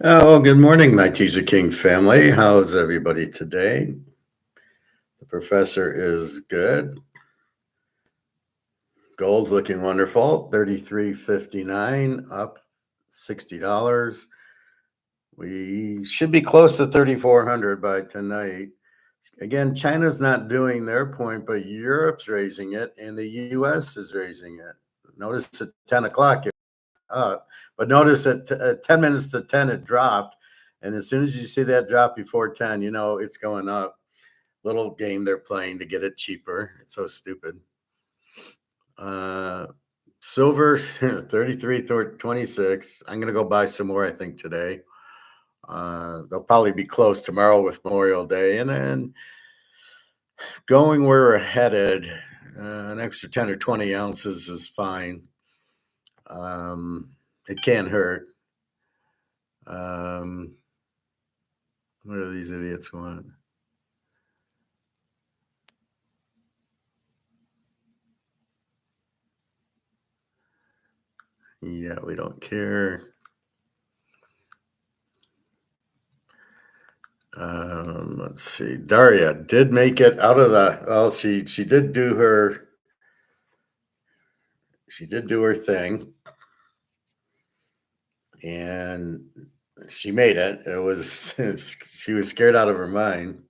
Oh, good morning, my Teaserking family. How's everybody today? The professor is good. Gold's looking wonderful. 33.59 up $60. We should be close to 3400 by tonight. Again, China's not doing their point, but Europe's raising it and the US is raising it. Notice at 10 o'clock up, but notice at 10 minutes to 10 it dropped. And as soon as you see that drop before 10, you know it's going up. Little game they're playing to get it cheaper. It's so stupid. Uh, Silver 33.26. I'm gonna go buy some more, I think, today. They'll probably be closed tomorrow with Memorial Day, and then going where we're headed, an extra 10 or 20 ounces is fine. It can't hurt. What do these idiots want? Yeah, we don't care. Let's see. Daria did make it out of the. Well, she did do her. She did do her thing, and she made it. It was she was scared out of her mind,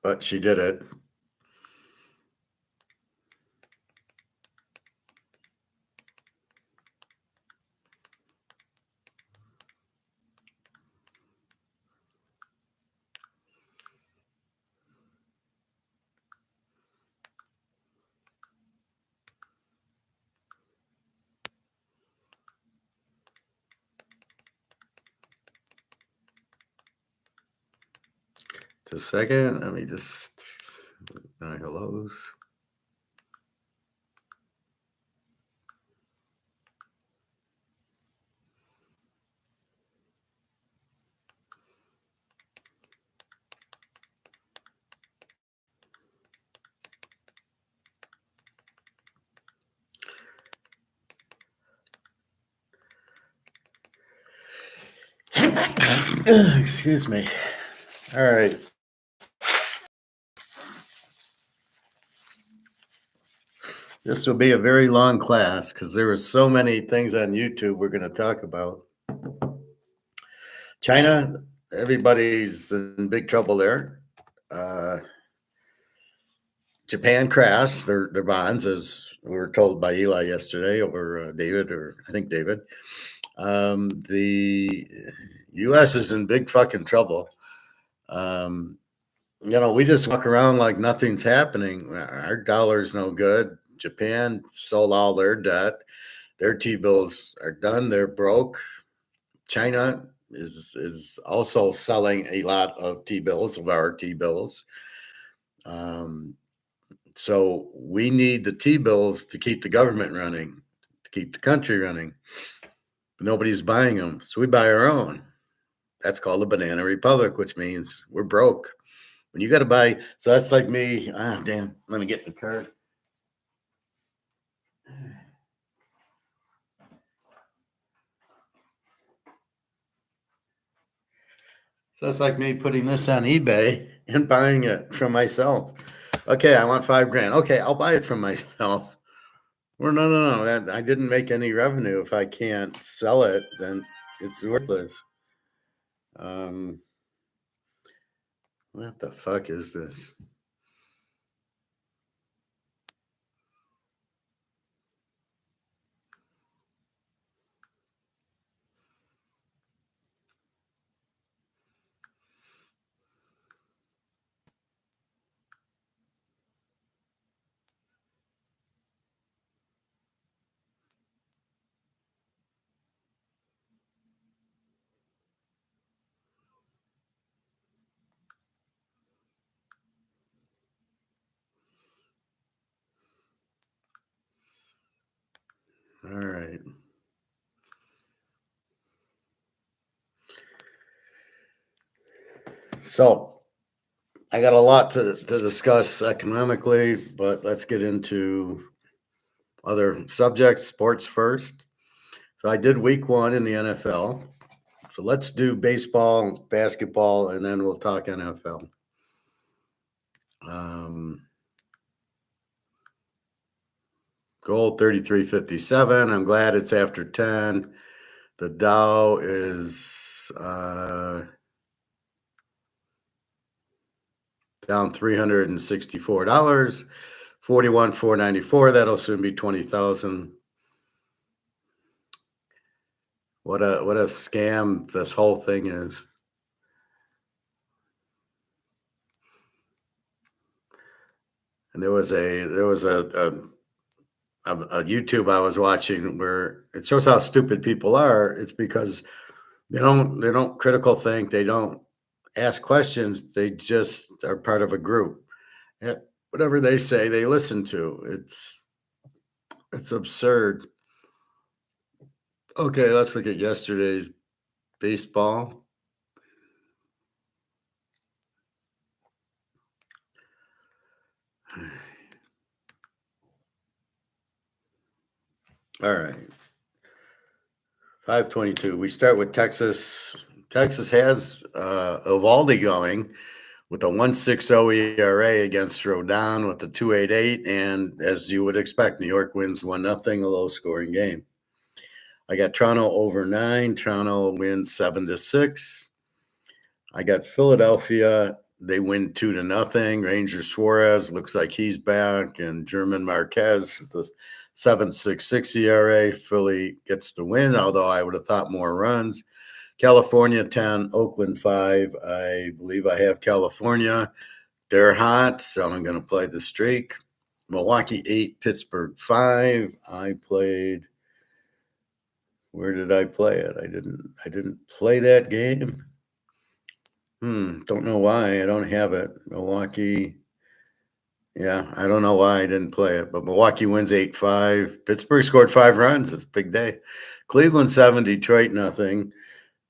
but she did it. Just a second. Let me just. Hellos. Excuse me. All right. This will be a very long class because there are so many things on YouTube we're going to talk about. China, everybody's in big trouble there. Uh, Japan crashed their bonds, as we were told by Eli yesterday over David, or I think David. The U.S. is in big fucking trouble. We just walk around like nothing's happening. Our dollar's no good. Japan sold all their debt. Their T-bills are done. They're broke. China is also selling a lot of T-bills, of our T-bills. So we need the T-bills to keep the government running, to keep the country running. But nobody's buying them, so we buy our own. That's called the Banana Republic, which means we're broke. When you got to buy, so that's like me. Damn, let me get the card. So it's like me putting this on eBay and buying it from myself. Okay, I want $5,000. Okay, I'll buy it from myself. Well, no. I didn't make any revenue. If I can't sell it, then it's worthless. What the fuck is this? All right. So I got a lot to discuss economically, but let's get into other subjects. Sports first. So I did week 1 in the NFL. So let's do baseball, basketball, and then we'll talk NFL. Um, Gold 33.57. I'm glad it's after 10. The Dow is down $364. 41,494. That'll soon be 20,000. What a scam this whole thing is. And there was a YouTube I was watching where it shows how stupid people are. It's because they don't critical think, they don't ask questions, they just are part of a group. Yeah, whatever they say, they listen to. It's absurd. Okay, let's look at yesterday's baseball. All right. 522. We start with Texas. Texas has Evaldi going with a 1.60 ERA against Rodon with a 2.88. And as you would expect, New York wins 1-0, a low scoring game. I got Toronto over 9. Toronto wins 7-6. I got Philadelphia. They win 2-0. Ranger Suarez looks like he's back, and German Marquez with the 7.66 ERA. Philly gets the win, although I would have thought more runs. California 10, Oakland 5. I believe I have California. They're hot, so I'm going to play the streak. Milwaukee 8, Pittsburgh 5. I played. Where did I play it? I didn't play that game. Don't know why. I don't have it. Milwaukee. Yeah, I don't know why I didn't play it, but Milwaukee wins 8-5. Pittsburgh scored 5 runs. It's a big day. Cleveland 7, Detroit 0.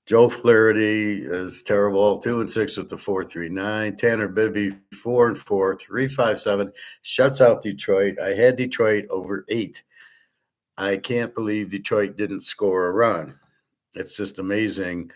Joe Flaherty is terrible. 2-6 with the 4.39. Tanner Bibby 4-4, 3.57. Shuts out Detroit. I had Detroit over 8. I can't believe Detroit didn't score a run. It's just amazing.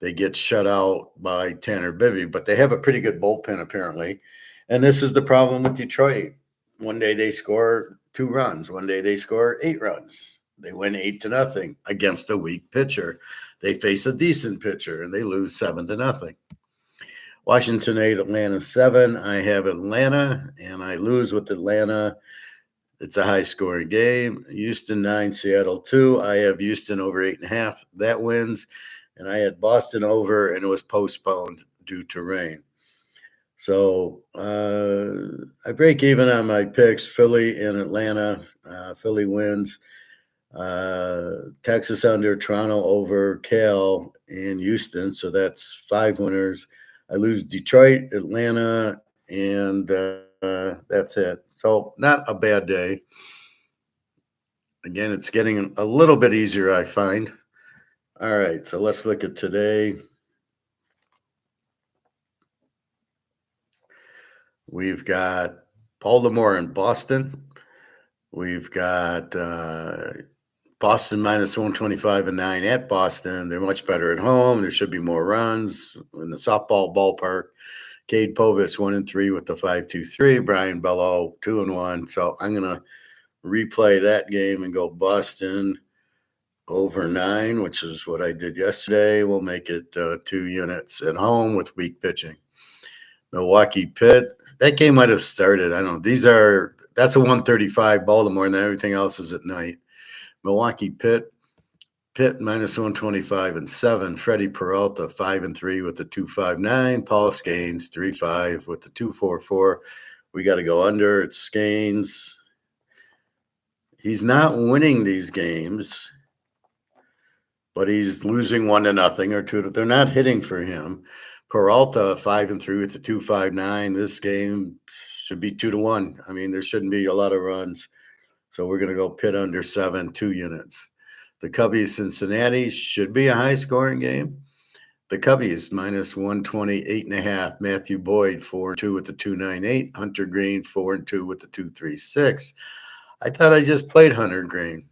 They get shut out by Tanner Bibby, but they have a pretty good bullpen apparently. And this is the problem with Detroit. One day they score 2 runs. One day they score 8 runs. They win 8-0 against a weak pitcher. They face a decent pitcher and they lose 7-0. Washington 8, Atlanta 7. I have Atlanta and I lose with Atlanta. It's a high-scoring game. Houston 9, Seattle 2. I have Houston over 8.5. That wins. And I had Boston over, and it was postponed due to rain. So I break even on my picks. Philly and Atlanta. Philly wins. Texas under, Toronto over, Cal, and Houston. So that's 5 winners. I lose Detroit, Atlanta, and that's it. So not a bad day. Again, it's getting a little bit easier, I find. All right, so let's look at today. We've got Baltimore and Boston. We've got Boston minus 125.9 at Boston. They're much better at home. There should be more runs in the softball ballpark. Cade Povich 1-3 with the 5.23. Brian Bello 2-1. So I'm gonna replay that game and go Boston over 9, which is what I did yesterday. We'll make it 2 units at home with weak pitching. Milwaukee Pitt. That game might have started. I don't know. That's a 135 Baltimore, and then everything else is at night. Milwaukee Pitt minus 125.7. Freddie Peralta 5-3 with the 2.59. Paul Scanes 3.5 with the 2.44. We got to go under. It's Scanes. He's not winning these games, but he's losing 1-0 or 2. They're not hitting for him. Peralta 5-3 with the 2.59. This game should be 2-1. I mean, there shouldn't be a lot of runs. So we're going to go Pitt under 7, 2 units. The Cubbies Cincinnati should be a high scoring game. The Cubbies minus 128.5. Matthew Boyd 4-2 with the 2.98. Hunter Green 4-2 with the 2.36. I thought I just played Hunter Green.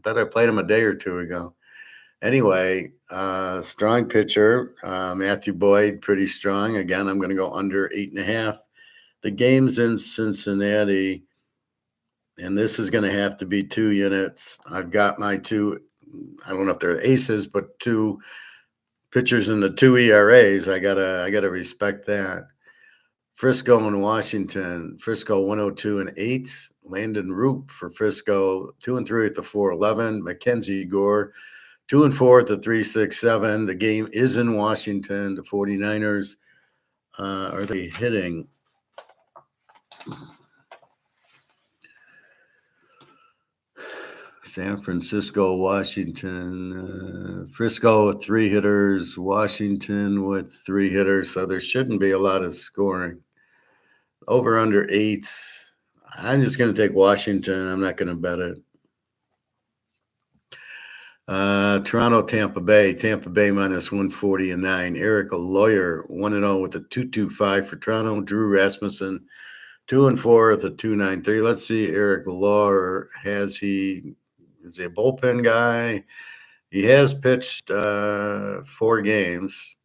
thought I played him a day or two ago. Anyway, strong pitcher, Matthew Boyd, pretty strong. Again, I'm going to go under 8.5. The game's in Cincinnati, and this is going to have to be 2 units. I've got my two, I don't know if they're aces, but 2 pitchers in the 2 ERAs. I gotta respect that. Frisco and Washington. Frisco 102 and 8. Landon Roop for Frisco 2 and 3 at the 4.11. Mackenzie Gore 2 and 4 at the 3.67. The game is in Washington. The 49ers are they hitting? San Francisco, Washington, Frisco with 3 hitters, Washington with 3 hitters. So there shouldn't be a lot of scoring. Over under 8. I'm just going to take Washington. I'm not going to bet it. Toronto, Tampa Bay. Tampa Bay minus 140 and 9. Eric Lawyer 1-0 with a 2.25 for Toronto. Drew Rasmussen 2 and 4 with a 2.93. Let's see, Eric Lawyer, is he a bullpen guy? He has pitched 4 games.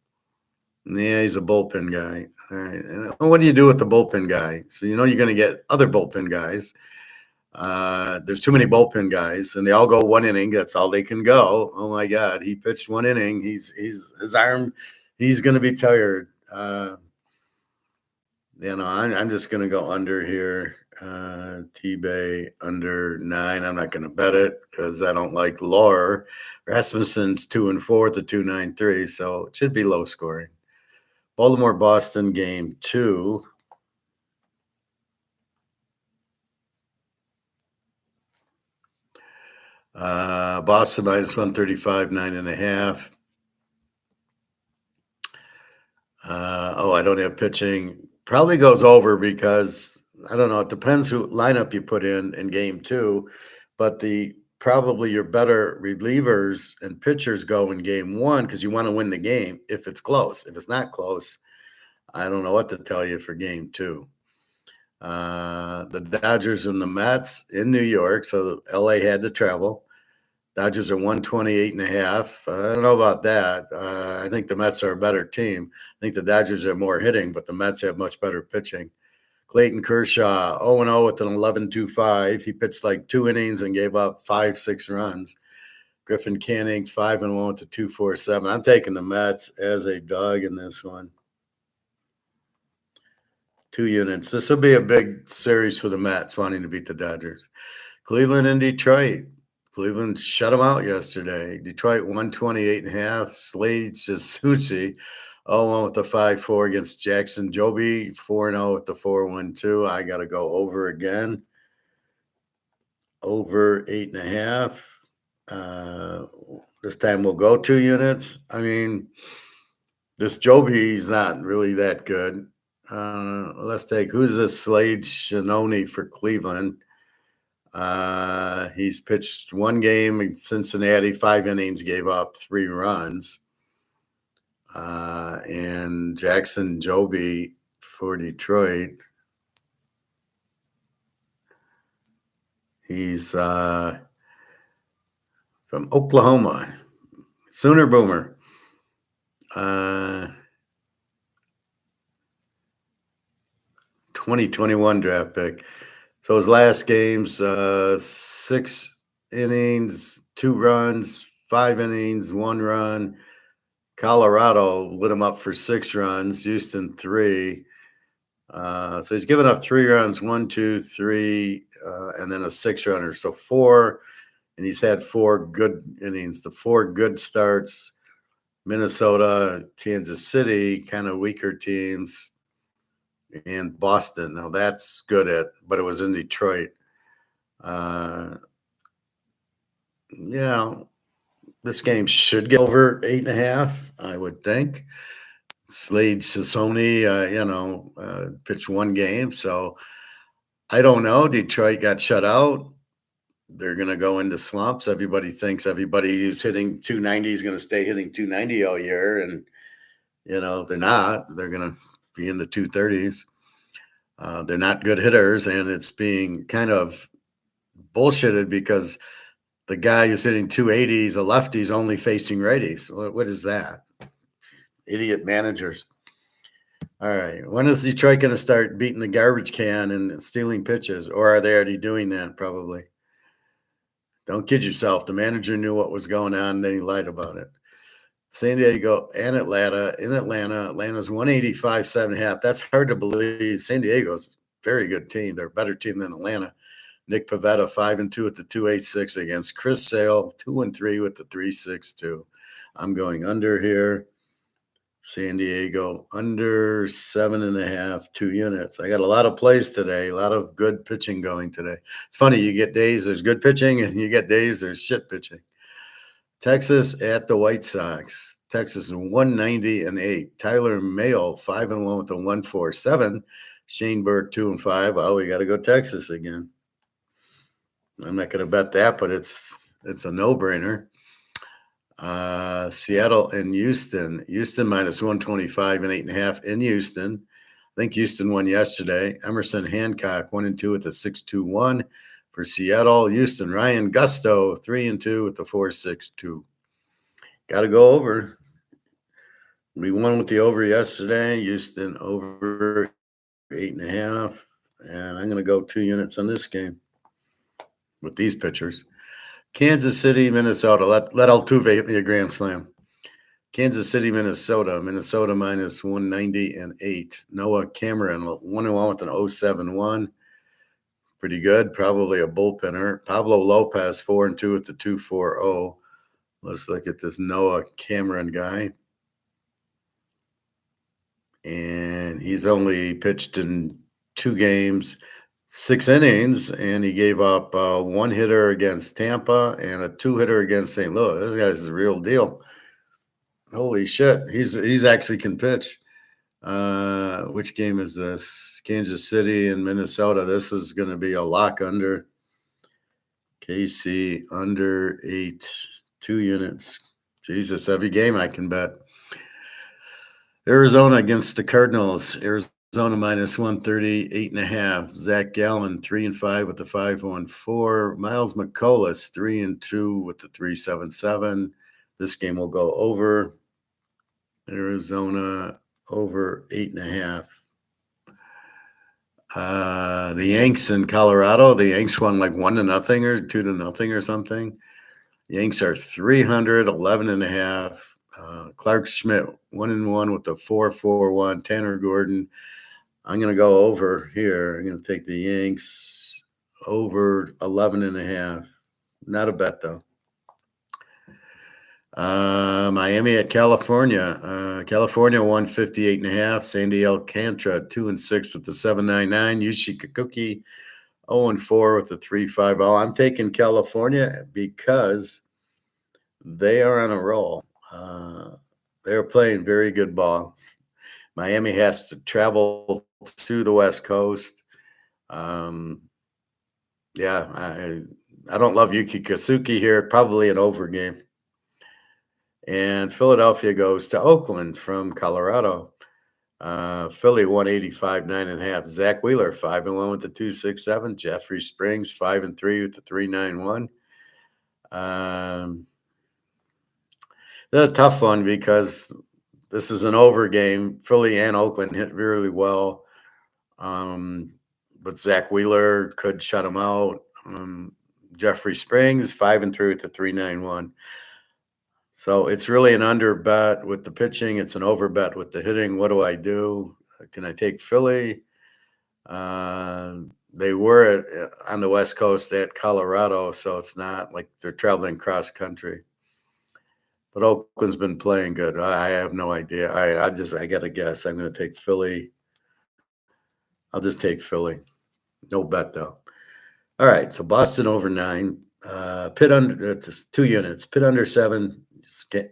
Yeah, he's a bullpen guy. All right. And what do you do with the bullpen guy? So you're going to get other bullpen guys. There's too many bullpen guys, and they all go 1 inning. That's all they can go. Oh my God, he pitched 1 inning. He's his arm. He's going to be tired. I'm just going to go under here. T-Bay under 9. I'm not going to bet it because I don't like Lawyer. Rasmussen's 2 and 4 at the 2.93, so it should be low scoring. Baltimore-Boston game 2. Boston minus 135, 9.5. I don't have pitching. Probably goes over because I don't know. It depends who lineup you put in game 2, but probably your better relievers and pitchers go in game 1 because you want to win the game if it's close. If it's not close, I don't know what to tell you for game 2. The Dodgers and the Mets in New York, so LA had to travel. Dodgers are 128.5. I don't know about that. I think the Mets are a better team. I think the Dodgers have more hitting, but the Mets have much better pitching. Clayton Kershaw, 0-0 with an 11.25. He pitched like 2 innings and gave up 5-6 runs. Griffin Canning, 5-1 with a 2.47. I'm taking the Mets as a dog in this one. 2 units. This will be a big series for the Mets wanting to beat the Dodgers. Cleveland and Detroit. Cleveland shut them out yesterday. Detroit 128.5. Slade Suzuki 0-1 with the 5.4 against Jackson Joby. 4-0 with the 4.12. I got to go over again. Over 8.5. This time we'll go 2 units. I mean, this Joby's not really that good. Let's take, who's this Slade Shinoni for Cleveland? He's pitched 1 game in Cincinnati, 5 innings, gave up 3 runs. And Jackson Joby for Detroit. He's from Oklahoma. Sooner Boomer. 2021 draft pick. So his last games, 6 innings, 2 runs, 5 innings, 1 run. Colorado lit him up for 6 runs. Houston 3. So he's given up 3 runs, 1, 2, 3, and then a 6 runner. So 4, and he's had 4 good innings. The 4 good starts: Minnesota, Kansas City, kind of weaker teams, and Boston. Now that's good but it was in Detroit. This game should get over 8.5, I would think. Slade Sassoni, pitched 1 game, so I don't know. Detroit got shut out. They're going to go into slumps. Everybody thinks everybody who's hitting 290 is going to stay hitting 290 all year, and they're not. They're going to be in the 230s. They're not good hitters, and it's being kind of bullshitted because the guy who's hitting 280 is a lefty, is only facing righties. What is that? Idiot managers. All right. When is Detroit going to start beating the garbage can and stealing pitches? Or are they already doing that? Probably. Don't kid yourself. The manager knew what was going on, and then he lied about it. San Diego and Atlanta. In Atlanta, Atlanta's 185, 7.5. That's hard to believe. San Diego's a very good team. They're a better team than Atlanta. Nick Pivetta, 5-2 with the 2.86 against Chris Sale, 2-3 with the 3.62. I'm going under here. San Diego under 7.5, 2 units. I got a lot of plays today, a lot of good pitching going today. It's funny, you get days there's good pitching, and you get days there's shit pitching. Texas at the White Sox. Texas 190-8. Tyler Mayo 5-1 with a 1.47. Shane Burke 2-5. Oh, we got to go Texas again. I'm not going to bet that, but it's a no-brainer. Seattle and Houston. Houston minus 125 and 8.5 in Houston. I think Houston won yesterday. Emerson Hancock 1-2 with a 6.21 for Seattle. Houston Ryan Gusto 3-2 with the 4.62. Got to go over. We won with the over yesterday. Houston over 8.5, and I'm going to go 2 units on this game with these pitchers. Kansas City, Minnesota. Let Altuve hit me a grand slam. Kansas City, Minnesota. Minnesota minus 190-8. Noah Cameron 1-1 with an 0.71. Pretty good. Probably a bullpenner. Pablo Lopez 4-2 with the 2.40. Let's look at this Noah Cameron guy. And he's only pitched in 2 games, 6 innings, and he gave up 1 hitter against Tampa and a 2-hitter against St. Louis. This guy's the real deal. Holy shit. He's actually can pitch. Which game is this? Kansas City and Minnesota. This is going to be a lock under. KC under 8, 2 units. Jesus, every game I can bet. Arizona against the Cardinals. Arizona minus 130, 8.5. Zach Gallen 3-5 with the 5.14. Miles McCollus 3-2 with the 3.77. This game will go over. Arizona over 8.5. The Yanks in Colorado. The Yanks won like 1-0 or 2-0 or something. Yanks are 300, 11.5. Clark Schmidt 1-1 with the 4.41. Tanner Gordon. I'm going to go over here. I'm going to take the Yanks over 11.5. Not a bet though. Miami at California. California 158.5. Sandy Alcantara 2-6 with the 7.99. Yushi Kikuchi 0-4 with the 3.50. I'm taking California because they are on a roll. They're playing very good ball. Miami has to travel to the West Coast. I don't love Yuki Kasuki here. Probably an over game. And Philadelphia goes to Oakland from Colorado. Philly 185, 9.5. Zach Wheeler 5-1 with the 2.67. Jeffrey Springs 5-3 with the 3.91. It's a tough one because this is an over game. Philly and Oakland hit really well. But Zach Wheeler could shut him out. Jeffrey Springs 5-3 with the 3.91. So it's really an under bet with the pitching. It's an over bet with the hitting. What do I do? Can I take Philly? They were on the West Coast at Colorado, so it's not like they're traveling cross country. But Oakland's been playing good. I have no idea. All right, I got to guess. I'm going to take Philly. I'll just take Philly. No bet, though. All right, so Boston over 9. Pitt under 2 units. Pitt under 7.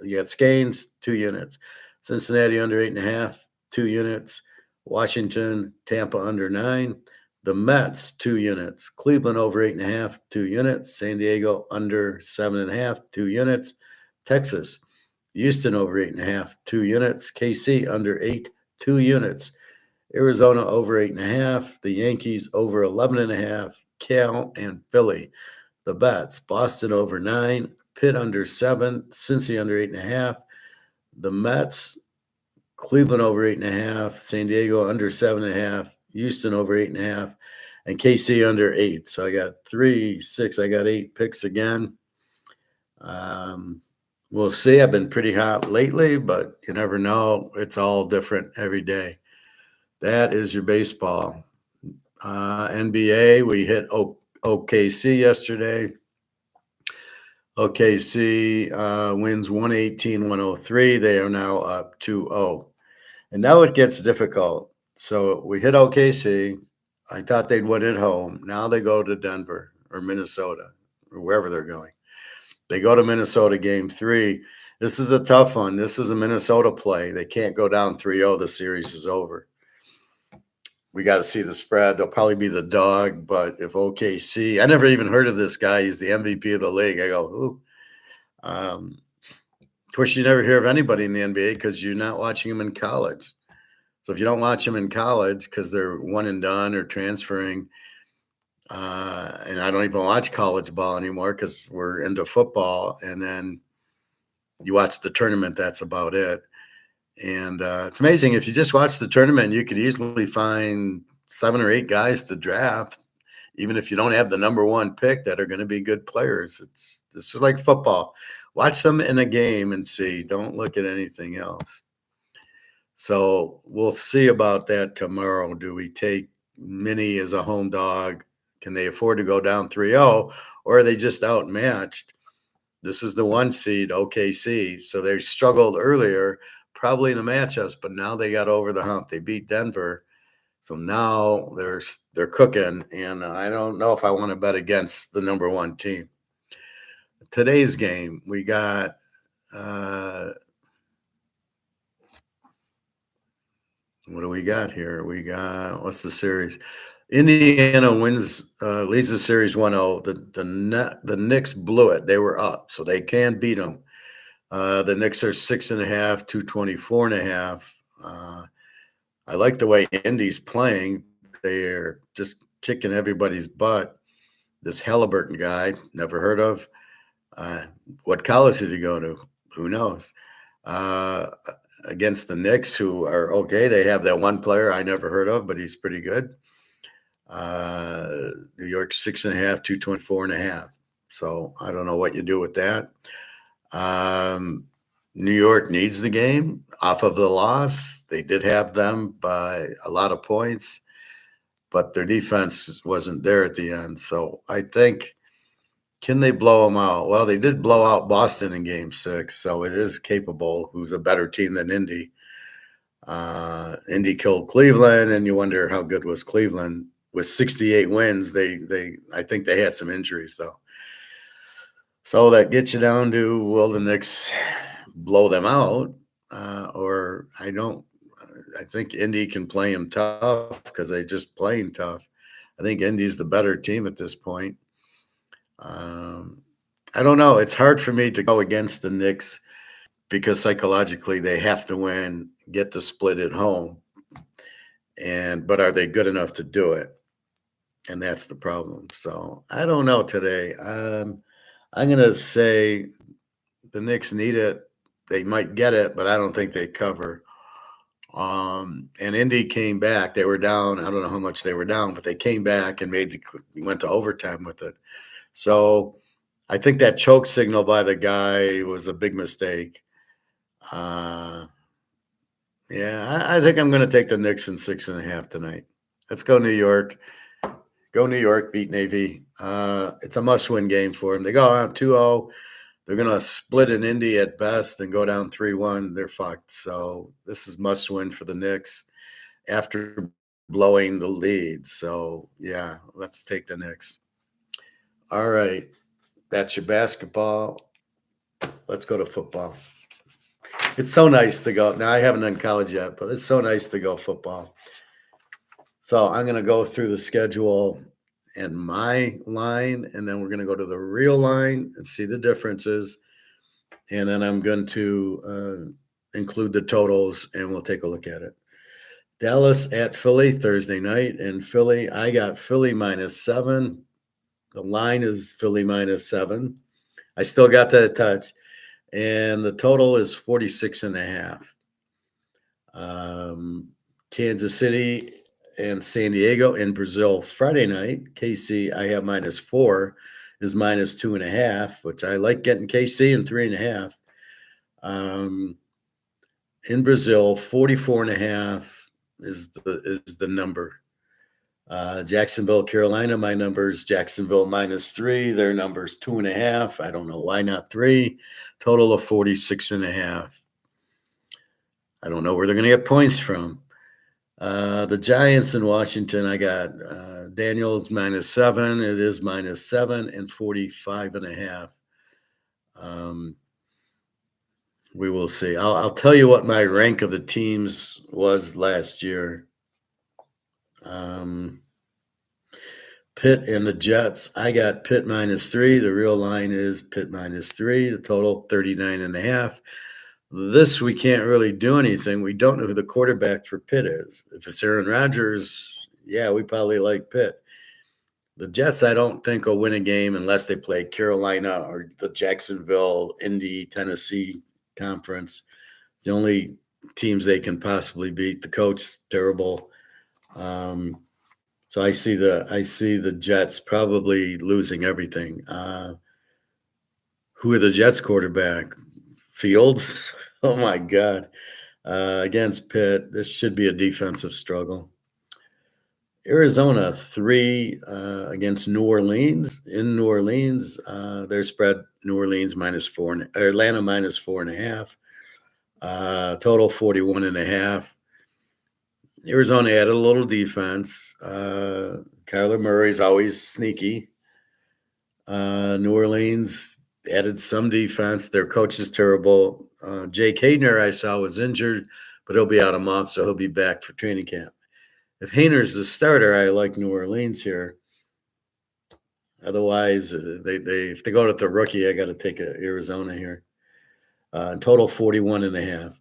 You got Scanes, 2 units. Cincinnati under 8.5, 2 units. Washington, Tampa under 9. The Mets, 2 units. Cleveland over 8.5, 2 units. San Diego under 7.5, 2 units. Texas, Houston over 8.5, 2 units. KC under 8, 2 units. Arizona over 8.5. The Yankees over 11.5. Cal and Philly. The bets: Boston over 9, Pitt under 7, Cincy under 8.5. The Mets, Cleveland over 8.5, San Diego under 7.5, Houston over 8.5, and KC under 8. So I got 3, 6, I got 8 picks again. We'll see. I've been pretty hot lately, but you never know. It's all different every day. That is your baseball. NBA, we hit OKC yesterday. OKC wins 118-103. They are now up 2-0. And now it gets difficult. So we hit OKC. I thought they'd win at home. Now they go to Denver or Minnesota or wherever they're going. They go to Minnesota game 3. This is a tough one. This is a Minnesota play. They can't go down 3-0. The series is over. We got to see the spread. They'll probably be the dog, but if OKC, I never even heard of this guy. He's the MVP of the league. I go, who? Of course, you never hear of anybody in the NBA because you're not watching them in college. So if you don't watch them in college because they're one and done or transferring, and I don't even watch college ball anymore because we're into football, and then you watch the tournament, that's about it. And it's amazing. If you just watch the tournament, you could easily find 7 or 8 guys to draft, even if you don't have the number 1 pick, that are going to be good players. This is like football. Watch them in a game and see. Don't look at anything else. So we'll see about that tomorrow. Do we take Mini as a home dog? Can they afford to go down 3-0, or are they just outmatched? This is the 1 seed, OKC. So they struggled earlier, probably in the matchups, but now they got over the hump. They beat Denver. So now they're cooking, and I don't know if I want to bet against the number 1 team. Today's game, we got what do we got here? We got, what's the series? Indiana leads the series 1-0. The Knicks blew it. They were up, so they can beat them. The Knicks are 6.5, 224.5. I like the way Indy's playing. They're just kicking everybody's butt. This Halliburton guy, never heard of. What college did he go to? Who knows? Against the Knicks, who are okay. They have that one player I never heard of, but he's pretty good. New York 6.5, 224.5. So I don't know what you do with that. New York needs the game off of the loss. They did have them by a lot of points, but their defense wasn't there at the end. So I think, can they blow them out? Well, they did blow out Boston in game 6, so it is capable, who's a better team than Indy. Indy killed Cleveland, and you wonder how good was Cleveland. With 68 wins, I think they had some injuries, though. So that gets you down to, will the Knicks blow them out? Or I think Indy can play them tough because they're just playing tough. I think Indy's the better team at this point. I don't know. It's hard for me to go against the Knicks because psychologically they have to win, get the split at home. But are they good enough to do it? And that's the problem. So I don't know today. I'm going to say the Knicks need it. They might get it, but I don't think they cover. And Indy came back. They were down. I don't know how much they were down, but they came back and went to overtime with it. So I think that choke signal by the guy was a big mistake. I think I'm going to take the Knicks in 6.5 tonight. Let's go New York. Go New York, beat Navy. It's a must-win game for them. They go around 2-0. They're going to split in Indy at best and go down 3-1. They're fucked. So this is must-win for the Knicks after blowing the lead. So, yeah, let's take the Knicks. All right. That's your basketball. Let's go to football. It's so nice to go. Now, I haven't done college yet, but it's so nice to go football. So I'm going to go through the schedule and my line, and then we're going to go to the real line and see the differences. And then I'm going to include the totals, and we'll take a look at it. Dallas at Philly Thursday night. In Philly, I got Philly -7. The line is Philly -7. I still got that touch. And the total is 46.5. Kansas City and San Diego in Brazil Friday night. KC, I have -4, is -2.5, which I like getting KC in 3.5. In Brazil, 44.5 is the number. Jacksonville, Carolina, my number is Jacksonville -3. Their number's 2.5. I don't know why not 3. Total of 46.5. I don't know where they're going to get points from. The Giants in Washington, I got Daniels -7. It is -7 and 45.5. We will see. I'll tell you what my rank of the teams was last year. Pitt and the Jets. I got Pitt -3. The real line is Pitt -3. The total 39.5. This we can't really do anything. We don't know who the quarterback for Pitt is. If it's Aaron Rodgers, yeah, we probably like Pitt. The Jets, I don't think will win a game unless they play Carolina or the Jacksonville, Indy, Tennessee conference. The only teams they can possibly beat. The coach terrible. So I see the Jets probably losing everything. Who are the Jets quarterback? Fields? Oh my God. Against Pitt, this should be a defensive struggle. Arizona 3 against New Orleans. In New Orleans, their spread New Orleans -4, or Atlanta -4.5. Total 41.5. Arizona added a little defense. Kyler Murray's always sneaky. New Orleans added some defense. Their coach is terrible. Jake Haener, I saw, was injured, but he'll be out a month, so he'll be back for training camp. If Haener's the starter, I like New Orleans here. Otherwise, if they go with the rookie, I got to take Arizona here. Total 41.5.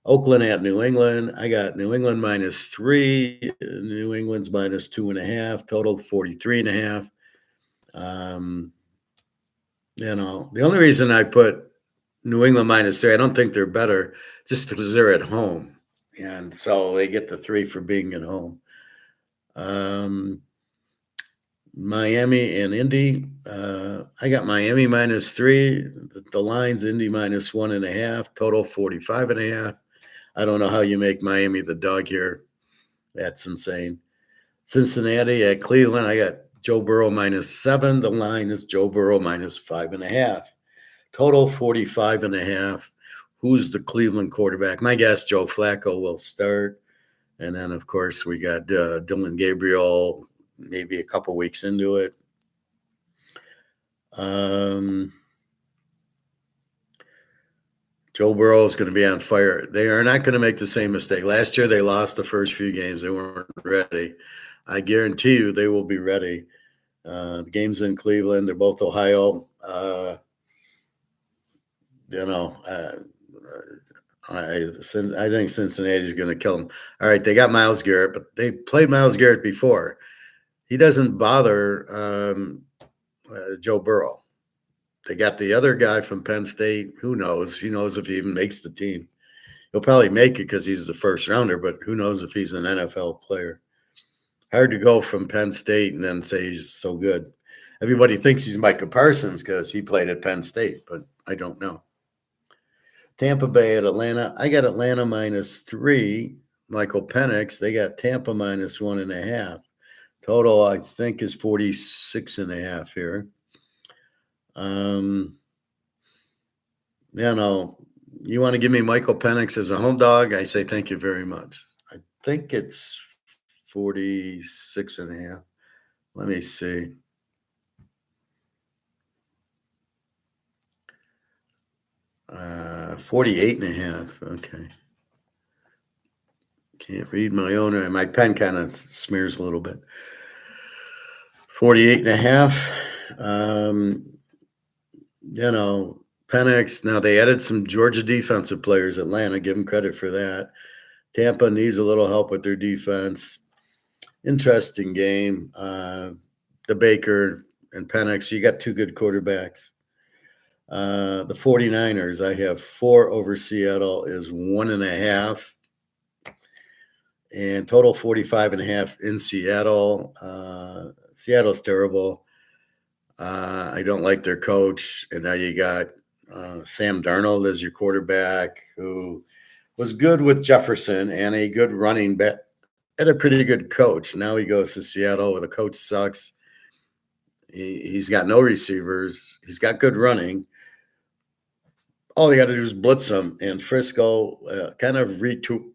Oakland at New England. I got New England -3. New England's -2.5. Total 43.5. The only reason I put New England -3, I don't think they're better, just because they're at home. And so they get the 3 for being at home. Miami and Indy. I got Miami -3. The line's Indy -1.5. Total 45.5. I don't know how you make Miami the dog here. That's insane. Cincinnati at Cleveland. I got Joe Burrow -7. The line is Joe Burrow -5.5. Total 45.5. Who's the Cleveland quarterback? My guess, Joe Flacco will start. And then, of course, we got Dylan Gabriel, maybe a couple weeks into it. Joe Burrow is going to be on fire. They are not going to make the same mistake. Last year, they lost the first few games. They weren't ready. I guarantee you they will be ready. The game's in Cleveland. They're both Ohio. I think Cincinnati's going to kill them. All right, they got Myles Garrett, but they played Myles Garrett before. He doesn't bother Joe Burrow. They got the other guy from Penn State. Who knows? Who knows if he even makes the team? He'll probably make it because he's the first rounder, but who knows if he's an NFL player? Hard to go from Penn State and then say he's so good. Everybody thinks he's Micah Parsons because he played at Penn State, but I don't know. Tampa Bay at Atlanta. I got Atlanta -3. Michael Penix. They got Tampa -1.5. Total, I think, is 46.5 here. You want to give me Michael Penix as a home dog? I say thank you very much. I think it's 46.5. Let me see. Uh, 48.5. Okay. Can't read my own. My pen kind of smears a little bit. 48.5. Penix. Now they added some Georgia defensive players. Atlanta, give them credit for that. Tampa needs a little help with their defense. Interesting game. The Baker and Penix. You got two good quarterbacks. The 49ers, I have 4 over Seattle is 1.5. And total 45.5 in Seattle. Seattle's terrible. I don't like their coach. And now you got Sam Darnold as your quarterback, who was good with Jefferson and a good running back and a pretty good coach. Now he goes to Seattle where the coach sucks. He's got no receivers. He's got good running. All they got to do is blitz them. And Frisco kind of retool.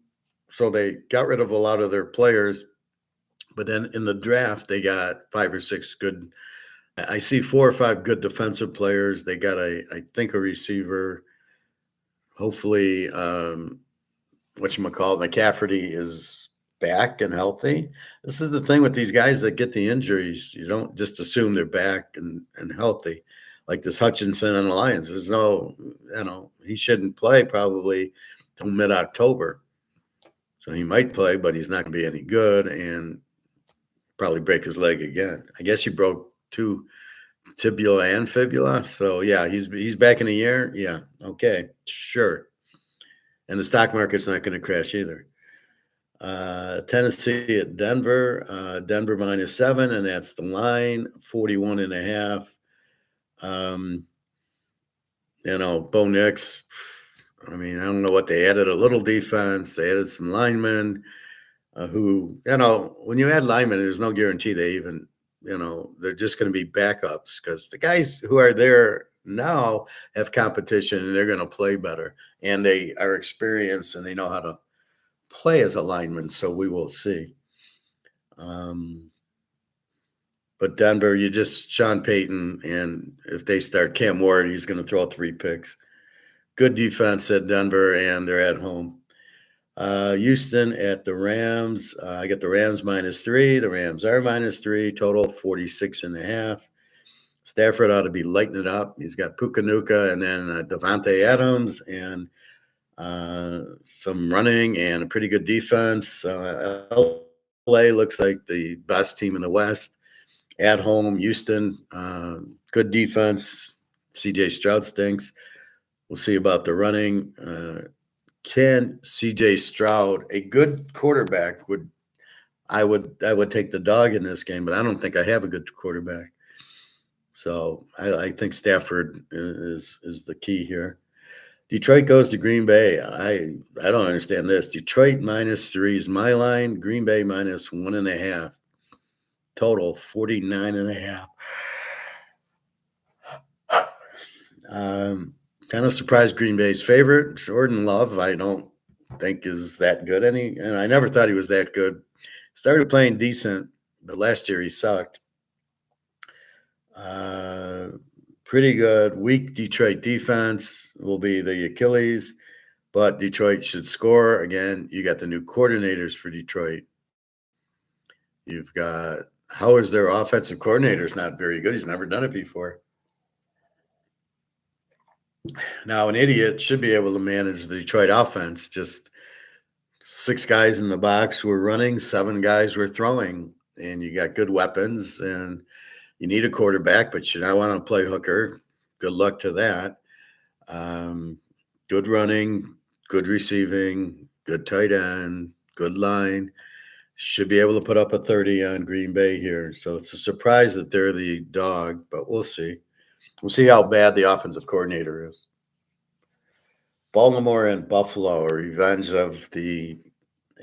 So they got rid of a lot of their players. But then in the draft, they got 5 or 6 good. I see 4 or 5 good defensive players. They got I think a receiver. Hopefully, whatchamacallit, McCafferty is back and healthy. This is the thing with these guys that get the injuries. You don't just assume they're back and healthy. Like this Hutchinson on the Lions. There's no, he shouldn't play probably till mid-October. So he might play, but he's not going to be any good and probably break his leg again. I guess he broke 2 tibia and fibula. So, yeah, he's back in a year. Yeah, okay, sure. And the stock market's not going to crash either. Tennessee at Denver. Denver -7, and that's the line, 41.5. Bo Nix, I mean, I don't know what they added, a little defense. They added some linemen who, when you add linemen, there's no guarantee they even, they're just going to be backups because the guys who are there now have competition and they're going to play better. And they are experienced and they know how to play as a lineman. So we will see. But Denver, you just Sean Payton, and if they start Cam Ward, he's going to throw 3 picks. Good defense at Denver, and they're at home. Houston at the Rams. I get the Rams -3. The Rams are -3. Total 46.5. Stafford ought to be lighting it up. He's got Puka and then Devontae Adams and some running and a pretty good defense. LA looks like the best team in the West. At home, Houston, good defense. CJ Stroud stinks. We'll see about the running. Can CJ Stroud, a good quarterback, I would take the dog in this game, but I don't think I have a good quarterback. So I think Stafford is the key here. Detroit goes to Green Bay. I don't understand this. Detroit -3 is my line. Green Bay -1.5. Total 49.5. Kind of surprised Green Bay's favorite. Jordan Love, I don't think is that good and I never thought he was that good. Started playing decent, but last year he sucked. Pretty good. Weak Detroit defense will be the Achilles, but Detroit should score. Again, you got the new coordinators for Detroit. You've got how is their offensive coordinator? Is not very good. He's never done it before. Now, an idiot should be able to manage the Detroit offense. Just 6 guys in the box were running, 7 guys were throwing, and you got good weapons, and you need a quarterback, but you don't want to play hooker. Good luck to that. Good running, good receiving, good tight end, good line. Should be able to put up a 30 on Green Bay here. So it's a surprise that they're the dog, but we'll see. We'll see how bad the offensive coordinator is. Baltimore and Buffalo, a revenge of the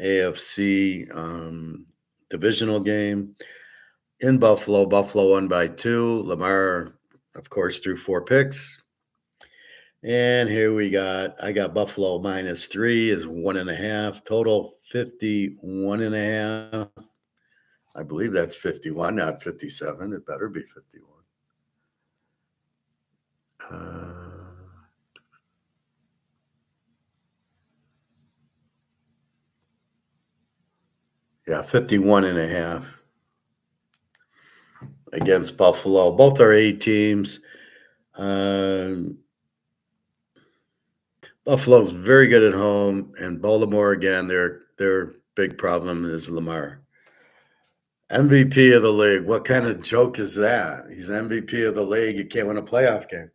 AFC divisional game. In Buffalo, Buffalo won by 2. Lamar, of course, threw 4 picks. And here I got Buffalo -3 is 1.5. Total 51.5. I believe that's 51, not 57. It better be 51. Yeah, 51.5 against Buffalo. Both are A teams. Buffalo's very good at home, and Baltimore again. Their big problem is Lamar. MVP of the league. What kind of joke is that? He's MVP of the league. You can't win a playoff game.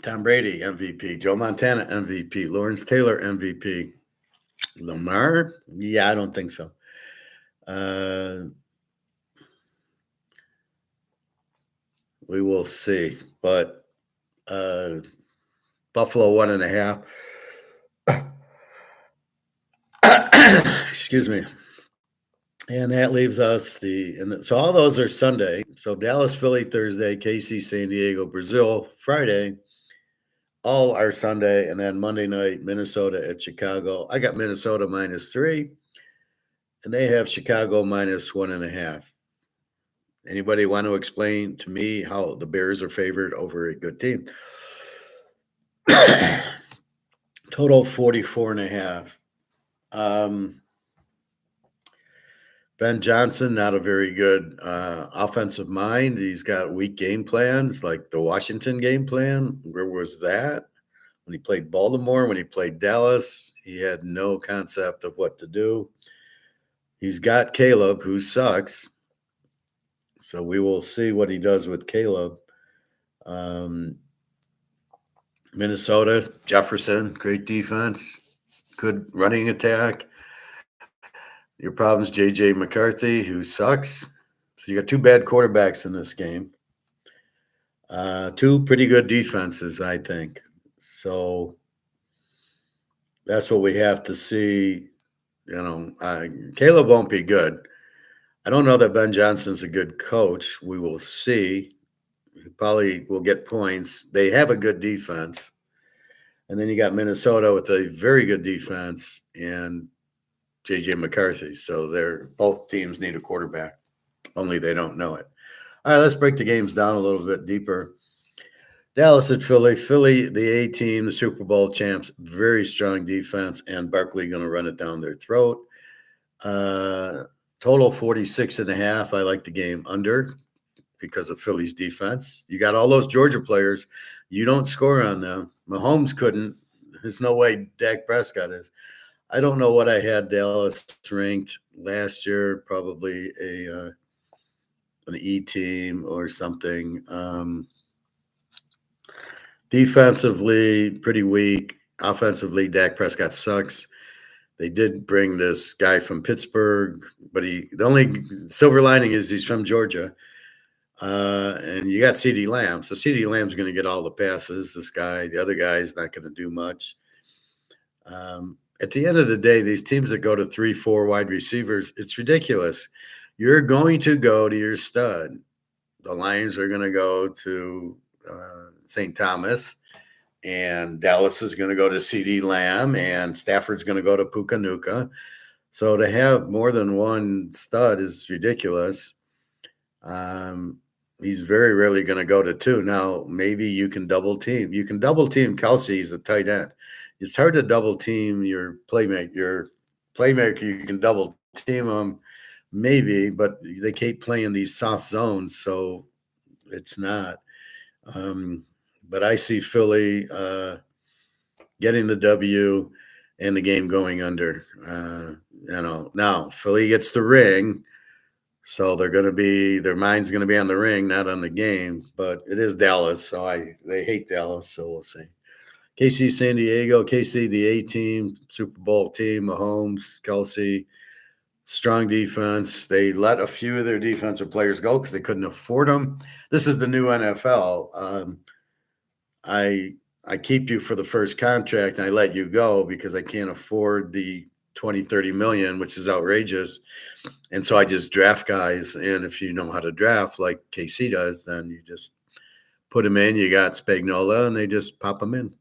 Tom Brady, MVP. Joe Montana, MVP. Lawrence Taylor, MVP. Lamar? Yeah, I don't think so. We will see. But Buffalo 1.5. Excuse me. And that leaves us so all those are Sunday. So Dallas, Philly, Thursday, KC, San Diego, Brazil, Friday. All are Sunday, and then Monday night, Minnesota at Chicago. I got Minnesota -3, and they have Chicago -1.5. Anybody want to explain to me how the Bears are favored over a good team? Total 44.5. Ben Johnson, not a very good offensive mind. He's got weak game plans, like the Washington game plan. Where was that? When he played Baltimore, when he played Dallas, he had no concept of what to do. He's got Caleb, who sucks. So we will see what he does with Caleb. Minnesota, Jefferson, great defense, good running attack. Your problem's J.J. McCarthy, who sucks. So you got two bad quarterbacks in this game. Two pretty good defenses, I think. So that's what we have to see. Caleb won't be good. I don't know that Ben Johnson's a good coach. We will see. He probably will get points. They have a good defense. And then you got Minnesota with a very good defense and J.J. McCarthy. So both teams need a quarterback, only they don't know it. All right, let's break the games down a little bit deeper. Dallas at Philly. Philly, the A team, the Super Bowl champs, very strong defense, and Barkley going to run it down their throat. Total 46.5. I like the game under because of Philly's defense. You got all those Georgia players. You don't score on them. Mahomes couldn't. There's no way Dak Prescott is. I don't know what I had Dallas ranked last year, probably an E team or something. Defensively, pretty weak. Offensively, Dak Prescott sucks. They did bring this guy from Pittsburgh, but the only silver lining is he's from Georgia. And you got CeeDee Lamb. So CeeDee Lamb's going to get all the passes. The other guy is not going to do much. At the end of the day, these teams that go to 3-4 wide receivers, it's ridiculous. You're going to go to your stud. The Lions are going to go to St. Thomas, and Dallas is going to go to CeeDee Lamb, and Stafford's going to go to Puka. So to have more than one stud is ridiculous. He's very rarely going to go to two. Now, maybe you can double team. You can double team Kelsey. He's a tight end. It's hard to double team your playmaker. You can double team him, maybe, but they keep playing these soft zones, so it's not. But I see Philly getting the W and the game going under. Now Philly gets the ring. So their mind's going to be on the ring, not on the game. But it is Dallas, so they hate Dallas. So we'll see. KC, San Diego. KC, the A team, Super Bowl team. Mahomes, Kelsey, strong defense. They let a few of their defensive players go because they couldn't afford them. This is the new NFL. I keep you for the first contract and I let you go because I can't afford the 20, 30 million, which is outrageous. And so I just draft guys. And if you know how to draft like KC does, then you just put them in. You got Spagnuolo and they just pop them in.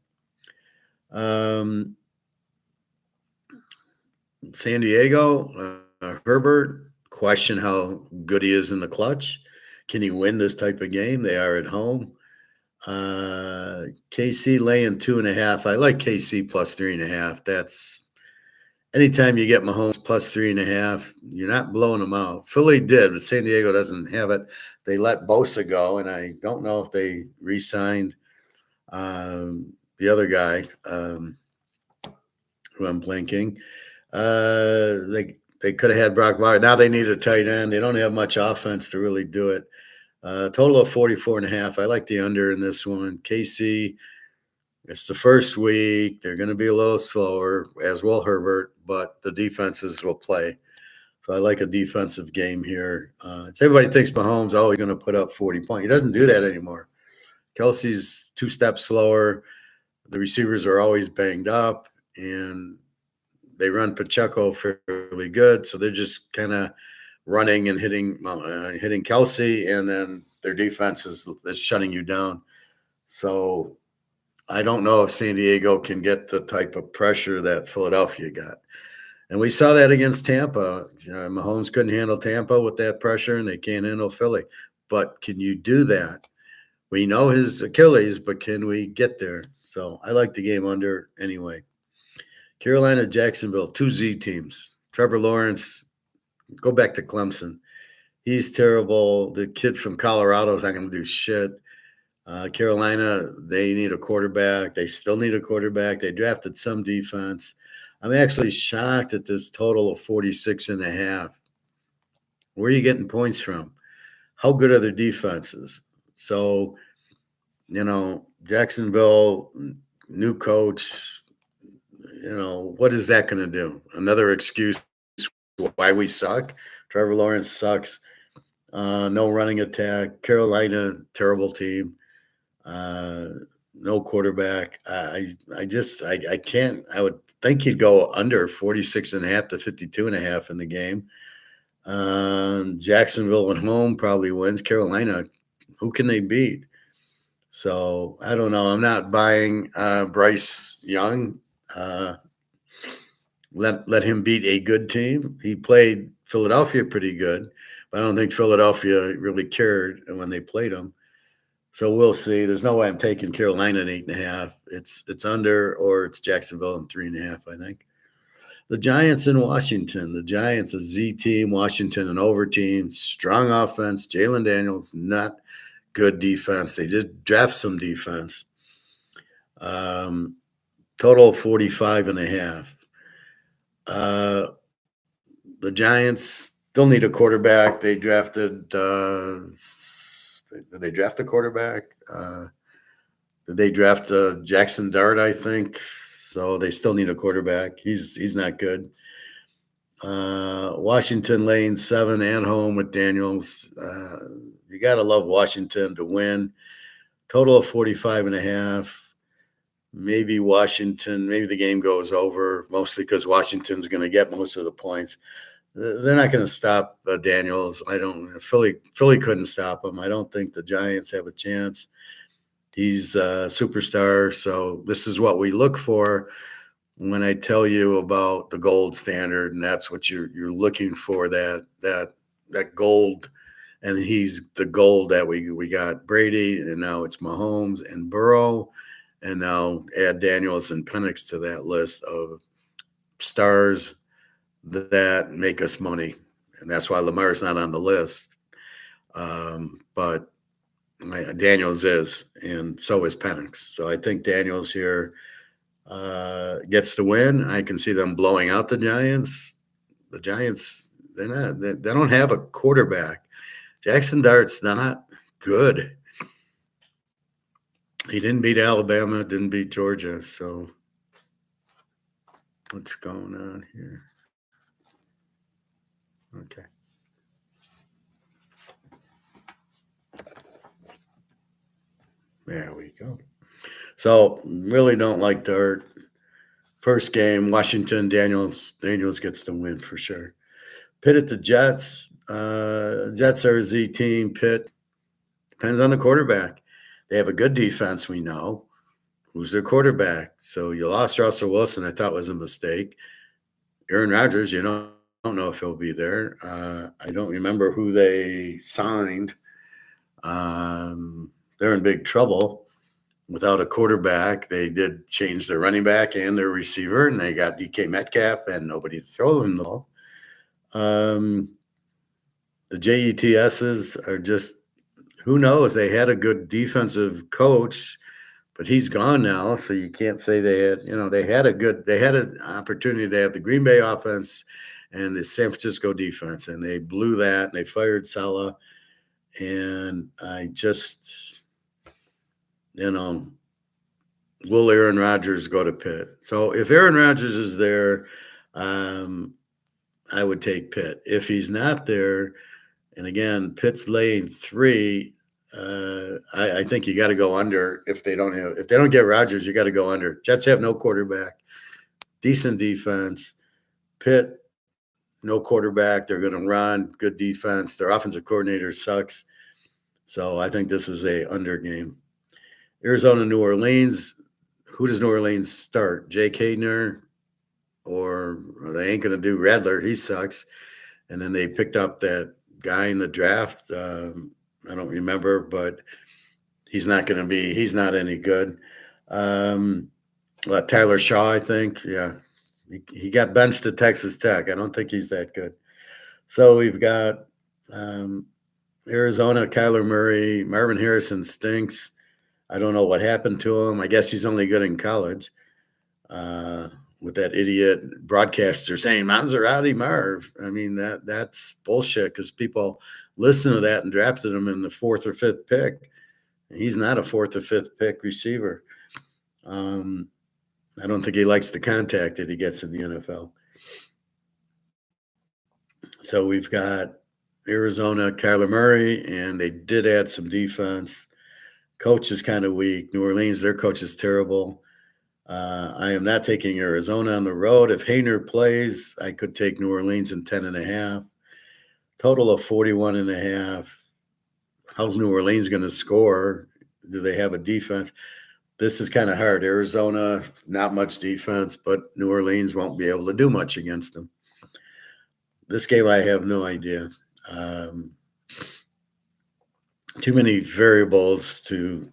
San Diego, Herbert, question how good he is in the clutch. Can he win this type of game? They are at home. KC laying 2.5. I like KC plus 3.5. That's anytime you get Mahomes plus 3.5, you're not blowing them out. Philly did, but San Diego doesn't have it. They let Bosa go, and I don't know if they re-signed the other guy who I'm blanking. They could have had Brock Bowers. Now they need a tight end. They don't have much offense to really do it. Total of 44.5. I like the under in this one. KC, it's the first week. They're going to be a little slower, as will Herbert, but the defenses will play. So I like a defensive game here. Everybody thinks Mahomes, he's going to put up 40 points. He doesn't do that anymore. Kelsey's 2 steps slower. The receivers are always banged up, and they run Pacheco fairly good. So they're just kind of running and hitting Kelsey, and then their defense is shutting you down. So I don't know if San Diego can get the type of pressure that Philadelphia got. And we saw that against Tampa. Mahomes couldn't handle Tampa with that pressure, and they can't handle Philly. But can you do that? We know his Achilles, but can we get there? So I like the game under anyway. Carolina, Jacksonville, 2 Z teams. Trevor Lawrence, go back to Clemson. He's terrible. The kid from Colorado is not going to do shit. Carolina, they need a quarterback. They still need a quarterback. They drafted some defense. I'm actually shocked at this total of 46.5. Where are you getting points from? How good are their defenses? So, Jacksonville, new coach, what is that going to do? Another excuse why we suck. Trevor Lawrence sucks. No running attack. Carolina, terrible team. No quarterback. I can't. I would think he'd go under 46.5 to 52.5 in the game. Jacksonville at home probably wins. Carolina, who can they beat? So I don't know. I'm not buying Bryce Young. Let him beat a good team. He played Philadelphia pretty good, but I don't think Philadelphia really cared when they played him. So we'll see. There's no way I'm taking Carolina at 8.5. It's under, or it's Jacksonville in 3.5, I think. The Giants in Washington. The Giants, a Z team. Washington, an over team. Strong offense. Jalen Daniels, not good defense. They did draft some defense. Total 45.5. The Giants still need a quarterback. They drafted did they draft a quarterback? Did they draft Jackson Dart, I think? So they still need a quarterback. He's not good. Washington laying 7 at home with Daniels. You got to love Washington to win. Total of 45.5. Maybe the game goes over, mostly because Washington's going to get most of the points. They're not going to stop Daniels. Philly couldn't stop him. I don't think the Giants have a chance. He's a superstar. So this is what we look for when I tell you about the gold standard, and that's what you're looking for, that gold. And he's the gold that we got Brady, and now it's Mahomes and Burrow, and now add Daniels and Penix to that list of stars that make us money. And that's why Lamar's not on the list. But Daniels is, and so is Penix. So I think Daniels here gets the win. I can see them blowing out the Giants. The Giants, they don't have a quarterback. Jackson Dart's not good. He didn't beat Alabama, didn't beat Georgia. So what's going on here? Okay. There we go. So really don't like Dart. First game, Washington, Daniels gets the win for sure. Pitt at the Jets. Jets are a Z team. Pitt depends on the quarterback. They have a good defense, we know. Who's their quarterback? So you lost Russell Wilson, I thought was a mistake. Aaron Rodgers, don't know if he'll be there. I don't remember who they signed. They're in big trouble without a quarterback. They did change their running back and their receiver, and they got DK Metcalf and nobody to throw them the ball. The JETSs are just, who knows? They had a good defensive coach, but he's gone now, so you can't say they had an opportunity to have the Green Bay offense and the San Francisco defense, and they blew that, and they fired Salah, and I just, will Aaron Rodgers go to Pitt? So if Aaron Rodgers is there, I would take Pitt. If he's not there, and again, Pitt's laying 3. I think you got to go under if they don't get Rodgers, you got to go under. Jets have no quarterback, decent defense. Pitt, no quarterback. They're going to run, good defense. Their offensive coordinator sucks. So I think this is a under game. Arizona, New Orleans. Who does New Orleans start? Jake Haener, or they ain't going to do Rattler. He sucks. And then they picked up that guy in the draft. I don't remember, but he's not any good. Tyler Shaw, I think. Yeah. He got benched at Texas Tech. I don't think he's that good. So we've got Arizona, Kyler Murray. Marvin Harrison stinks. I don't know what happened to him. I guess he's only good in college. With that idiot broadcaster saying Maserati Marv. I mean, that's bullshit, because people listen to that and drafted him in the 4th or 5th pick. He's not a 4th or 5th pick receiver. I don't think he likes the contact that he gets in the NFL. So we've got Arizona, Kyler Murray, and they did add some defense. Coach is kind of weak. New Orleans, their coach is terrible. I am not taking Arizona on the road. If Haener plays, I could take New Orleans in 10.5. Total of 41.5. How's New Orleans going to score? Do they have a defense? This is kind of hard. Arizona, not much defense, but New Orleans won't be able to do much against them. This game, I have no idea. Too many variables to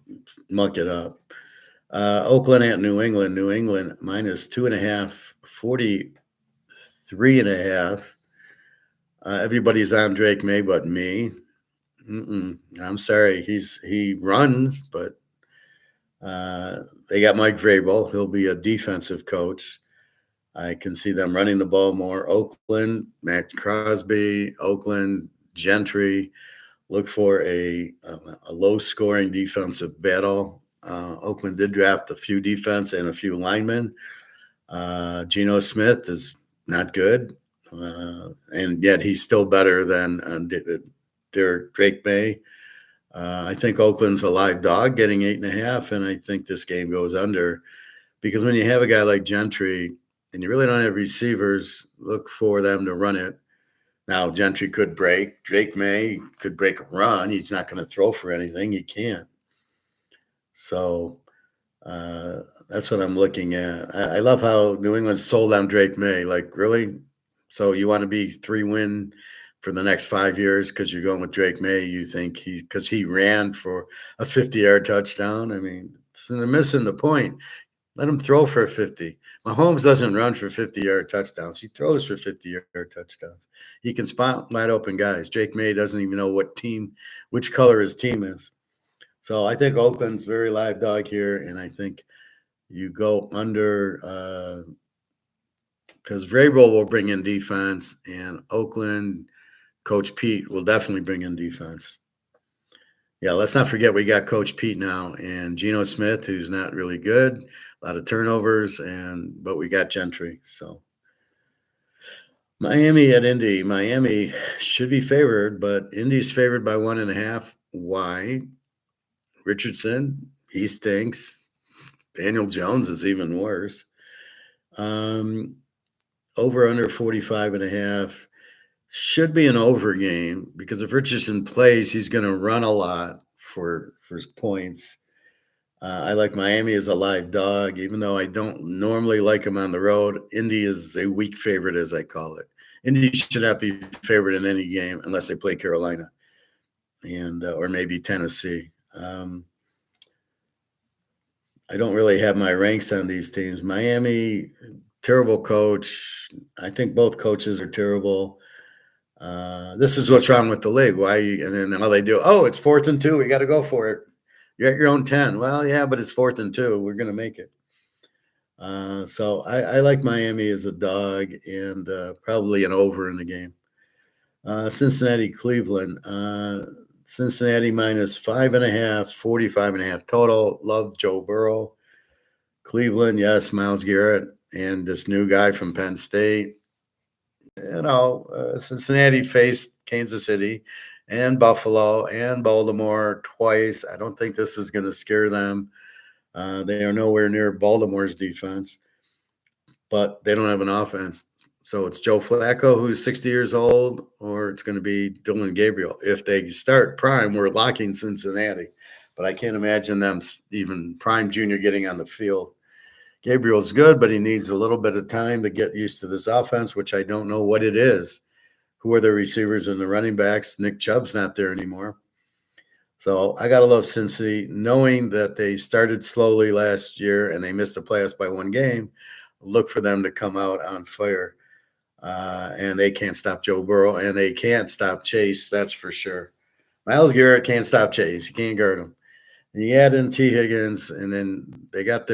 muck it up. Oakland at New England. New England -2.5, 43.5. Everybody's on Drake May but me. I'm sorry. He runs, but they got Mike Vrabel. He'll be a defensive coach. I can see them running the ball more. Oakland, Matt Crosby, Oakland, Gentry. Look for a low-scoring defensive battle. Oakland did draft a few defense and a few linemen. Geno Smith is not good, and yet he's still better than Drake May. I think Oakland's a live dog getting 8.5, and I think this game goes under, because when you have a guy like Gentry and you really don't have receivers, look for them to run it. Now, Gentry could break. Drake May could break a run. He's not going to throw for anything. He can't. So that's what I'm looking at. I love how New England sold on Drake May. Like, really? So you want to be 3-win for the next 5 years because you're going with Drake May? You think because he ran for a 50-yard touchdown? I mean, they're missing the point. Let him throw for 50. Mahomes doesn't run for 50-yard touchdowns. He throws for 50-yard touchdowns. He can spot wide open guys. Drake May doesn't even know which color his team is. So I think Oakland's very live dog here, and I think you go under because Vrabel will bring in defense, and Oakland, Coach Pete will definitely bring in defense. Yeah, let's not forget we got Coach Pete now, and Geno Smith, who's not really good, a lot of turnovers, but we got Gentry. So Miami at Indy. Miami should be favored, but Indy's favored by 1.5. Why? Richardson, he stinks. Daniel Jones is even worse. Over under 45.5. Should be an over game, because if Richardson plays, he's going to run a lot for points. I like Miami as a live dog, even though I don't normally like them on the road. Indy is a weak favorite, as I call it. Indy should not be favored in any game unless they play Carolina and or maybe Tennessee. I don't really have my ranks on these teams. Miami, terrible coach. I think both coaches are terrible. This is what's wrong with the league. And then all they do, it's 4th and 2. We got to go for it. You're at your own 10. Well, yeah, but it's 4th and 2. We're going to make it. So I like Miami as a dog and probably an over in the game. Cincinnati, Cleveland. Cincinnati minus 5.5, 45.5 total. Love Joe Burrow. Cleveland, yes, Miles Garrett and this new guy from Penn State. Cincinnati faced Kansas City and Buffalo and Baltimore twice. I don't think this is going to scare them. They are nowhere near Baltimore's defense, but they don't have an offense. So it's Joe Flacco, who's 60 years old, or it's going to be Dylan Gabriel. If they start Prime, we're locking Cincinnati. But I can't imagine them even Prime Jr. getting on the field. Gabriel's good, but he needs a little bit of time to get used to this offense, which I don't know what it is. Who are the receivers and the running backs? Nick Chubb's not there anymore. So I got to love Cincy, knowing that they started slowly last year and they missed the playoffs by one game. Look for them to come out on fire. And they can't stop Joe Burrow, and they can't stop Chase, that's for sure. Myles Garrett can't stop Chase. You can't guard him. And you add in T. Higgins, and then they got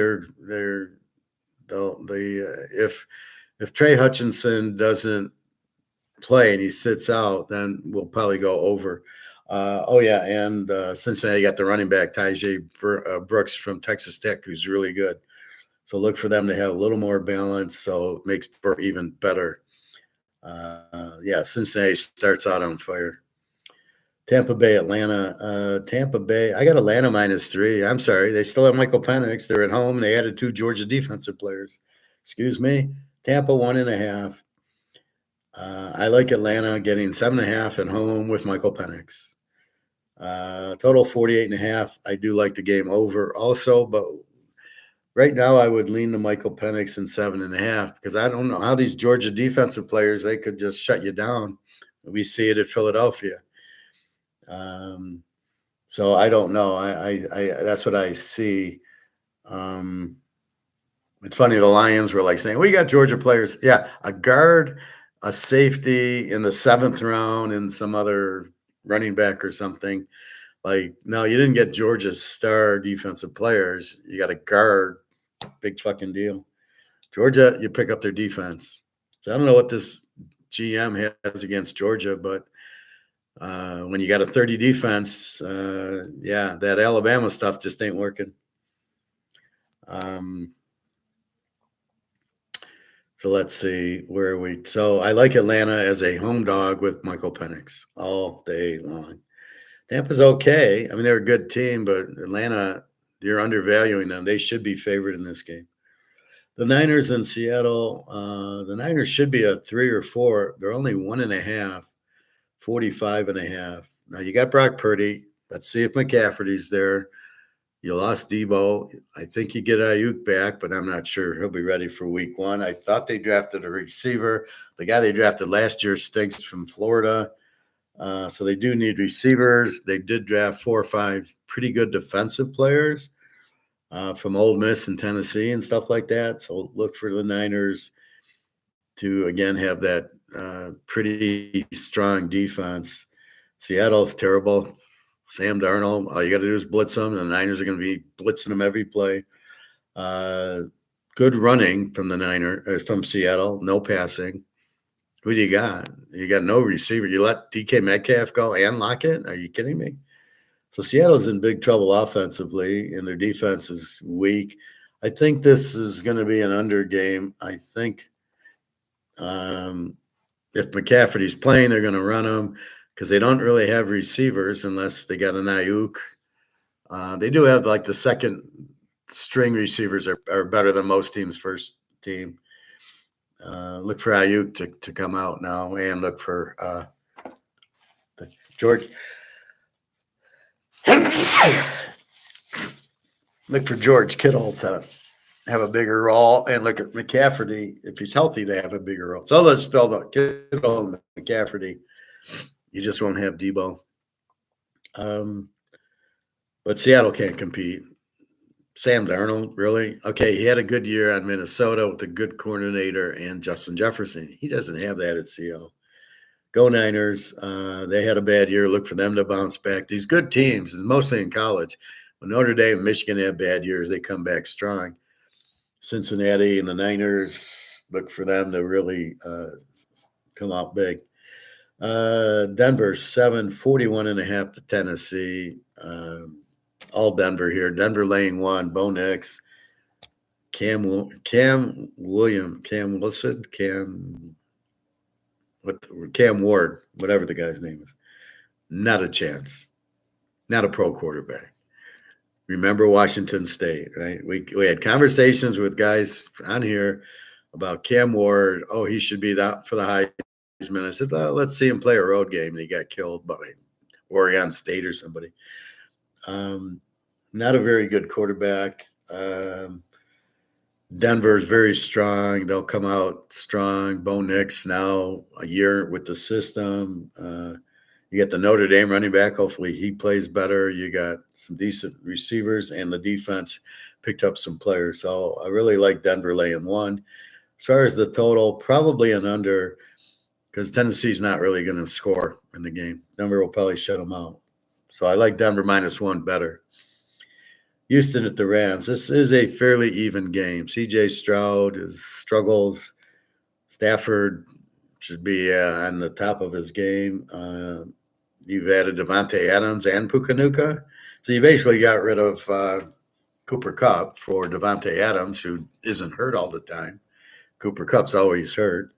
if Trey Hutchinson doesn't play and he sits out, then we'll probably go over. And Cincinnati got the running back Tajay Brooks from Texas Tech, who's really good. So look for them to have a little more balance, so it makes Burrow even better. Cincinnati starts out on fire. Tampa Bay, Atlanta. Tampa Bay, I got Atlanta -3. I'm sorry. They still have Michael Penix. They're at home. They added 2 Georgia defensive players. Excuse me. Tampa 1.5. I like Atlanta getting 7.5 at home with Michael Penix. Total 48.5. I do like the game over also, but right now I would lean to Michael Penix in 7.5 because I don't know how these Georgia defensive players, they could just shut you down. We see it at Philadelphia. So I don't know. I that's what I see. It's funny. The Lions were like saying, we got Georgia players. Yeah. A guard, a safety in the 7th round and some other running back or something. Like, no, you didn't get Georgia's star defensive players. You got a guard. Big fucking deal. Georgia, you pick up their defense. So I don't know what this GM has against Georgia, but when you got a 30 defense, that Alabama stuff just ain't working. So let's see, where are we? So I like Atlanta as a home dog with Michael Penix all day long. Tampa's okay. I mean, they're a good team, but Atlanta, you're undervaluing them. They should be favored in this game. The Niners in Seattle, the Niners should be a 3 or 4. They're only 1.5, 45.5. Now you got Brock Purdy. Let's see if McCaffrey's there. You lost Debo. I think you get Ayuk back, but I'm not sure he'll be ready for week 1. I thought they drafted a receiver. The guy they drafted last year stinks from Florida. So they do need receivers. They did draft 4 or 5 pretty good defensive players from Ole Miss and Tennessee and stuff like that. So look for the Niners to, again, have that pretty strong defense. Seattle's terrible. Sam Darnold, all you got to do is blitz them, and the Niners are going to be blitzing them every play. Good running from from Seattle, no passing. Who do you got? You got no receiver. You let DK Metcalf go and Lockett? Are you kidding me? So Seattle's in big trouble offensively, and their defense is weak. I think this is going to be an under game. I think if McCaffrey's playing, they're going to run him because they don't really have receivers unless they got an Ayuk. They do have like the second string receivers are better than most teams' first team. Look for Ayuk to come out now and look for George. Look for George Kittle to have a bigger role, and look at McCaffrey if he's healthy to have a bigger role. So let's spell the Kittle and McCaffrey. You just won't have Debo. But Seattle can't compete. Sam Darnold, really? Okay, he had a good year on Minnesota with a good coordinator and Justin Jefferson. He doesn't have that at Seattle. Go Niners. They had a bad year. Look for them to bounce back. These good teams, mostly in college. When Notre Dame and Michigan have bad years, they come back strong. Cincinnati and the Niners, look for them to really come out big. Denver 741.5 to Tennessee. All Denver here. Denver laying 1. Bo Nix, Cam William, Cam Wilson, Cam Ward, whatever the guy's name is. Not a chance. Not a pro quarterback. Remember Washington State, right? We had conversations with guys on here about Cam Ward. Oh, he should be that for the Heisman. I said, well, let's see him play a road game. And he got killed by Oregon State or somebody. Not a very good quarterback. Denver's very strong. They'll come out strong. Bo Nix now a year with the system. You get the Notre Dame running back. Hopefully he plays better. You got some decent receivers, and the defense picked up some players. So I really like Denver laying 1. As far as the total, probably an under, because Tennessee's not really going to score in the game. Denver will probably shut them out. So I like Denver -1 better. Houston at the Rams. This is a fairly even game. C.J. Stroud struggles. Stafford should be on the top of his game. You've added Devontae Adams and Puka. So you basically got rid of Cooper Kupp for Devontae Adams, who isn't hurt all the time. Cooper Kupp's always hurt.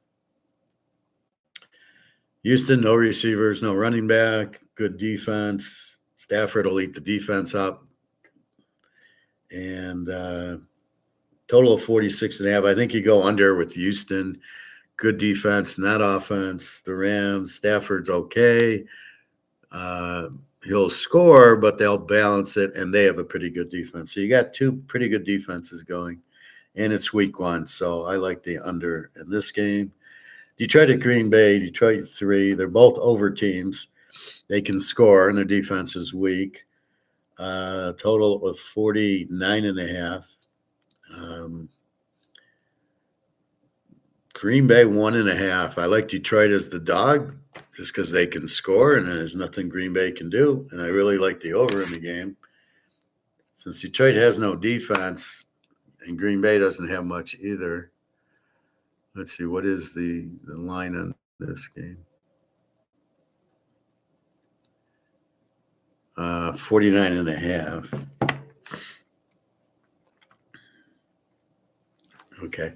Houston, no receivers, no running back, good defense. Stafford will eat the defense up. And total of 46.5. I think you go under with Houston. Good defense, not offense. The Rams, Stafford's okay. He'll score, but they'll balance it, and they have a pretty good defense. So you got 2 pretty good defenses going, and it's week 1. So I like the under in this game. Detroit at Green Bay, Detroit 3. They're both over teams. They can score, and their defense is weak. Total of 49.5. Green Bay 1.5. I like Detroit as the dog just because they can score and there's nothing Green Bay can do. And I really like the over in the game. Since Detroit has no defense and Green Bay doesn't have much either. Let's see, what is the line on this game? 49.5. Okay.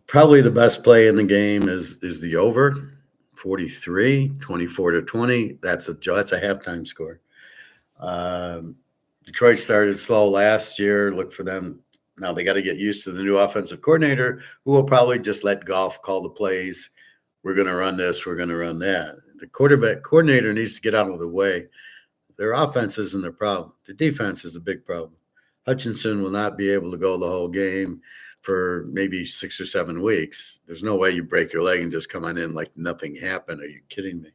Probably the best play in the game is the over. 43, 24-20. That's a halftime score. Detroit started slow last year. Look for them. Now they got to get used to the new offensive coordinator, who will probably just let Goff call the plays. We're going to run this. We're going to run that. The quarterback coordinator needs to get out of the way. Their offense isn't their problem. The defense is a big problem. Hutchinson will not be able to go the whole game for maybe 6 or 7 weeks. There's no way you break your leg and just come on in like nothing happened. Are you kidding me?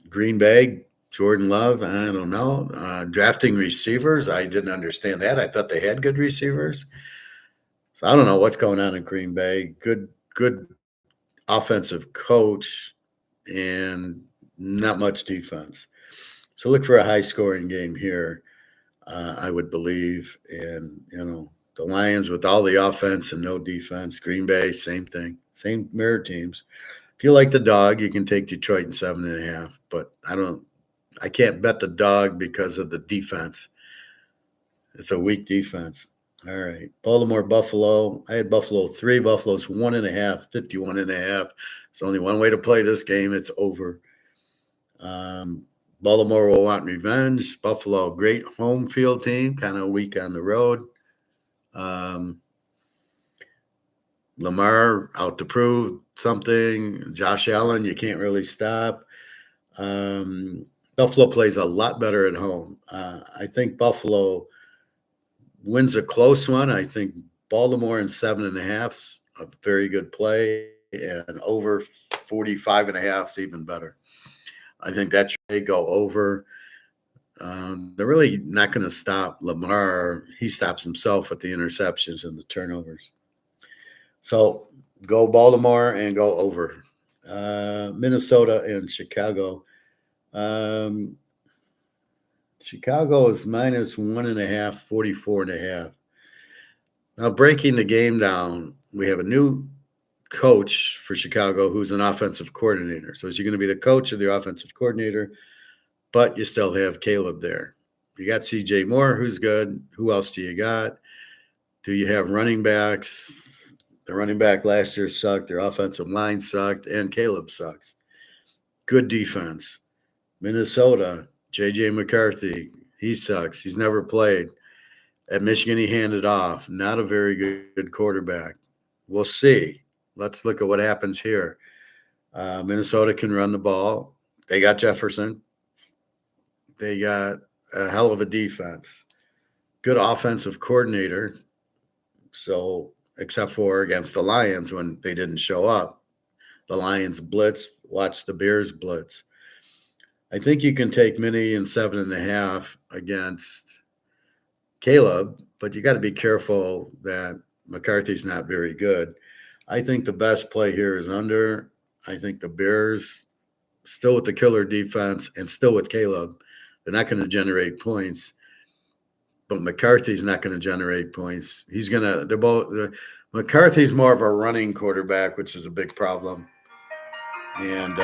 Green Bay, Jordan Love, I don't know. Drafting receivers, I didn't understand that. I thought they had good receivers. So I don't know what's going on in Green Bay. Good offensive coach and not much defense. So look for a high-scoring game here. I would believe. And, the Lions with all the offense and no defense. Green Bay, same thing. Same mirror teams. If you like the dog, you can take Detroit in 7.5. But I can't bet the dog because of the defense. It's a weak defense. All right. Baltimore, Buffalo. I had Buffalo 3. Buffalo's 1.5, 51.5. It's only one way to play this game. It's over. Baltimore will want revenge. Buffalo, great home field team, kind of weak on the road. Lamar out to prove something. Josh Allen, you can't really stop. Buffalo plays a lot better at home. I think Buffalo wins a close one. I think Baltimore in 7.5's a very good play, and over 45.5's even better. I think that should go over. They're really not going to stop Lamar. He stops himself with the interceptions and the turnovers. So go Baltimore and go over. Minnesota and Chicago. Chicago is -1.5, 44.5. Now, breaking the game down, we have a new coach for Chicago who's an offensive coordinator. So is he going to be the coach or the offensive coordinator? But you still have Caleb there. You got CJ Moore, who's good. Who else do you got? Do you have running backs? The running back last year sucked. Their offensive line sucked, and Caleb sucks. Good defense. Minnesota, J.J. McCarthy, he sucks. He's never played. At Michigan, he handed off. Not a very good quarterback. We'll see. Let's look at what happens here. Minnesota can run the ball. They got Jefferson. They got a hell of a defense. Good offensive coordinator. So, except for against the Lions when they didn't show up, the Lions blitzed. Watch the Bears blitz. I think you can take Minnie in 7.5 against Caleb, but you got to be careful that McCarthy's not very good. I think the best play here is under. I think the Bears, still with the killer defense and still with Caleb, they're not going to generate points. But McCarthy's not going to generate points. McCarthy's more of a running quarterback, which is a big problem. And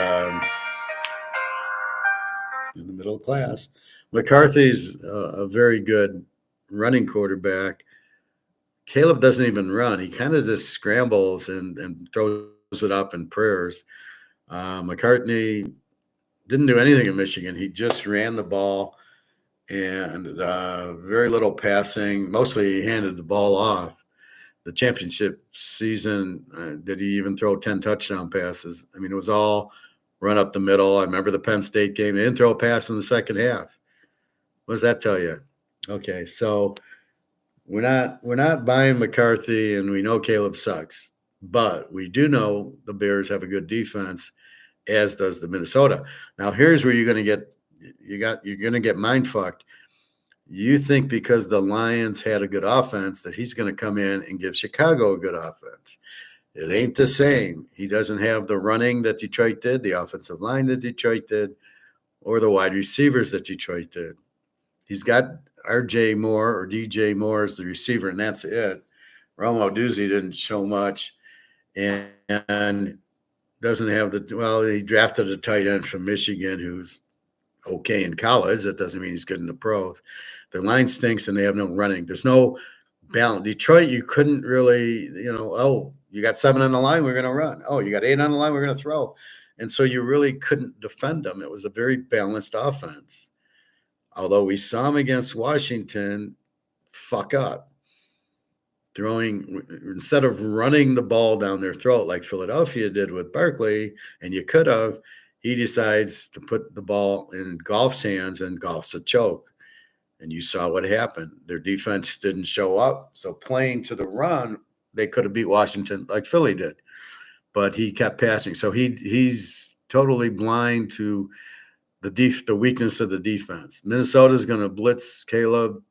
in the middle class, McCarthy's a very good running quarterback. Caleb doesn't even run. He kind of just scrambles and throws it up in prayers. McCarthy didn't do anything in Michigan. He just ran the ball and very little passing. Mostly he handed the ball off. The championship season, did he even throw 10 touchdown passes? I mean, it was all run up the middle. I remember the Penn State game. They didn't throw a pass in the second half. What does that tell you? Okay, so we're not buying McCarthy, and we know Caleb sucks. But we do know the Bears have a good defense, as does the Minnesota. Now, here's where you're going to get mind fucked. You think because the Lions had a good offense that he's going to come in and give Chicago a good offense. It ain't the same. He doesn't have the running that Detroit did, the offensive line that Detroit did, or the wide receivers that Detroit did. He's got R.J. Moore or D.J. Moore as the receiver, and that's it. Romo Doozy didn't show much and doesn't have he drafted a tight end from Michigan who's okay in college. That doesn't mean he's good in the pros. Their line stinks and they have no running. There's no balance. Detroit, you couldn't really, you got 7 on the line, we're going to run. Oh, you got 8 on the line, we're going to throw. And so you really couldn't defend them. It was a very balanced offense. Although we saw them against Washington fuck up. Instead of running the ball down their throat like Philadelphia did with Barkley, and you could have, he decides to put the ball in Goff's hands, and Goff's a choke. And you saw what happened. Their defense didn't show up. So playing to the run, they could have beat Washington like Philly did. But he kept passing. So he's totally blind to the weakness of the defense. Minnesota's going to blitz Caleb.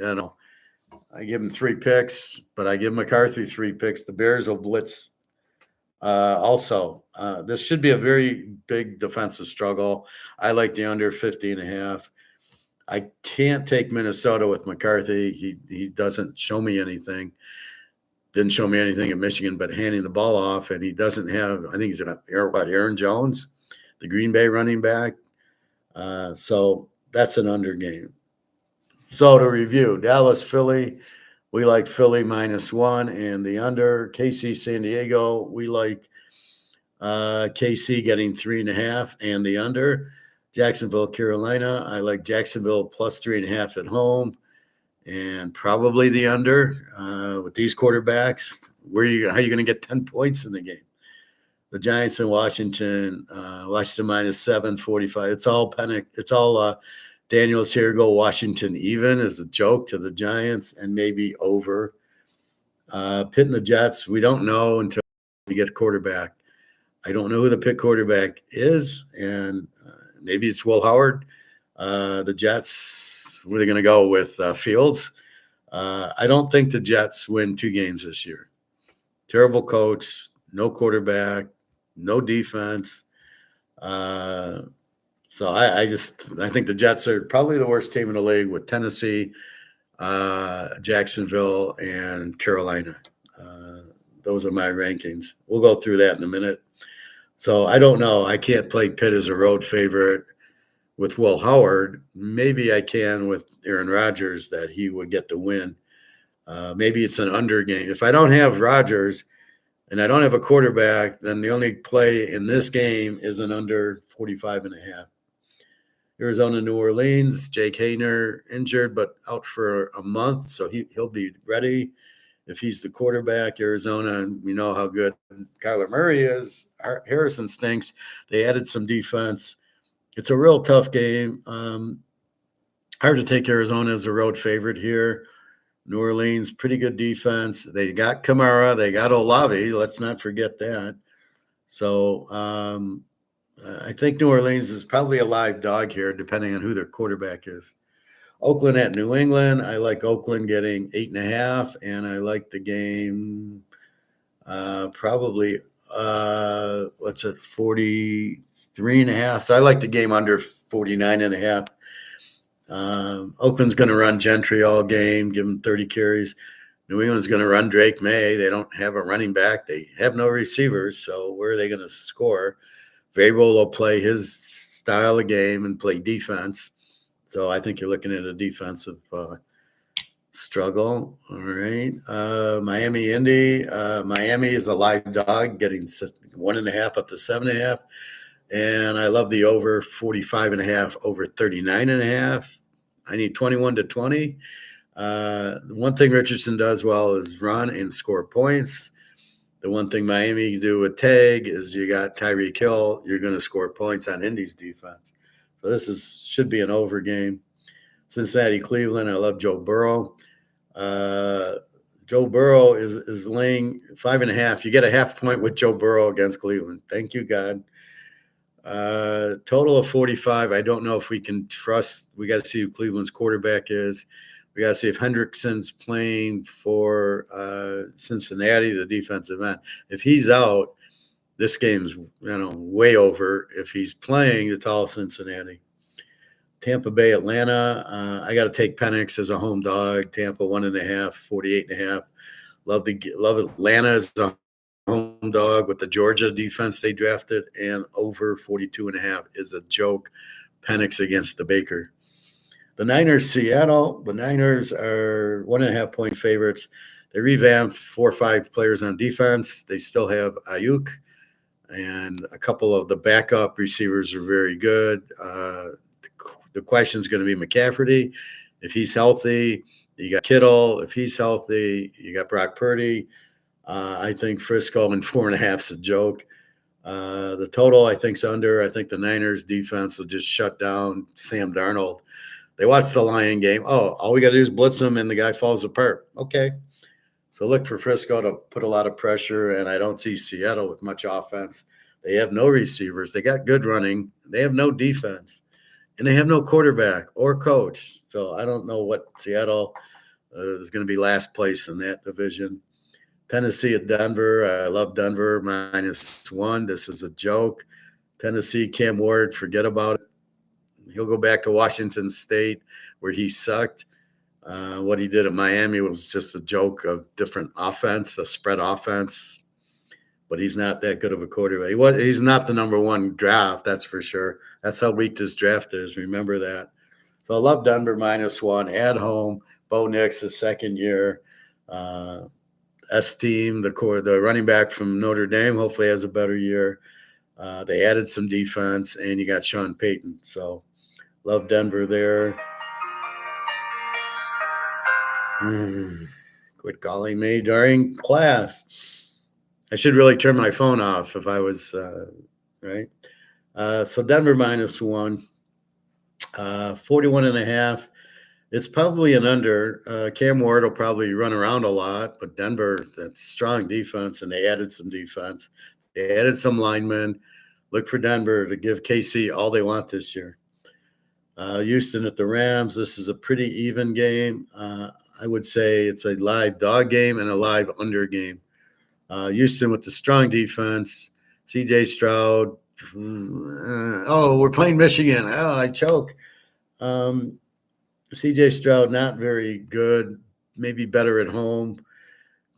I give him 3 picks, but I give McCarthy 3 picks. The Bears will blitz also. This should be a very big defensive struggle. I like the under 50.5. I can't take Minnesota with McCarthy. He doesn't show me anything. Didn't show me anything at Michigan, but handing the ball off, and he doesn't have. I think he's got Aaron Jones, the Green Bay running back. So that's an under game. So to review, Dallas, Philly, we like Philly -1 and the under. KC, San Diego, we like KC getting 3.5 and the under. Jacksonville, Carolina, I like Jacksonville plus 3.5 at home and probably the under with these quarterbacks. How are you going to get 10 points in the game? The Giants in Washington, Washington -7, 45. It's all panic. It's all Daniels here. Go Washington even as a joke to the Giants and maybe over. Pitt and the Jets, we don't know until we get quarterback. I don't know who the Pitt quarterback is, and maybe it's Will Howard. The Jets, where are they going to go with Fields? I don't think the Jets win 2 games this year. Terrible coach, no quarterback, no defense. So I think the Jets are probably the worst team in the league with Tennessee, Jacksonville, and Carolina. Those are my rankings. We'll go through that in a minute. So I don't know. I can't play Pitt as a road favorite with Will Howard. Maybe I can with Aaron Rodgers that he would get the win. Maybe it's an under game. If I don't have Rodgers and I don't have a quarterback, then the only play in this game is an under 45 and a half. Arizona, New Orleans, Jake Hayner injured but out for a month, so he'll be ready if he's the quarterback. Arizona, and we know how good Kyler Murray is. Harrison stinks. They added some defense. It's a real tough game. Hard to take Arizona as a road favorite here. New Orleans, pretty good defense. They got Kamara. They got Olave. Let's not forget that. So I think New Orleans is probably a live dog here, depending on who their quarterback is. Oakland at New England. I like Oakland getting 8.5, and I like the game probably, 43.5. So I like the game under 49.5. Oakland's going to run Gentry all game, give him 30 carries. New England's going to run Drake May. They don't have a running back. They have no receivers, so where are they going to score? Vrabel will play his style of game and play defense. So I think you're looking at a defensive struggle. All right. Miami, Indy. Miami is a live dog, getting 1.5 up to 7.5. And I love the over 45.5, over 39.5. I need 21 to 20. One thing Richardson does well is run and score points. The one thing Miami can do with Tag is you got Tyreek Hill. You're going to score points on Indy's defense. So this should be an over game. Cincinnati, Cleveland. I love Joe Burrow. Joe Burrow is laying 5.5. You get a half point with Joe Burrow against Cleveland. Thank you, God. Total of 45. I don't know if we can trust. We got to see who Cleveland's quarterback is. We got to see if Hendrickson's playing for Cincinnati, the defensive end. If he's out, this game's way over. If he's playing, it's all Cincinnati. Tampa Bay, Atlanta. I got to take Penix as a home dog. Tampa 1.5, 48.5. Love Atlanta as a home dog with the Georgia defense they drafted, and over 42.5 is a joke. Penix against the Baker. The Niners, Seattle. The Niners are 1.5 point favorites. They revamped 4 or 5 players on defense. They still have Ayuk, and a couple of the backup receivers are very good. The question is going to be McCaffrey. If he's healthy, you got Kittle. If he's healthy, you got Brock Purdy. I think Frisco and 4.5 is a joke. The total, I think, is under. I think the Niners defense will just shut down Sam Darnold. They watch the Lion game. Oh, all we got to do is blitz him, and the guy falls apart. Okay. So look for Frisco to put a lot of pressure, and I don't see Seattle with much offense. They have no receivers. They got good running. They have no defense, and they have no quarterback or coach. So I don't know what Seattle is going to be last place in that division. Tennessee at Denver. I love Denver, -1. This is a joke. Tennessee, Cam Ward, forget about it. He'll go back to Washington State where he sucked. What he did at Miami was just a joke of different offense, a spread offense. But he's not that good of a quarterback. He's not the number 1 draft, that's for sure. That's how weak this draft is. Remember that. So I love Denver -1 at home. Bo Nix, his second year. S-Team, the running back from Notre Dame, hopefully has a better year. They added some defense, and you got Sean Payton. So love Denver there. Quit calling me during class. I should really turn my phone off if I was right. So Denver -1, 41.5. It's probably an under. Cam Ward will probably run around a lot, but Denver, that's strong defense, and they added some defense. They added some linemen. Look for Denver to give KC all they want this year. Houston at the Rams. This is a pretty even game. I would say it's a live dog game and a live under game. Houston with the strong defense. CJ Stroud. We're playing Michigan. Oh, I choke. CJ Stroud, not very good, maybe better at home.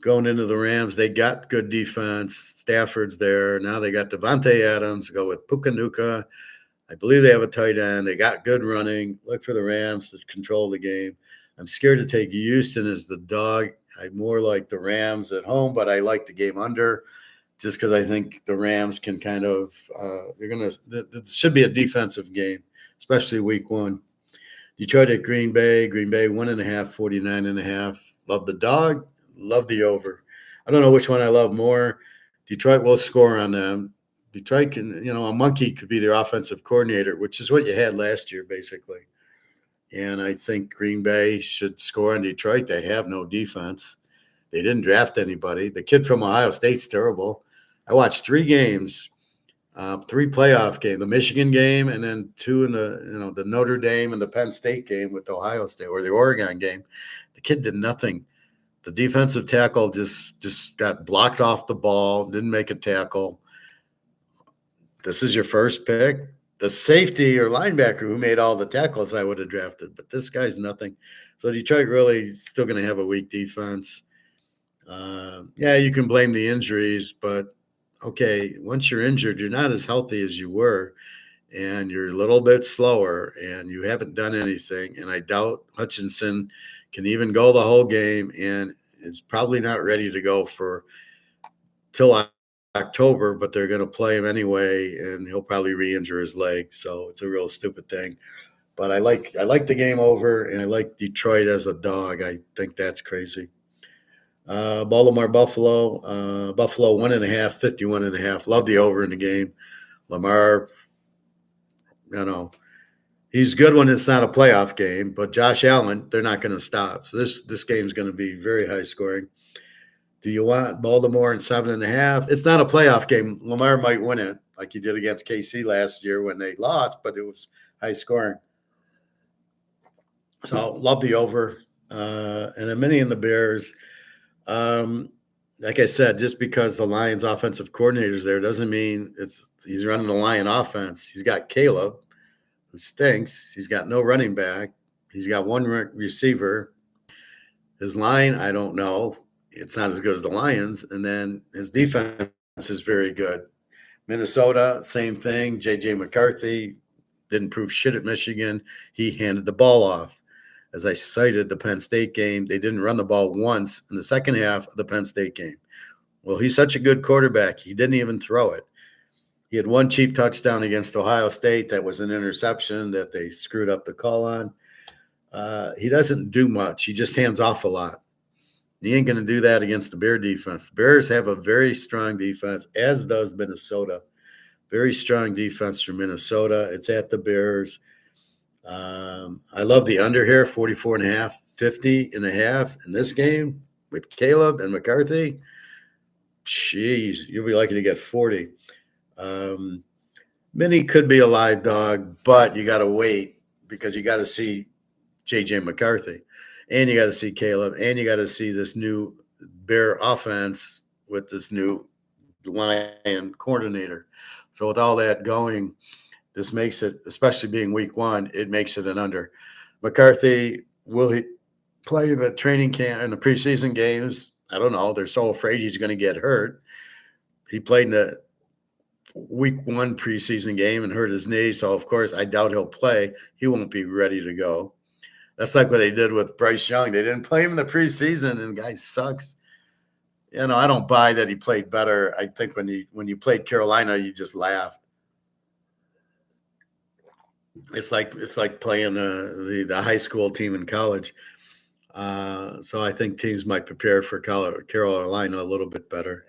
Going into the Rams, they got good defense. Stafford's there. Now they got Devontae Adams, go with Pukanuka. I believe they have a tight end. They got good running. Look for the Rams to control the game. I'm scared to take Houston as the dog. I more like the Rams at home, but I like the game under just because I think the Rams can kind of, they're going to, it should be a defensive game, especially week one. Detroit at Green Bay. Green Bay 1.5, 49.5. Love the dog. Love the over. I don't know which one I love more. Detroit will score on them. Detroit can, a monkey could be their offensive coordinator, which is what you had last year, basically. And I think Green Bay should score on Detroit. They have no defense. They didn't draft anybody. The kid from Ohio State's terrible. I watched 3 games, 3 playoff games, the Michigan game, and then 2 in the Notre Dame and the Penn State game with Ohio State, or the Oregon game. The kid did nothing. The defensive tackle just got blocked off the ball, didn't make a tackle. This is your first pick. The safety or linebacker who made all the tackles I would have drafted, but this guy's nothing. So Detroit really still going to have a weak defense. Yeah, you can blame the injuries, but okay, once you're injured, you're not as healthy as you were, and you're a little bit slower, and you haven't done anything. And I doubt Hutchinson can even go the whole game, and is probably not ready to go for till October, but they're going to play him anyway, and he'll probably re-injure his leg. So it's a real stupid thing. But I like the game over, and I like Detroit as a dog. I think that's crazy. Baltimore, Buffalo. Buffalo 1.5, 51.5. Love the over in the game. Lamar, he's good when it's not a playoff game, but Josh Allen, they're not going to stop. So this game is going to be very high scoring. Do you want Baltimore in 7.5? It's not a playoff game. Lamar might win it like he did against KC last year when they lost, but it was high scoring. So love the over. And then many in the Bears. Like I said, just because the Lions offensive coordinator's there doesn't mean he's running the Lion offense. He's got Caleb, who stinks. He's got no running back. He's got one receiver. His line, I don't know. It's not as good as the Lions. And then his defense is very good. Minnesota, same thing. J.J. McCarthy didn't prove shit at Michigan. He handed the ball off. As I cited the Penn State game, they didn't run the ball once in the second half of the Penn State game. Well, he's such a good quarterback. He didn't even throw it. He had one cheap touchdown against Ohio State that was an interception that they screwed up the call on. He doesn't do much. He just hands off a lot. He ain't going to do that against the Bear defense. The Bears have a very strong defense, as does Minnesota. Very strong defense for Minnesota. It's at the Bears. I love the under here, 44.5, 50.5 in this game with Caleb and McCarthy. Jeez, you'll be lucky to get 40. Minnie could be a live dog, but you got to wait because you got to see J.J. McCarthy, and you got to see Caleb, and you got to see this new Bear offense with this new Lion coordinator. So with all that going, this makes it, especially being week one, it makes it an under. McCarthy, will he play in the training camp and the preseason games? I don't know. They're so afraid he's going to get hurt. He played in the week one preseason game and hurt his knee. So, of course, I doubt he'll play. He won't be ready to go. That's like what they did with Bryce Young. They didn't play him in the preseason, and the guy sucks. I don't buy that he played better. I think when you played Carolina, you just laughed. It's like playing the high school team in college. So I think teams might prepare for Carolina a little bit better.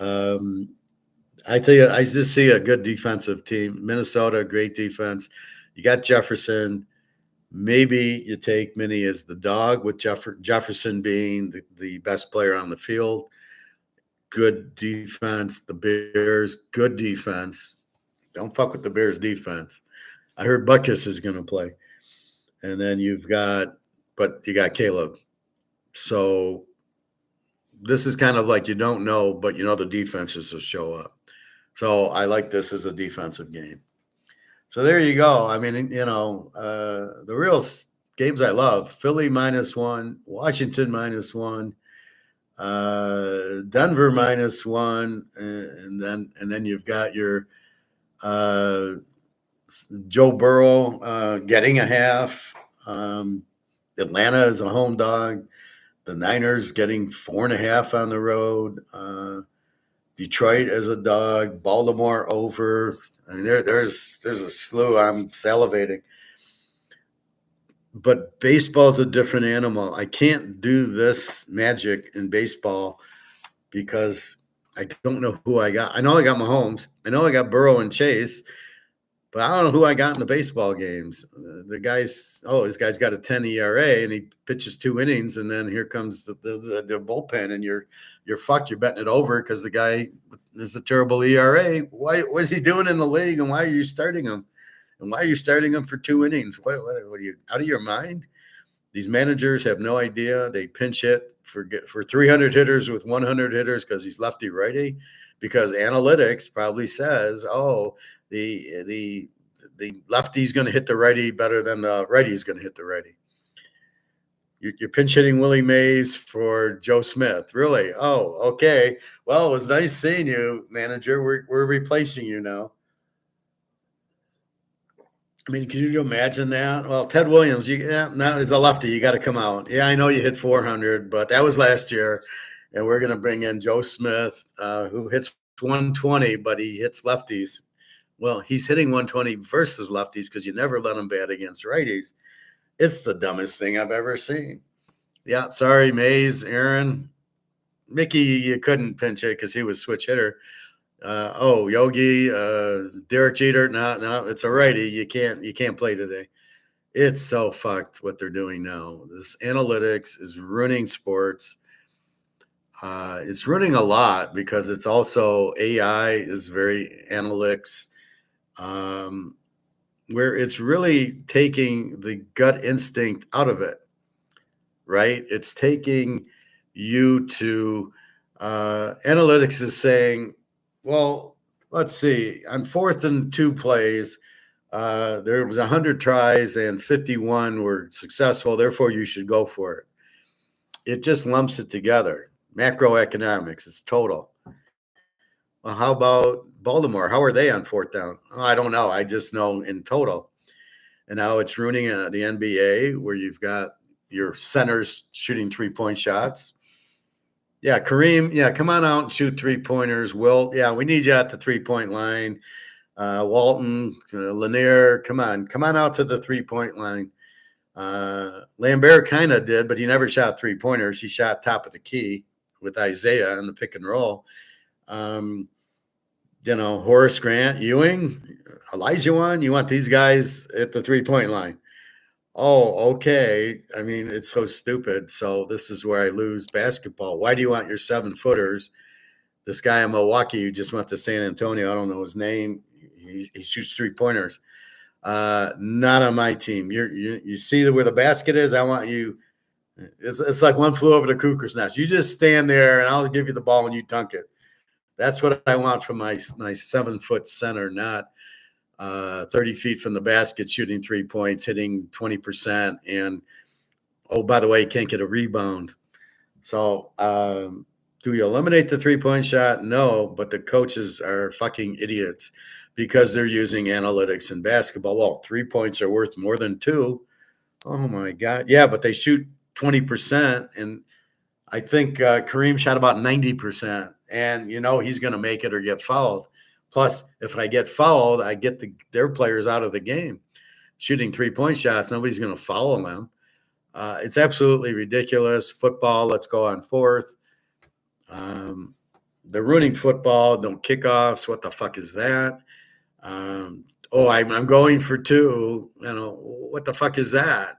I think I just see a good defensive team. Minnesota, great defense. You got Jefferson. Maybe you take Minnie as the dog with Jefferson being the best player on the field. Good defense. The Bears, good defense. Don't fuck with the Bears defense. I heard Butkus is going to play. And then you got Caleb. So this is kind of like you don't know, but the defenses will show up. So I like this as a defensive game. So there you go. I mean, the real games I love. Philly -1, Washington -1, Denver -1, and then you've got your Joe Burrow getting a half. Atlanta is a home dog. The Niners getting 4.5 on the road. Detroit as a dog. Baltimore over. I mean, there's a slew. I'm salivating. But baseball's a different animal. I can't do this magic in baseball because I don't know who I got. I know I got Mahomes. I know I got Burrow and Chase, but I don't know who I got in the baseball games. The guy's, this guy's got a 10 ERA and he pitches 2 innings, and then here comes the bullpen, and you're fucked. You're betting it over because the guy is a terrible ERA. What's he doing in the league, and why are you starting him? And why are you starting him for 2 innings? What are you, out of your mind? These managers have no idea. They pinch hit for 300 hitters with 100 hitters because he's lefty righty, because analytics probably says, the lefty's going to hit the righty better than the righty's going to hit the righty. You're pinch hitting Willie Mays for Joe Smith. Really? Oh, okay. Well, it was nice seeing you, manager. We're replacing you now. I mean, can you imagine that? Well, Ted Williams, now he's a lefty. You got to come out. Yeah, I know you hit 400, but that was last year. And we're going to bring in Joe Smith, who hits 120, but he hits lefties. Well, he's hitting 120 versus lefties because you never let him bat against righties. It's the dumbest thing I've ever seen. Yeah, sorry, Mays, Aaron. Mickey, you couldn't pinch it because he was switch hitter. Yogi, Derek Jeter. No, it's a righty. You can't play today. It's so fucked what they're doing now. This analytics is ruining sports. It's ruining a lot because it's also AI is very analytics, where it's really taking the gut instinct out of it, right? It's taking you to analytics is saying, well, let's see. On 4th and 2 plays, there was 100 tries and 51 were successful. Therefore, you should go for it. It just lumps it together. Macroeconomics is total. Well, how about Baltimore? How are they on 4th down? Oh, I don't know. I just know in total. And now it's ruining the NBA, where you've got your centers shooting 3-point shots. Yeah, Kareem, come on out and shoot 3-pointers. Will, we need you at the 3-point line. Walton, Lanier, come on out to the 3-point line. Lambert kind of did, but he never shot 3-pointers. He shot top of the key with Isaiah in the pick and roll. Horace Grant, Ewing, Elijah you want these guys at the 3-point line. Oh, okay. I mean, it's so stupid. So this is where I lose basketball. Why do you want your 7-footers? This guy in Milwaukee who just went to San Antonio, I don't know his name. He shoots 3-pointers. Not on my team. You see where the basket is? I want you. It's like one flew over the cuckoo's nest. You just stand there and I'll give you the ball and you dunk it. That's what I want from my 7-foot center, not 30 feet from the basket, shooting 3 points, hitting 20%. And, by the way, you can't get a rebound. So do you eliminate the 3-point shot? No, but the coaches are fucking idiots because they're using analytics in basketball. Well, 3 points are worth more than 2. Oh, my God. Yeah, but they shoot 20%. And I think Kareem shot about 90%. And, he's going to make it or get fouled. Plus, if I get fouled, I get their players out of the game. Shooting 3-point shots, nobody's going to foul them. It's absolutely ridiculous. Football, let's go on 4th. They're ruining football. No kickoffs. What the fuck is that? I'm going for 2. What the fuck is that?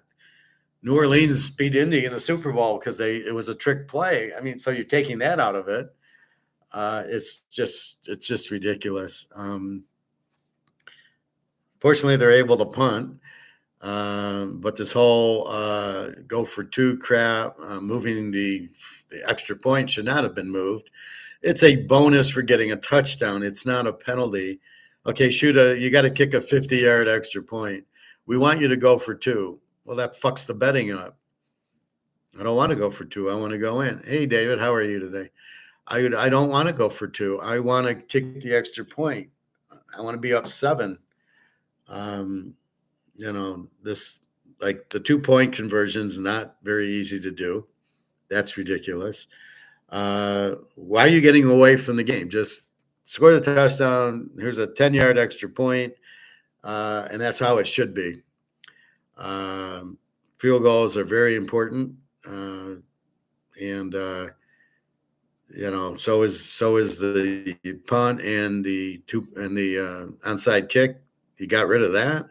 New Orleans beat Indy in the Super Bowl because it was a trick play. I mean, so you're taking that out of it. It's just ridiculous. Fortunately, they're able to punt. But this whole go for 2 crap, moving the extra point should not have been moved. It's a bonus for getting a touchdown. It's not a penalty. Okay, you got to kick a 50-yard extra point. We want you to go for 2. Well, that fucks the betting up. I don't want to go for 2. I want to go in. Hey, David, how are you today? I don't want to go for 2. I want to kick the extra point. I want to be up 7. Um, this, like, the 2-point conversion is not very easy to do. That's ridiculous. Why are you getting away from the game? Just score the touchdown. Here's a 10-yard extra point, and that's how it should be. Field goals are very important, and so is the punt and the onside kick. You got rid of that.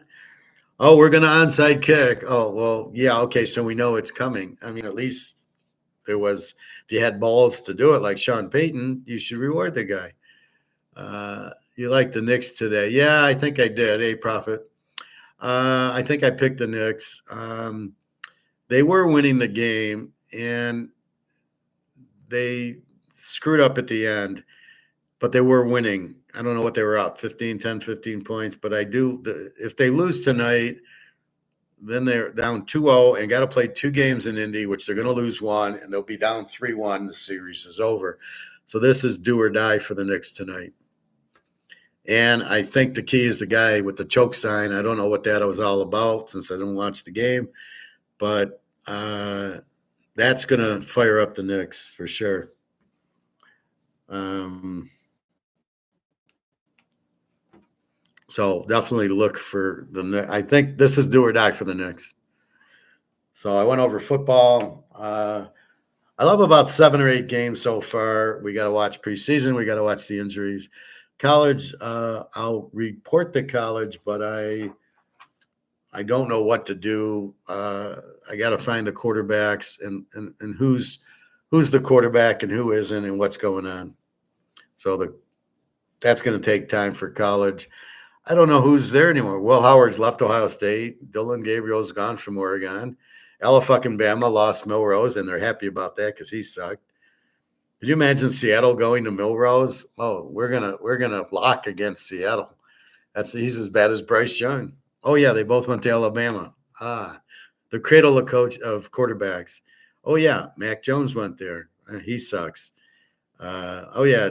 Oh, we're going to onside kick. Oh, well, yeah, okay, so we know it's coming. I mean, at least there was, if you had balls to do it like Sean Payton, you should reward the guy. You like the Knicks today? Yeah, I think I did. Hey, Prophet. I think I picked the Knicks. They were winning the game, and they screwed up at the end, but they were winning. I don't know what they were up, 15 points, but if they lose tonight, then they're down 2-0 and got to play 2 games in Indy, which they're going to lose 1, and they'll be down 3-1. The series is over. So this is do or die for the Knicks tonight. And I think the key is the guy with the choke sign. I don't know what that was all about since I didn't watch the game, but that's going to fire up the Knicks for sure. So definitely look for I think this is do or die for the Knicks. So I went over football. I love about 7 or 8 games so far. We got to watch preseason. We got to watch the injuries. College, I'll report the college, but I don't know what to do. I got to find the quarterbacks and who's the quarterback and who isn't and what's going on. So that's going to take time for college. I don't know who's there anymore. Will Howard's left Ohio State. Dylan Gabriel's gone from Oregon. Alabama lost Milrose, and they're happy about that because he sucked. Can you imagine Seattle going to Milrose? Oh, we're gonna block against Seattle. He's as bad as Bryce Young. Oh yeah, they both went to Alabama. The cradle of quarterbacks. Oh yeah, Mac Jones went there. He sucks. Oh yeah,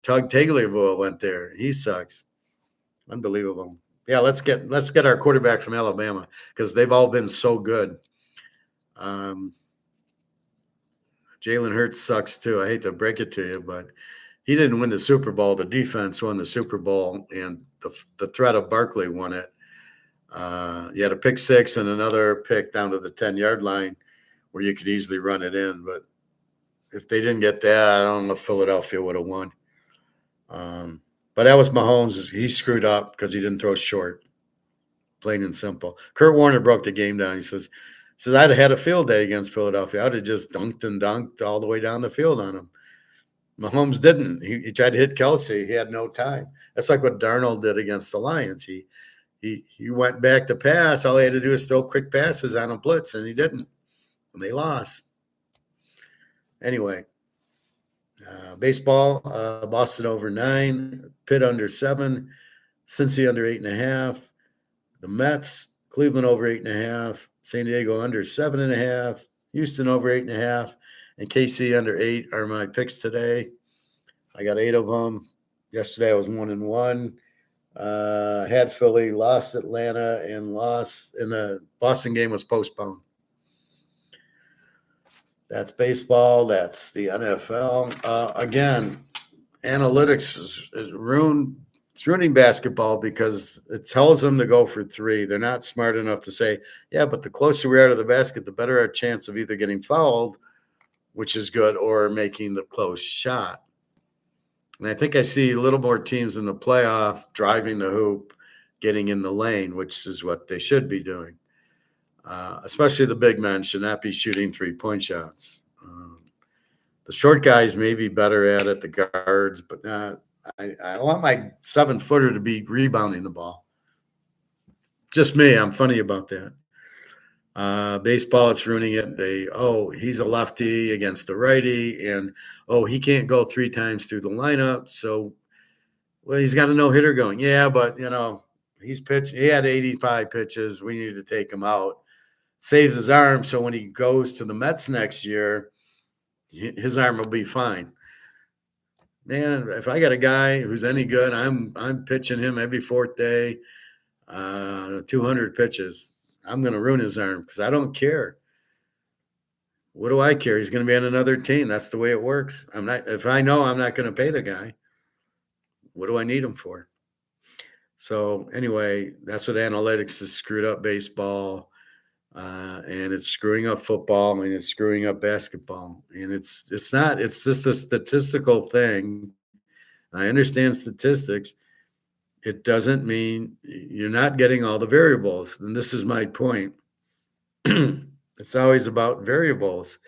Tug Tagliabue went there. He sucks. Unbelievable. Yeah, let's get our quarterback from Alabama because they've all been so good. Jalen Hurts sucks too. I hate to break it to you, but he didn't win the Super Bowl. The defense won the Super Bowl, and the threat of Barkley won it. You had a pick 6 and another pick down to the 10-yard line where you could easily run it in. But if they didn't get that, I don't know if Philadelphia would have won. But that was Mahomes. He screwed up because he didn't throw short, plain and simple. Kurt Warner broke the game down. He says, I'd have had a field day against Philadelphia. I'd have just dunked all the way down the field on him. Mahomes didn't. He tried to hit Kelsey. He had no time. That's like what Darnold did against the Lions. He went back to pass. All he had to do was throw quick passes on a blitz, and he didn't. And they lost. Anyway. Baseball, Boston over 9, Pitt under 7, Cincy under 8.5, the Mets, Cleveland over 8.5, San Diego under 7.5, Houston over 8.5, and KC under 8 are my picks today. I got 8 of them. Yesterday I was 1-1. Had Philly, lost Atlanta, and the Boston game was postponed. That's baseball. That's the NFL. Again, analytics is ruining basketball because it tells them to go for 3. They're not smart enough to say, yeah, but the closer we are to the basket, the better our chance of either getting fouled, which is good, or making the close shot. And I think I see a little more teams in the playoff driving the hoop, getting in the lane, which is what they should be doing. Especially the big men should not be shooting 3-point shots. The short guys may be better at it, the guards, but I want my 7-footer to be rebounding the ball. Just me. I'm funny about that. Baseball, it's ruining it. He's a lefty against the righty, and he can't go 3 times through the lineup. So, he's got a no-hitter going. Yeah, but He's pitched. He had 85 pitches. We need to take him out. Saves his arm, so when he goes to the Mets next year, his arm will be fine. Man, if I got a guy who's any good, I'm pitching him every fourth day, 200 pitches. I'm going to ruin his arm because I don't care. What do I care? He's going to be on another team. That's the way it works. I'm not. If I know I'm not going to pay the guy, what do I need him for? So anyway, that's what analytics has screwed up baseball, and it's screwing up football. I mean, it's screwing up basketball, and it's not. It's just a statistical thing. I understand statistics. It doesn't mean you're not getting all the variables, and this is my point. It's always about variables.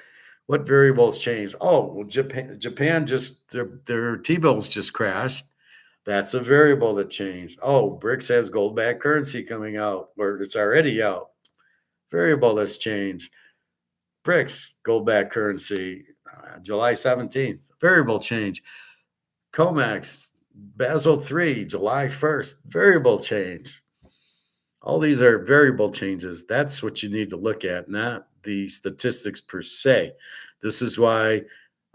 What variables change? Oh, well, Japan just their T-bills just crashed. That's a variable that changed. Oh, BRICS has gold-backed currency coming out, or it's already out. Variable that's changed. BRICS, gold-backed currency, July 17th. Variable change. COMEX, Basel III, July 1st. Variable change. All these are variable changes. That's what you need to look at, not the statistics per se. This is why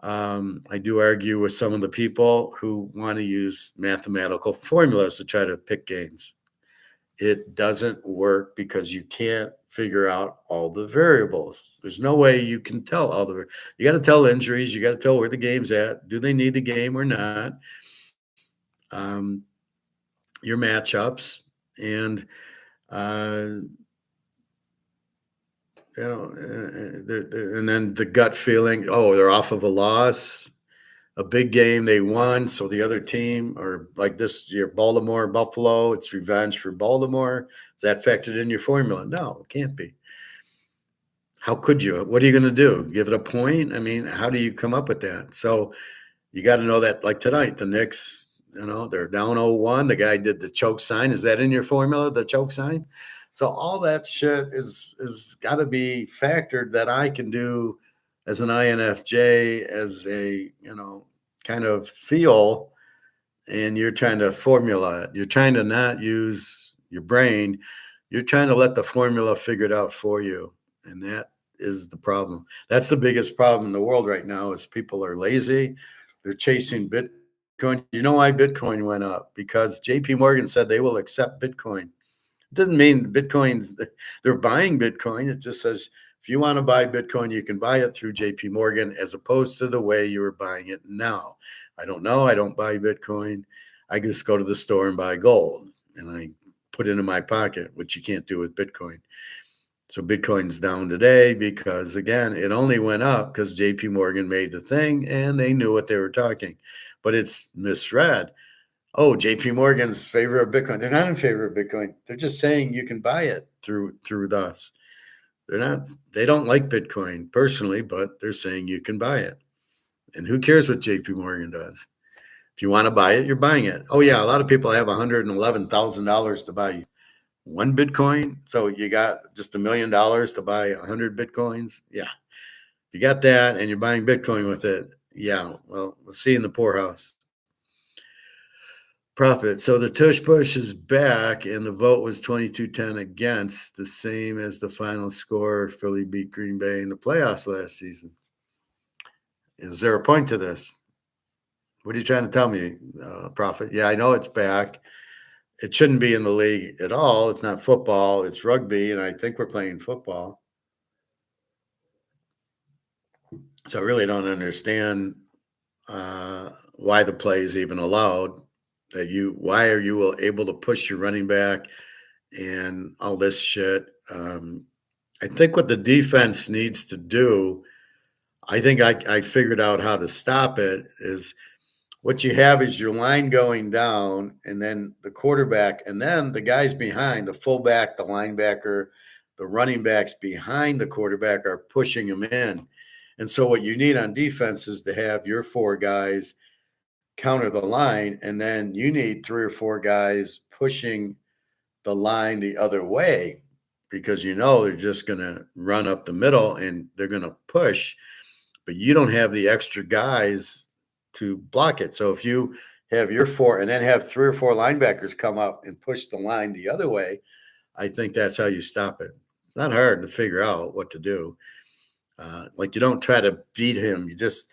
I do argue with some of the people who want to use mathematical formulas to try to pick games. It doesn't work because you can't figure out all the variables. There's no way you can tell all the. You got to tell injuries. You got to tell where the game's at. Do they need the game or not? Your matchups and and then the gut feeling. Oh, they're off of a loss. A big game they won, so the other team, or like this year, Baltimore, Buffalo, it's revenge for Baltimore. Is that factored in your formula? No, it can't be. How could you? What are you going to do? Give it a point? I mean, how do you come up with that? So you got to know that, like tonight, the Knicks, they're down 0-1. The guy did the choke sign. Is that in your formula, the choke sign? So all that shit is got to be factored that I can do as an INFJ, as a, kind of feel, and you're trying to formula it. You're trying to not use your brain. You're trying to let the formula figure it out for you. And that is the problem. That's the biggest problem in the world right now is people are lazy. They're chasing Bitcoin. You know why Bitcoin went up? Because JP Morgan said they will accept Bitcoin. It doesn't mean they're buying Bitcoin. It just says, if you want to buy Bitcoin, you can buy it through JP Morgan as opposed to the way you were buying it now. I don't know. I don't buy Bitcoin. I just go to the store and buy gold and I put it in my pocket, which you can't do with Bitcoin. So Bitcoin's down today because, again, it only went up because JP Morgan made the thing and they knew what they were talking. But it's misread. Oh, JP Morgan's in favor of Bitcoin. They're not in favor of Bitcoin. They're just saying you can buy it through us. They don't like Bitcoin personally, but they're saying you can buy it. And who cares what JP Morgan does? If you want to buy it, you're buying it. Oh yeah, a lot of people have $111,000 to buy one Bitcoin. So you got just $1 million to buy 100 Bitcoins. Yeah. If you got that and you're buying Bitcoin with it, yeah, well, we'll see you in the poorhouse. Profit. So the tush push is back, and the vote was 22-10 against, the same as the final score. Philly beat Green Bay in the playoffs last season. Is there a point to this? What are you trying to tell me, Profit? Yeah, I know it's back. It shouldn't be in the league at all. It's not football. It's rugby, and I think we're playing football. So I really don't understand why the play is even allowed. Why are you able to push your running back and all this shit? I think what the defense needs to do, I think I figured out how to stop it, is what you have is your line going down and then the quarterback and then the guys behind, the fullback, the linebacker, the running backs behind the quarterback are pushing him in. And so what you need on defense is to have your four guys counter the line, and then you need 3 or 4 guys pushing the line the other way because they're just going to run up the middle and they're going to push, but you don't have the extra guys to block it. So if you have your four, and then have 3 or 4 linebackers come up and push the line the other way, I think that's how you stop it. Not hard to figure out what to do. Like you don't try to beat him. You just,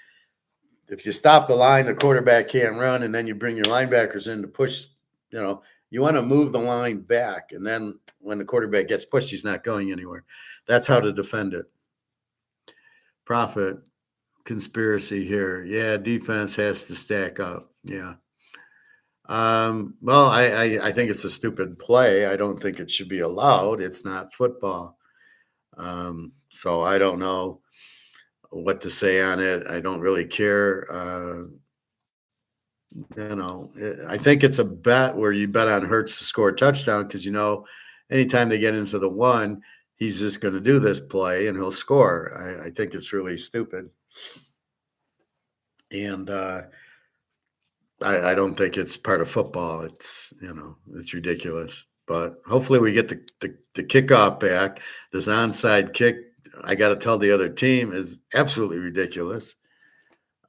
if you stop the line, the quarterback can't run, and then you bring your linebackers in to push. You want to move the line back, and then when the quarterback gets pushed, he's not going anywhere. That's how to defend it. Profit conspiracy here. Yeah, defense has to stack up. Yeah. Well, I think it's a stupid play. I don't think it should be allowed. It's not football. So I don't know what to say on it. I don't really care. I think it's a bet where you bet on Hurts to score a touchdown because, anytime they get into the one, he's just going to do this play and he'll score. I think it's really stupid. And I don't think it's part of football. It's, it's ridiculous. But hopefully we get the kickoff back. This onside kick, I got to tell the other team, is absolutely ridiculous.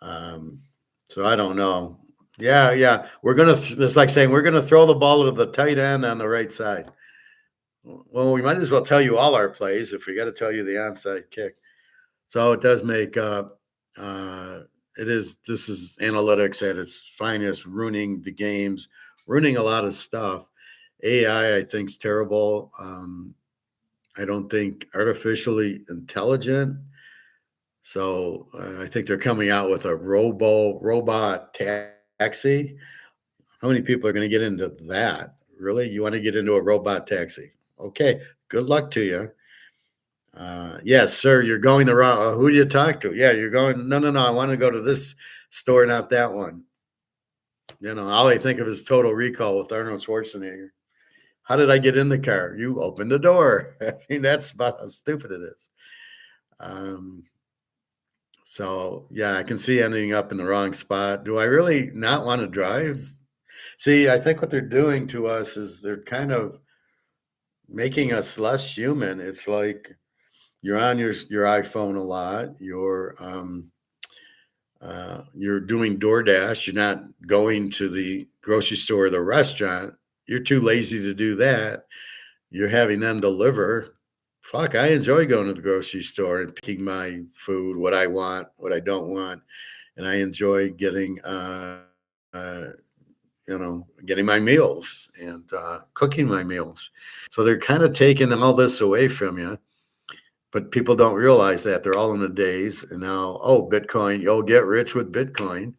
So I don't know. Yeah. It's like saying we're going to throw the ball to the tight end on the right side. Well, we might as well tell you all our plays if we got to tell you the onside kick. So it does make this is analytics at its finest, ruining the games, ruining a lot of stuff. AI, I think, is terrible. I don't think artificially intelligent. So I think they're coming out with a robot taxi. How many people are going to get into that? Really? You want to get into a robot taxi? Okay, good luck to you. Yes, sir, you're going the wrong. Who do you talk to? Yeah, you're going. No. I want to go to this store, not that one. All I think of is Total Recall with Arnold Schwarzenegger. How did I get in the car? You opened the door. I mean, that's about how stupid it is. So, yeah, I can see ending up in the wrong spot. Do I really not want to drive? See, I think what they're doing to us is they're kind of making us less human. It's like you're on your iPhone a lot. You're doing DoorDash. You're not going to the grocery store or the restaurant. You're too lazy to do that. You're having them deliver. Fuck, I enjoy going to the grocery store and picking my food, what I want, what I don't want. And I enjoy getting, getting my meals and cooking my meals. So they're kind of taking all this away from you. But people don't realize that. They're all in a daze. And now, Bitcoin, you'll get rich with Bitcoin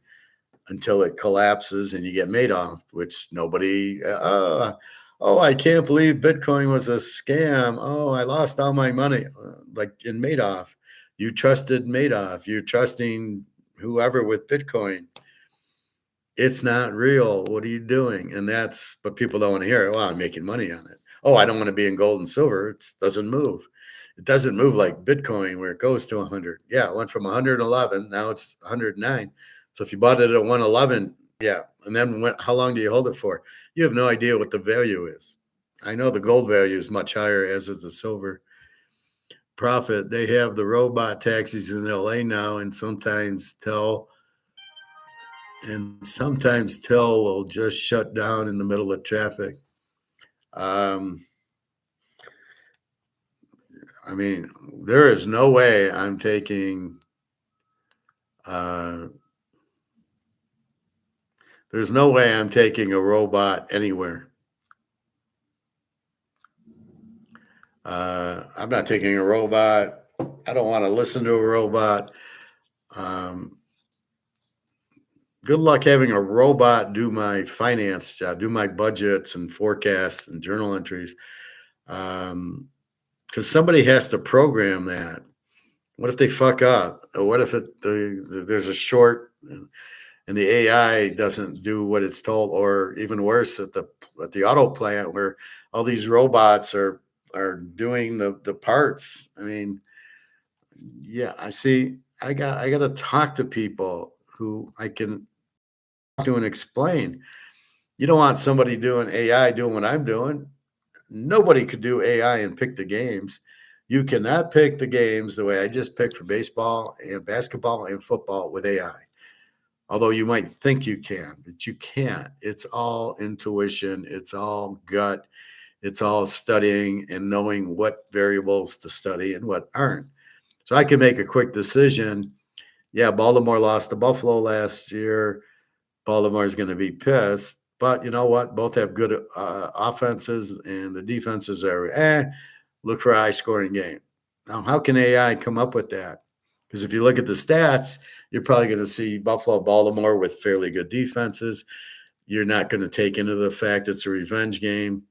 until it collapses and you get Madoff, which nobody, I can't believe Bitcoin was a scam. Oh, I lost all my money. Like in Madoff, you trusted Madoff. You're trusting whoever with Bitcoin. It's not real. What are you doing? And that's, but people don't want to hear it. Well, I'm making money on it. Oh, I don't want to be in gold and silver. It doesn't move. It doesn't move like Bitcoin where it goes to 100. Yeah, it went from 111. Now it's 109. So if you bought it at 111, yeah. And then how long do you hold it for? You have no idea what the value is. I know the gold value is much higher, as is the silver. Profit, they have the robot taxis in LA now, and sometimes Tel will just shut down in the middle of traffic. I mean, there is no way I'm taking there's no way I'm taking a robot anywhere. I'm not taking a robot. I don't want to listen to a robot. Good luck having a robot do my finance job, do my budgets and forecasts and journal entries. Because somebody has to program that. What if they fuck up? Or what if there's a short and the AI doesn't do what it's told? Or even worse, at the auto plant where all these robots are doing the parts. I mean, yeah, I see. I got to talk to people who I can talk to and explain. You don't want somebody doing AI doing what I'm doing. Nobody could do AI and pick the games. You cannot pick the games the way I just picked for baseball and basketball and football with AI. Although you might think you can, but you can't. It's all intuition, it's all gut, it's all studying and knowing what variables to study and what aren't. So I can make a quick decision. Yeah, Baltimore lost to Buffalo last year. Baltimore's going to be pissed. But you know what? Both have good offenses, and the defenses are look for a high scoring game. Now, how can AI come up with that? Because if you look at the stats, you're probably going to see Buffalo, Baltimore with fairly good defenses. You're not going to take into the fact it's a revenge game.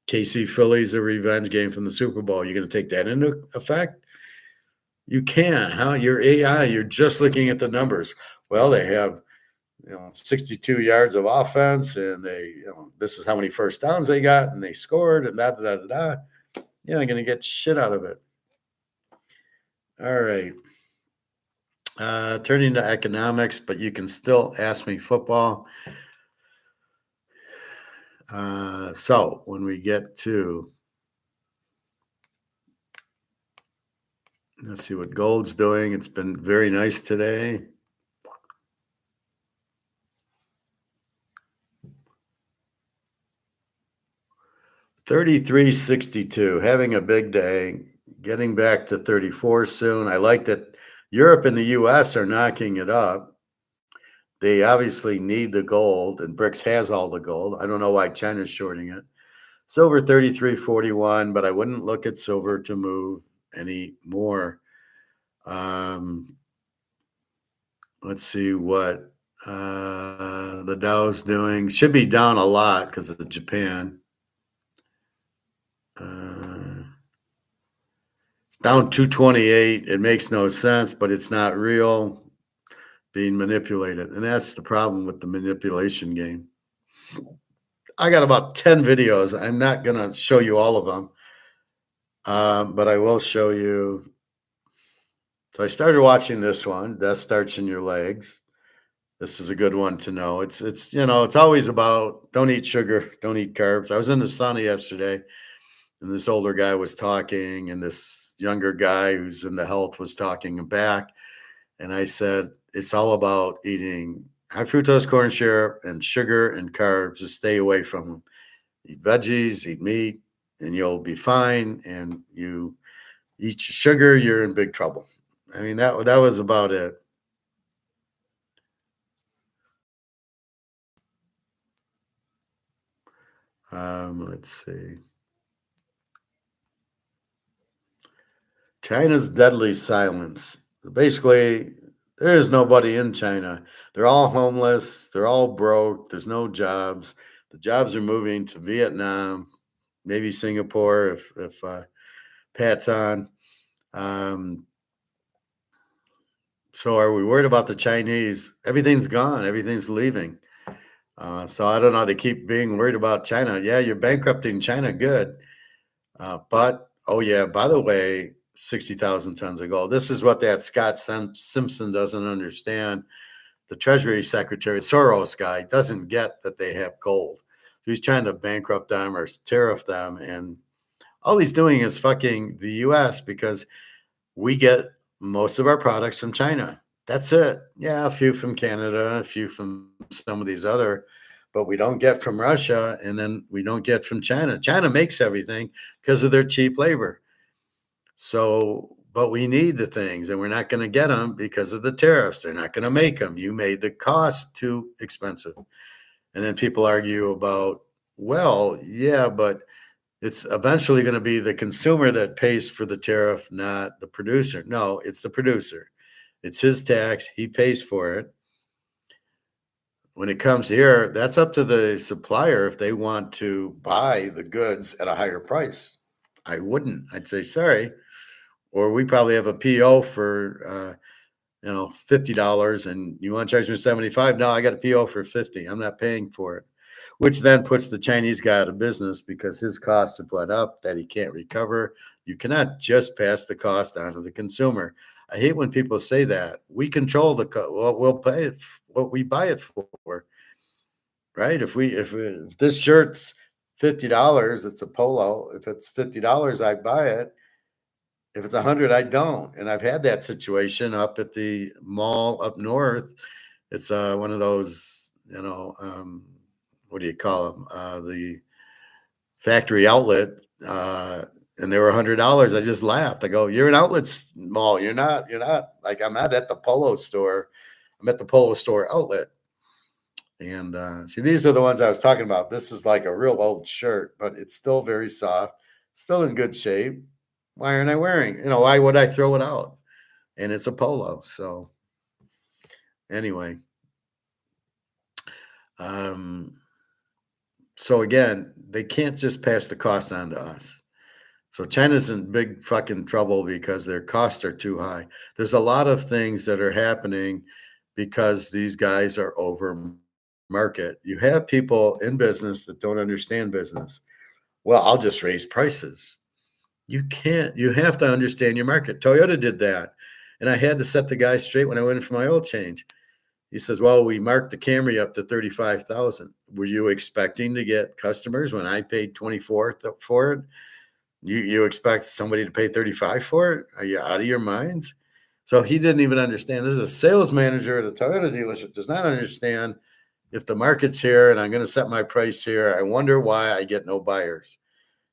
KC Philly's a revenge game from the Super Bowl. You're going to take that into effect? You can, huh? Your AI, you're just looking at the numbers. Well, they have 62 yards of offense, and this is how many first downs they got, and they scored, and da da da da. You're not going to get shit out of it. All right. Turning to economics, but you can still ask me football. So when we get to, let's see what gold's doing. It's been very nice today. $33.62, having a big day, getting back to 34 soon. I like that Europe and the US are knocking it up. They obviously need the gold, and BRICS has all the gold. I don't know why China's shorting it. Silver 33.41, but I wouldn't look at silver to move any more. Let's see what the Dow's doing. Should be down a lot because of Japan. It's down 228. It makes no sense, but it's not real. Being manipulated. And that's the problem with the manipulation game. I got about 10 videos. I'm not going to show you all of them, but I will show you. So I started watching this one, Death Starts in Your Legs. This is a good one to know. It's always about don't eat sugar, don't eat carbs. I was in the sauna yesterday, and this older guy was talking, and this younger guy who's in the health was talking back. And I said, it's all about eating high fructose corn syrup and sugar and carbs. Just stay away from them. Eat veggies, eat meat, and you'll be fine. And you eat sugar, you're in big trouble. I mean, that was about it. Let's see. China's deadly silence. Basically, there is nobody in China. They're all homeless. They're all broke. There's no jobs. The jobs are moving to Vietnam, maybe Singapore if Pat's on. So are we worried about the Chinese? Everything's gone. Everything's leaving. So I don't know. They keep being worried about China. Yeah, you're bankrupting China. Good. But, oh, yeah, by the way, 60,000 tons of gold. This is what that Scott Simpson doesn't understand. The Treasury Secretary, Soros guy, doesn't get that they have gold. So he's trying to bankrupt them or tariff them. And all he's doing is fucking the U.S. because we get most of our products from China. That's it. Yeah, a few from Canada, a few from some of these other, but we don't get from Russia, and then we don't get from China. China makes everything because of their cheap labor. So, but we need the things, and we're not going to get them because of the tariffs. They're not going to make them. You made the cost too expensive. And then people argue about, well, yeah, but it's eventually going to be the consumer that pays for the tariff, not the producer. No, it's the producer. It's his tax. He pays for it. When it comes here, that's up to the supplier if they want to buy the goods at a higher price. I wouldn't. I'd say, sorry. Or we probably have a PO for, $50 and you want to charge me 75. No, I got a PO for 50. I'm not paying for it, which then puts the Chinese guy out of business because his costs have went up that he can't recover. You cannot just pass the cost on to the consumer. I hate when people say that. We control what we'll pay it, what we buy it for, right? If this shirt's $50, it's a polo. If it's $50, I buy it. If it's 100, I don't. And I've had that situation up at the mall up north. It's one of those, what do you call them? The factory outlet, and they were $100. I just laughed. I go, "You're an outlet mall. You're not. You're not like I'm not at the Polo store. I'm at the Polo store outlet." And see, these are the ones I was talking about. This is like a real old shirt, but it's still very soft, still in good shape. Why aren't I wearing? Why would I throw it out? And it's a polo. So anyway, um, so again, they can't just pass the cost on to us. So China's in big fucking trouble because their costs are too high. There's a lot of things that are happening because these guys are over market. You have people in business that don't understand business. Well, I'll just raise prices. You can't. You have to understand your market. Toyota did that. And I had to set the guy straight when I went in for my oil change. He says, "Well, we marked the Camry up to 35,000. Were you expecting to get customers when I paid 24 for it? You expect somebody to pay 35 for it? Are you out of your minds?" So he didn't even understand. This is a sales manager at a Toyota dealership, does not understand if the market's here and I'm going to set my price here. I wonder why I get no buyers.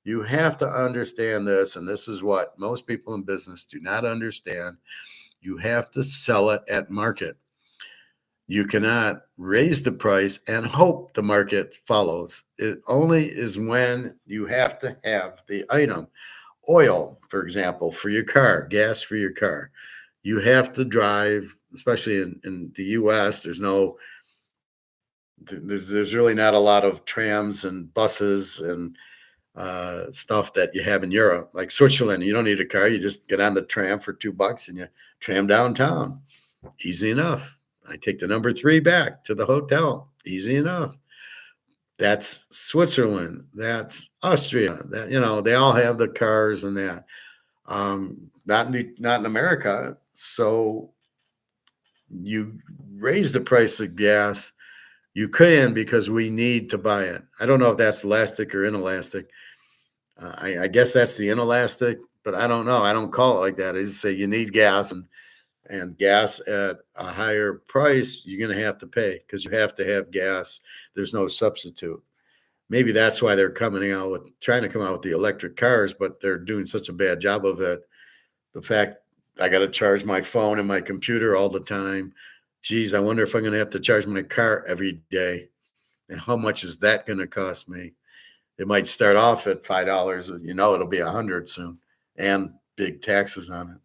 You have to understand this, and this is what most people in business do not understand. You have to sell it at market. You cannot raise the price and hope the market follows. It only is when you have to have the item. Oil, for example, for your car, gas for your car. You have to drive, especially in the US, there's really not a lot of trams and buses and stuff that you have in Europe. Like Switzerland, you don't need a car. You just get on the tram for $2 and you tram downtown. Easy enough. I take the number 3 back to the hotel. Easy enough. That's Switzerland. That's Austria. That they all have the cars and that. Not in America. So you raise the price of gas. You can because we need to buy it. I don't know if that's elastic or inelastic. I guess that's the inelastic, but I don't know. I don't call it like that. I just say you need gas, and gas at a higher price, you're going to have to pay because you have to have gas. There's no substitute. Maybe that's why they're trying to come out with the electric cars, but they're doing such a bad job of it. The fact I got to charge my phone and my computer all the time. Geez, I wonder if I'm going to have to charge my car every day. And how much is that going to cost me? It might start off at $5. It'll be $100 soon, and big taxes on it.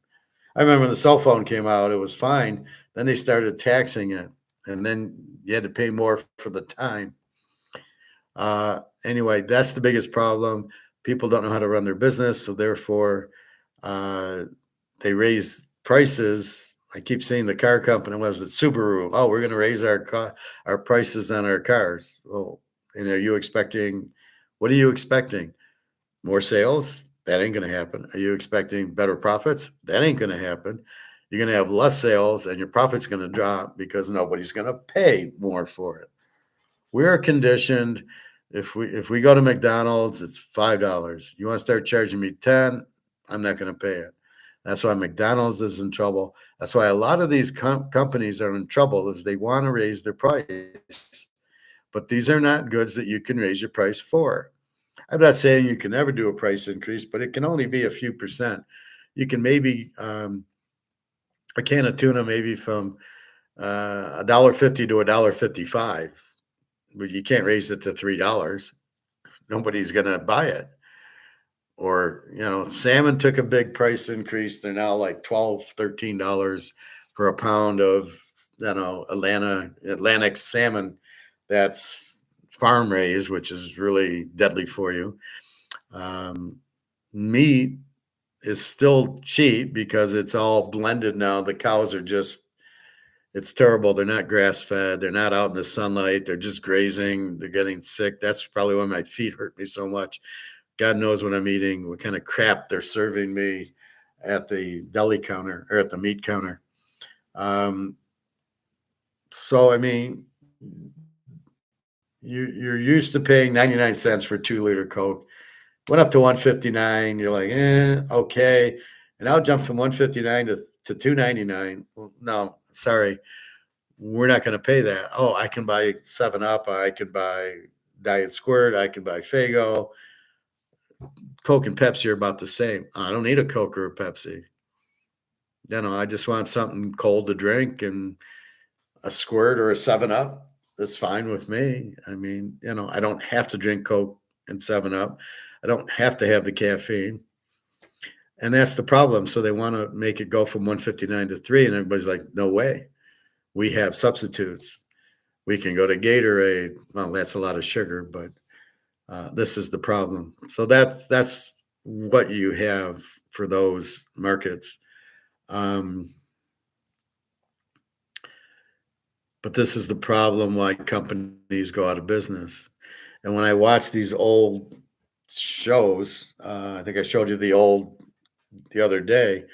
I remember when the cell phone came out, it was fine. Then they started taxing it, and then you had to pay more for the time. Anyway, that's the biggest problem. People don't know how to run their business, so therefore they raise prices. I keep seeing the car company, was it Subaru? Oh, we're going to raise our prices on our cars. Well, and what are you expecting? More sales? That ain't going to happen. Are you expecting better profits? That ain't going to happen. You're going to have less sales and your profit's going to drop because nobody's going to pay more for it. We're conditioned. If we go to McDonald's, it's $5. You want to start charging me 10? I'm not going to pay it. That's why McDonald's is in trouble. That's why a lot of these companies are in trouble, is they want to raise their price. But these are not goods that you can raise your price for. I'm not saying you can never do a price increase, but it can only be a few percent. You can maybe a can of tuna maybe from $1.50 to $1.55, but you can't raise it to $3. Nobody's going to buy it. Or, salmon took a big price increase. They're now like $12, $13 for a pound of, Atlantic salmon that's farm raised, which is really deadly for you. Meat is still cheap because it's all blended now. The cows are it's terrible. They're not grass fed. They're not out in the sunlight. They're just grazing. They're getting sick. That's probably why my feet hurt me so much. God knows when I'm eating what kind of crap they're serving me at the deli counter or at the meat counter. So, I mean, you're used to paying 99 cents for 2-liter Coke. Went up to 159. You're like, okay. And I'll jump from 159 to 299. Well, no, sorry. we're not going to pay that. Oh, I can buy 7 Up, I can buy Diet Squirt, I can buy Fago. Coke and Pepsi are about the same. I don't need a Coke or a Pepsi. I just want something cold to drink, and a Squirt or a 7 Up. That's fine with me. I mean, I don't have to drink Coke and 7 Up. I don't have to have the caffeine. And that's the problem. So they want to make it go from 159 to 3, and everybody's like, no way. We have substitutes. We can go to Gatorade. Well, that's a lot of sugar, but this is the problem. So that's what you have for those markets. But this is the problem why companies go out of business. And when I watch these old shows, I think I showed you the other day.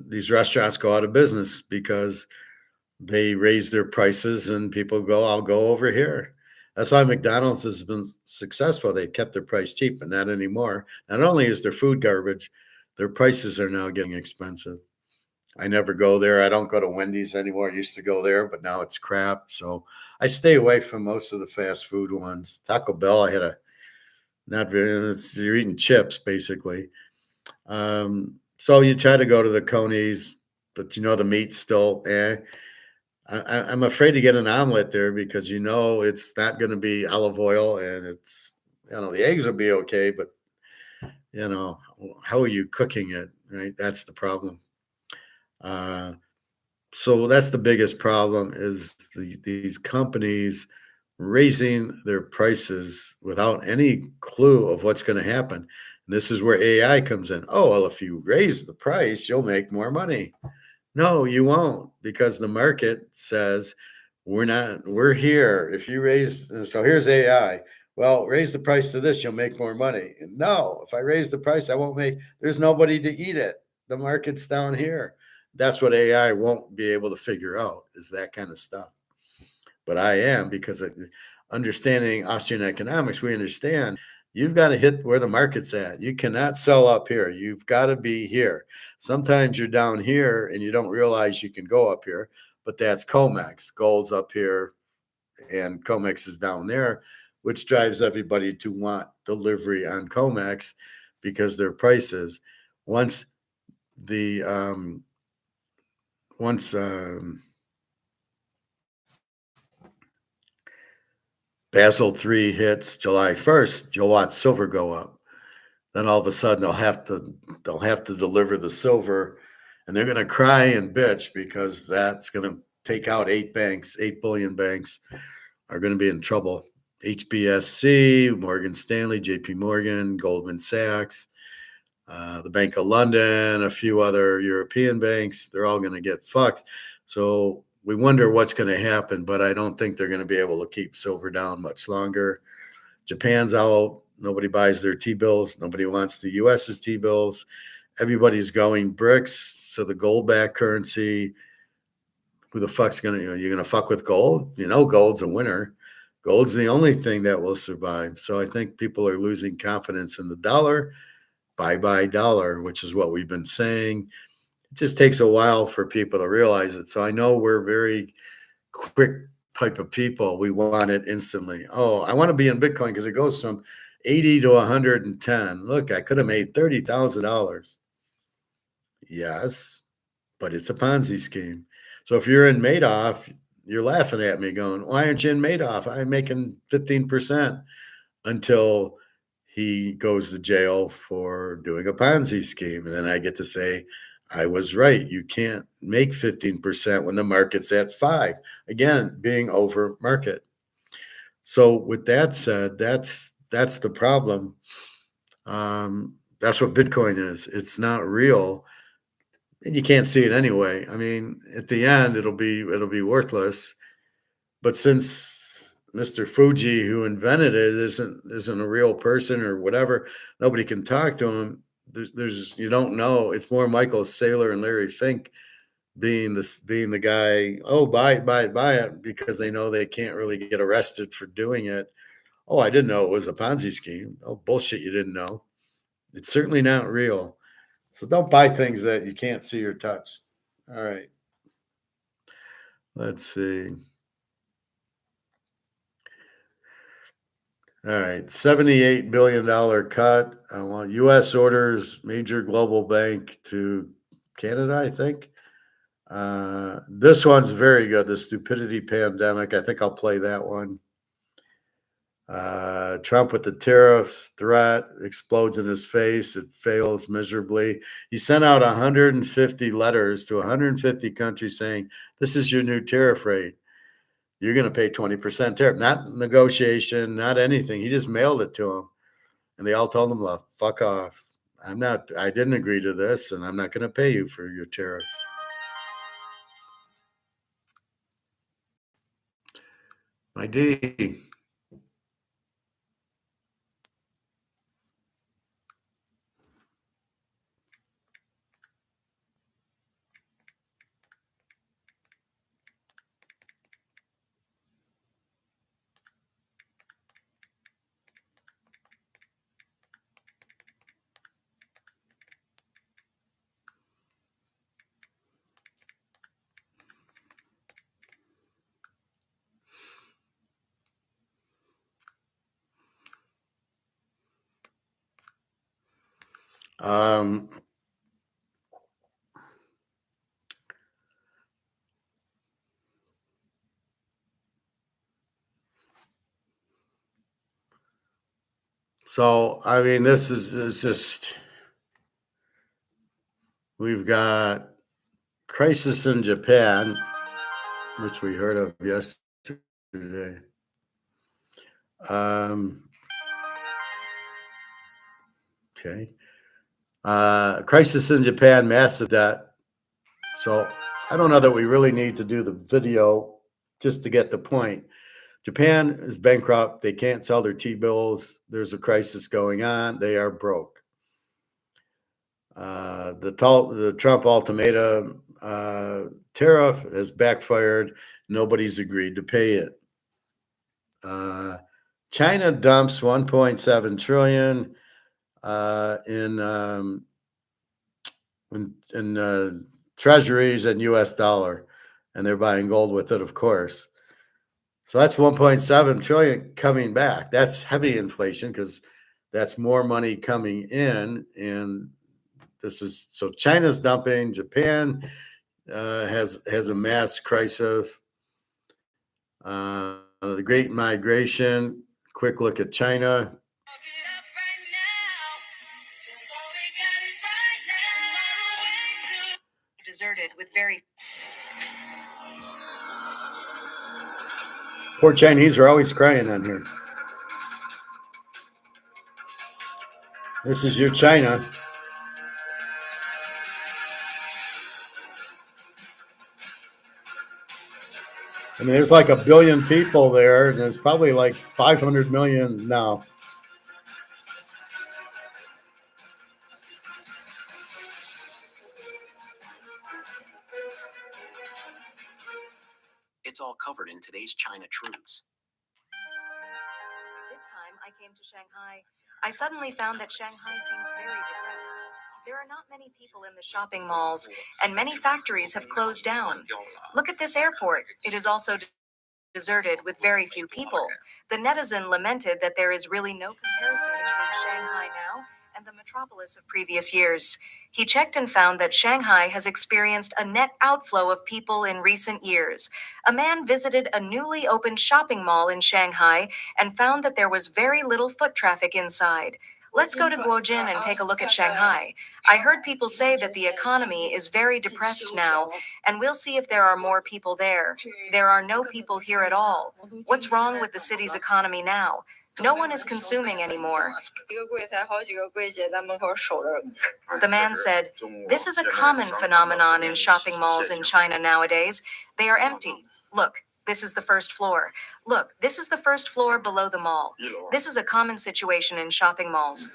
These restaurants go out of business because they raise their prices, and people go, I'll go over here. That's why McDonald's has been successful. They kept their price cheap, but not anymore. Not only is their food garbage, their prices are now getting expensive. I never go there. I don't go to Wendy's anymore. I used to go there, but now it's crap. So I stay away from most of the fast food ones. Taco Bell, I had a not very. You're eating chips basically. So you try to go to the Coney's, but the meat's still eh. I'm afraid to get an omelet there because it's not going to be olive oil, and the eggs will be okay, but how are you cooking it, right? That's the problem. So that's the biggest problem is these companies raising their prices without any clue of what's going to happen. And this is where AI comes in. Oh, well, if you raise the price, you'll make more money. No, you won't, because the market says we're here. If you so here's AI. Well, raise the price to this, you'll make more money. And no, if I raise the price, I won't there's nobody to eat it. The market's down here. That's what AI won't be able to figure out, is that kind of stuff. But I am, because understanding Austrian economics, we understand you've got to hit where the market's at. You cannot sell up here. You've got to be here. Sometimes you're down here and you don't realize you can go up here, but that's comex. Gold's up here and comex is down there, which drives everybody to want delivery on comex because their prices. Once Basel III hits July 1st, you'll watch silver go up. Then all of a sudden they'll have to deliver the silver, and they're going to cry and bitch because that's going to take out 8 billion banks are going to be in trouble. HBSC, Morgan Stanley, JP Morgan, Goldman Sachs, the Bank of London, a few other European banks, they're all going to get fucked. So we wonder what's going to happen, but I don't think they're going to be able to keep silver down much longer. Japan's out. Nobody buys their T-bills. Nobody wants the U.S.'s T-bills. Everybody's going brics, so the gold-backed currency. Who the fuck's going to, you're going to fuck with gold? Gold's a winner. Gold's the only thing that will survive. So I think people are losing confidence in the dollar. Bye-bye dollar, which is what we've been saying. It just takes a while for people to realize it. So I know we're very quick type of people. We want it instantly. Oh, I want to be in Bitcoin because it goes from 80 to 110. Look, I could have made $30,000. Yes, but it's a Ponzi scheme. So if you're in Madoff, you're laughing at me going, why aren't you in Madoff? I'm making 15% until he goes to jail for doing a Ponzi scheme. And then I get to say, I was right. You can't make 15% when the market's at 5. Again, being over market. So with that said, that's the problem. That's what Bitcoin is. It's not real, and you can't see it anyway. I mean, at the end, it'll be worthless. But since Mr. Fuji, who invented it, isn't a real person or whatever, nobody can talk to him. There's you don't know. It's more Michael Saylor and Larry Fink being the guy. Oh, buy it, because they know they can't really get arrested for doing it. Oh, I didn't know it was a Ponzi scheme. Oh, bullshit! You didn't know. It's certainly not real. So don't buy things that you can't see or touch. All right. Let's see. All right, $78 billion cut. I want U.S. orders major global bank to Canada, I think. This one's very good. The stupidity pandemic. I think I'll play that one. Trump with the tariff threat explodes in his face. It fails miserably. He sent out 150 letters to 150 countries saying, this is your new tariff rate. You're going to pay 20% tariff, not negotiation, not anything. He just mailed it to them. And they all told him, well, fuck off. I didn't agree to this, and I'm not going to pay you for your tariffs. My D. So, I mean, this is just, we've got crisis in Japan, which we heard of yesterday. Okay. Crisis in Japan, massive debt. So I don't know that we really need to do the video just to get the point. Japan is bankrupt. They can't sell their T-bills. There's a crisis going on. They are broke. The Trump ultimatum tariff has backfired. Nobody's agreed to pay it. China dumps 1.7 trillion in treasuries and U.S. dollar, and they're buying gold with it, of course. So that's 1.7 trillion coming back. That's heavy inflation because that's more money coming in, and so China's dumping. Japan has a mass crisis. The Great Migration. Quick look at China. Deserted with very. Poor Chinese are always crying on here. This is your China. I mean, there's like 1 billion people there, and there's probably like 500 million now. It's all covered in today's China Truths. This time I came to Shanghai. I suddenly found that Shanghai seems very depressed. There are not many people in the shopping malls, and many factories have closed down. Look at this airport. It is also deserted with very few people. The netizen lamented that there is really no comparison between Shanghai now and the metropolis of previous years. He checked and found that Shanghai has experienced a net outflow of people in recent years. A man visited a newly opened shopping mall in Shanghai and found that there was very little foot traffic inside. Let's go to Guojin and take a look at Shanghai. I heard people say that the economy is very depressed now, and we'll see if there are more people there. There are no people here at all. What's wrong with the city's economy now? No one is consuming anymore. The man said, "This is a common phenomenon in shopping malls in China nowadays. They are empty. Look. This is the first floor. Look, this is the first floor below the mall. This is a common situation in shopping malls."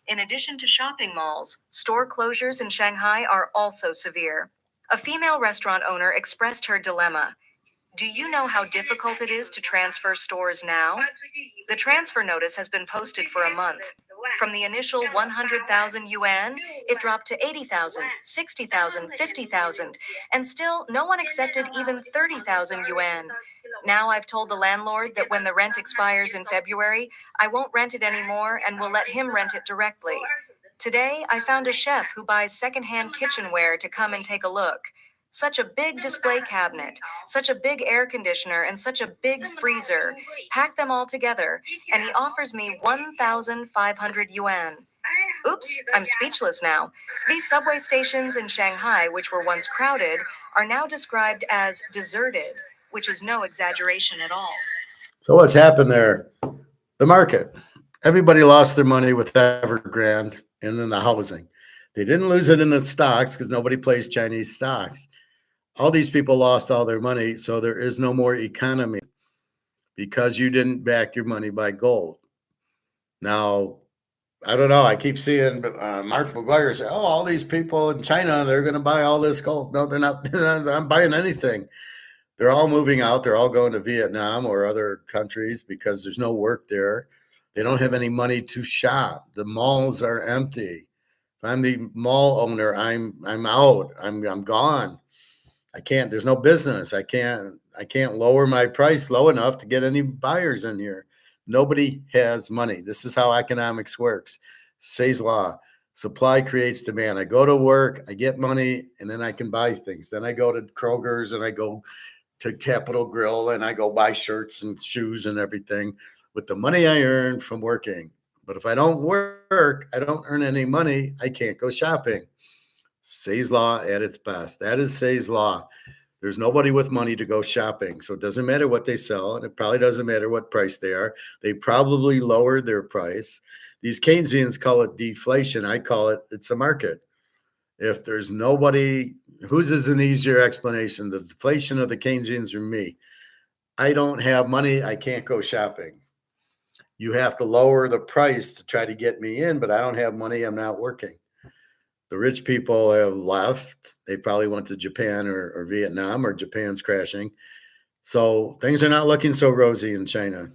In addition to shopping malls, store closures in Shanghai are also severe. A female restaurant owner expressed her dilemma. Do you know how difficult it is to transfer stores now? The transfer notice has been posted for a month. From the initial 100,000 yuan, it dropped to 80,000, 60,000, 50,000, and still no one accepted even 30,000 yuan. Now I've told the landlord that when the rent expires in February, I won't rent it anymore and will let him rent it directly. Today, I found a chef who buys secondhand kitchenware to come and take a look. Such a big display cabinet, such a big air conditioner, and such a big freezer. Pack them all together, and he offers me 1,500 yuan. Oops, I'm speechless now. These subway stations in Shanghai, which were once crowded, are now described as deserted, which is no exaggeration at all. So what's happened there? The market. Everybody lost their money with Evergrande and then the housing. They didn't lose it in the stocks because nobody plays Chinese stocks. All these people lost all their money, so there is no more economy because you didn't back your money by gold. Now, I don't know. I keep seeing Mark McGuire say, "Oh, all these people in China, they're going to buy all this gold." No, they're not. They're not buying anything. They're all moving out. They're all going to Vietnam or other countries because there's no work there. They don't have any money to shop. The malls are empty. If I'm the mall owner, I'm out. I'm gone. I can't. There's no business. I can't lower my price low enough to get any buyers in here. Nobody has money. This is how economics works. Say's law. Supply creates demand. I go to work, I get money, and then I can buy things. Then I go to Kroger's and I go to Capital Grill and I go buy shirts and shoes and everything with the money I earn from working. But if I don't work, I don't earn any money, I can't go shopping. Say's law at its best. That is Say's law. There's nobody with money to go shopping. So it doesn't matter what they sell, and it probably doesn't matter what price they are. They probably lowered their price. These Keynesians call it deflation. I call it's the market. If there's nobody, whose is an easier explanation, the deflation of the Keynesians or me? I don't have money. I can't go shopping. You have to lower the price to try to get me in, but I don't have money. I'm not working. The rich people have left. They probably went to Japan or Vietnam, or Japan's crashing. So things are not looking so rosy in China.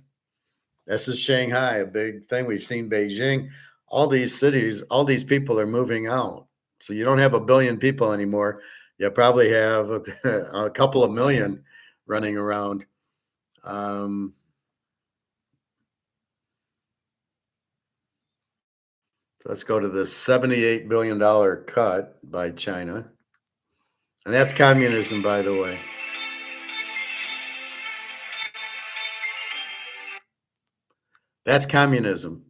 This is Shanghai, a big thing. We've seen Beijing. All these cities, all these people are moving out. So you don't have 1 billion people anymore. You probably have a couple of million running around. So let's go to the $78 billion cut by China. And that's communism, by the way. That's communism.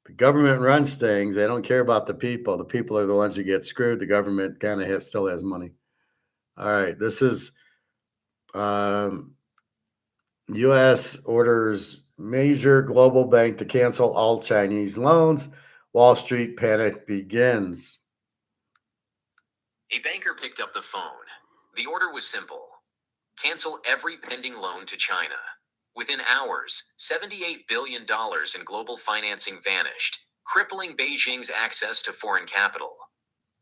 The government runs things. They don't care about the people. The people are the ones who get screwed. The government kind of still has money. All right. This is U.S. orders major global bank to cancel all Chinese loans. Wall Street panic begins. A banker picked up the phone. The order was simple. Cancel every pending loan to China. Within hours, $78 billion in global financing vanished, crippling Beijing's access to foreign capital.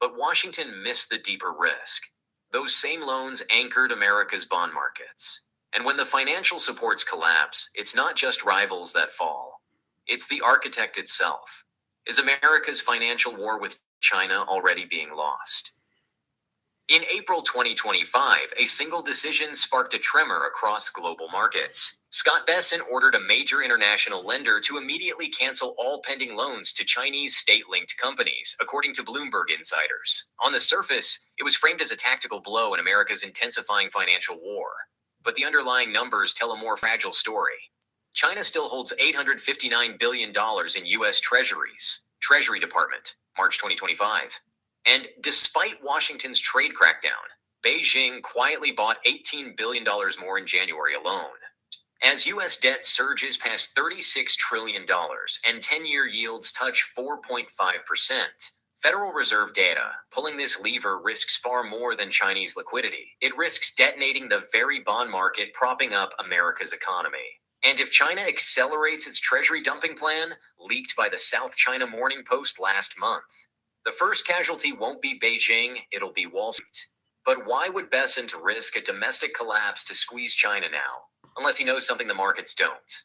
But Washington missed the deeper risk. Those same loans anchored America's bond markets. And when the financial supports collapse, it's not just rivals that fall. It's the architect itself. Is America's financial war with China already being lost? In April 2025, a single decision sparked a tremor across global markets. Scott Bessent ordered a major international lender to immediately cancel all pending loans to Chinese state-linked companies, according to Bloomberg insiders. On the surface, it was framed as a tactical blow in America's intensifying financial war. But the underlying numbers tell a more fragile story. China still holds $859 billion in U.S. Treasuries. Treasury Department, March 2025. And despite Washington's trade crackdown, Beijing quietly bought $18 billion more in January alone. As U.S. debt surges past $36 trillion and 10-year yields touch 4.5%, Federal Reserve data, pulling this lever risks far more than Chinese liquidity. It risks detonating the very bond market propping up America's economy. And if China accelerates its treasury dumping plan, leaked by the South China Morning Post last month, the first casualty won't be Beijing, it'll be Wall Street. But why would Bessent risk a domestic collapse to squeeze China now, unless he knows something the markets don't?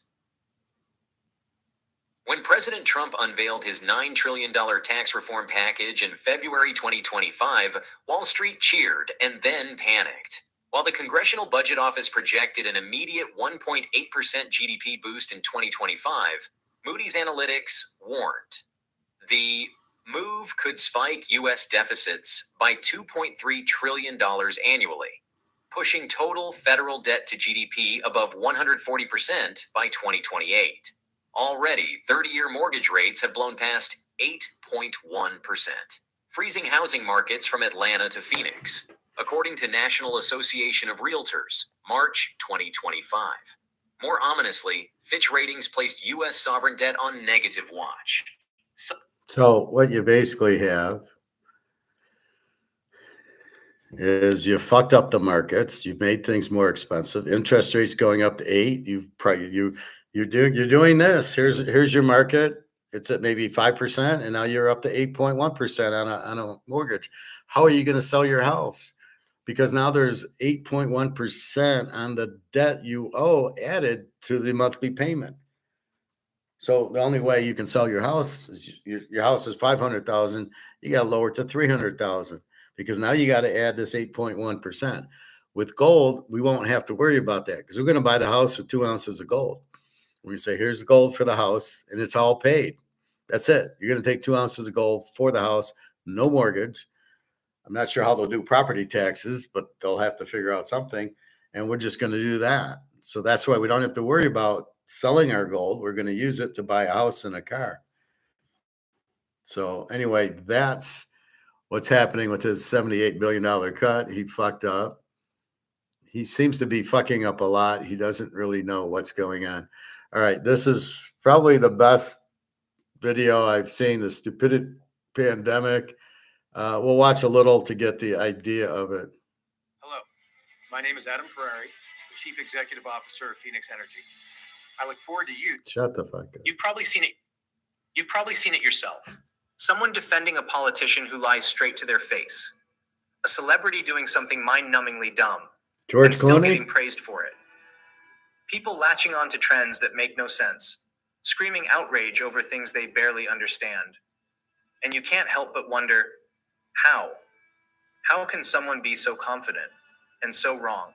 When President Trump unveiled his $9 trillion tax reform package in February 2025, Wall Street cheered and then panicked. While the Congressional Budget Office projected an immediate 1.8% GDP boost in 2025, Moody's Analytics warned the move could spike U.S. deficits by $2.3 trillion annually, pushing total federal debt to GDP above 140% by 2028. Already, 30-year mortgage rates have blown past 8.1%, freezing housing markets from Atlanta to Phoenix, according to National Association of Realtors, March 2025. More ominously, Fitch Ratings placed U.S. sovereign debt on negative watch. So what you basically have is you fucked up the markets. You've made things more expensive. Interest rates going up to 8. You're doing this. Here's your market. It's at maybe 5%, and now you're up to 8.1% on a mortgage. How are you going to sell your house? Because now there's 8.1% on the debt you owe added to the monthly payment. So the only way you can sell your house is your house is 500,000. You got to lower it to 300,000 because now you got to add this 8.1%. With gold, we won't have to worry about that because we're going to buy the house with 2 ounces of gold. We say, here's the gold for the house, and it's all paid. That's it. You're going to take 2 ounces of gold for the house, no mortgage. I'm not sure how they'll do property taxes, but they'll have to figure out something. And we're just going to do that. So that's why we don't have to worry about selling our gold. We're going to use it to buy a house and a car. So anyway, that's what's happening with his $78 billion cut. He fucked up. He seems to be fucking up a lot. He doesn't really know what's going on. All right, this is probably the best video I've seen, the stupidity pandemic. We'll watch a little to get the idea of it. Hello, my name is Adam Ferrari, the Chief Executive Officer of Phoenix Energy. I look forward to you. Shut the fuck up. You've probably seen it yourself. Someone defending a politician who lies straight to their face. A celebrity doing something mind-numbingly dumb. George and still Clooney? Getting praised for it. People latching on to trends that make no sense, screaming outrage over things they barely understand. And you can't help but wonder, how? How can someone be so confident and so wrong?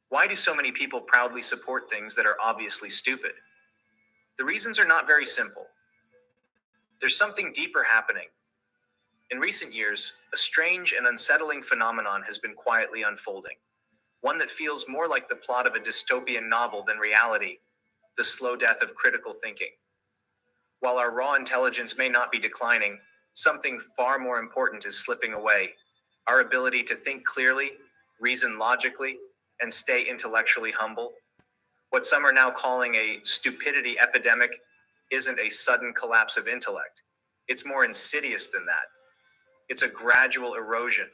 Why do so many people proudly support things that are obviously stupid? The reasons are not very simple. There's something deeper happening. In recent years, a strange and unsettling phenomenon has been quietly unfolding. One that feels more like the plot of a dystopian novel than reality, the slow death of critical thinking. While our raw intelligence may not be declining, something far more important is slipping away. Our ability to think clearly, reason logically, and stay intellectually humble. What some are now calling a stupidity epidemic isn't a sudden collapse of intellect. It's more insidious than that. It's a gradual erosion,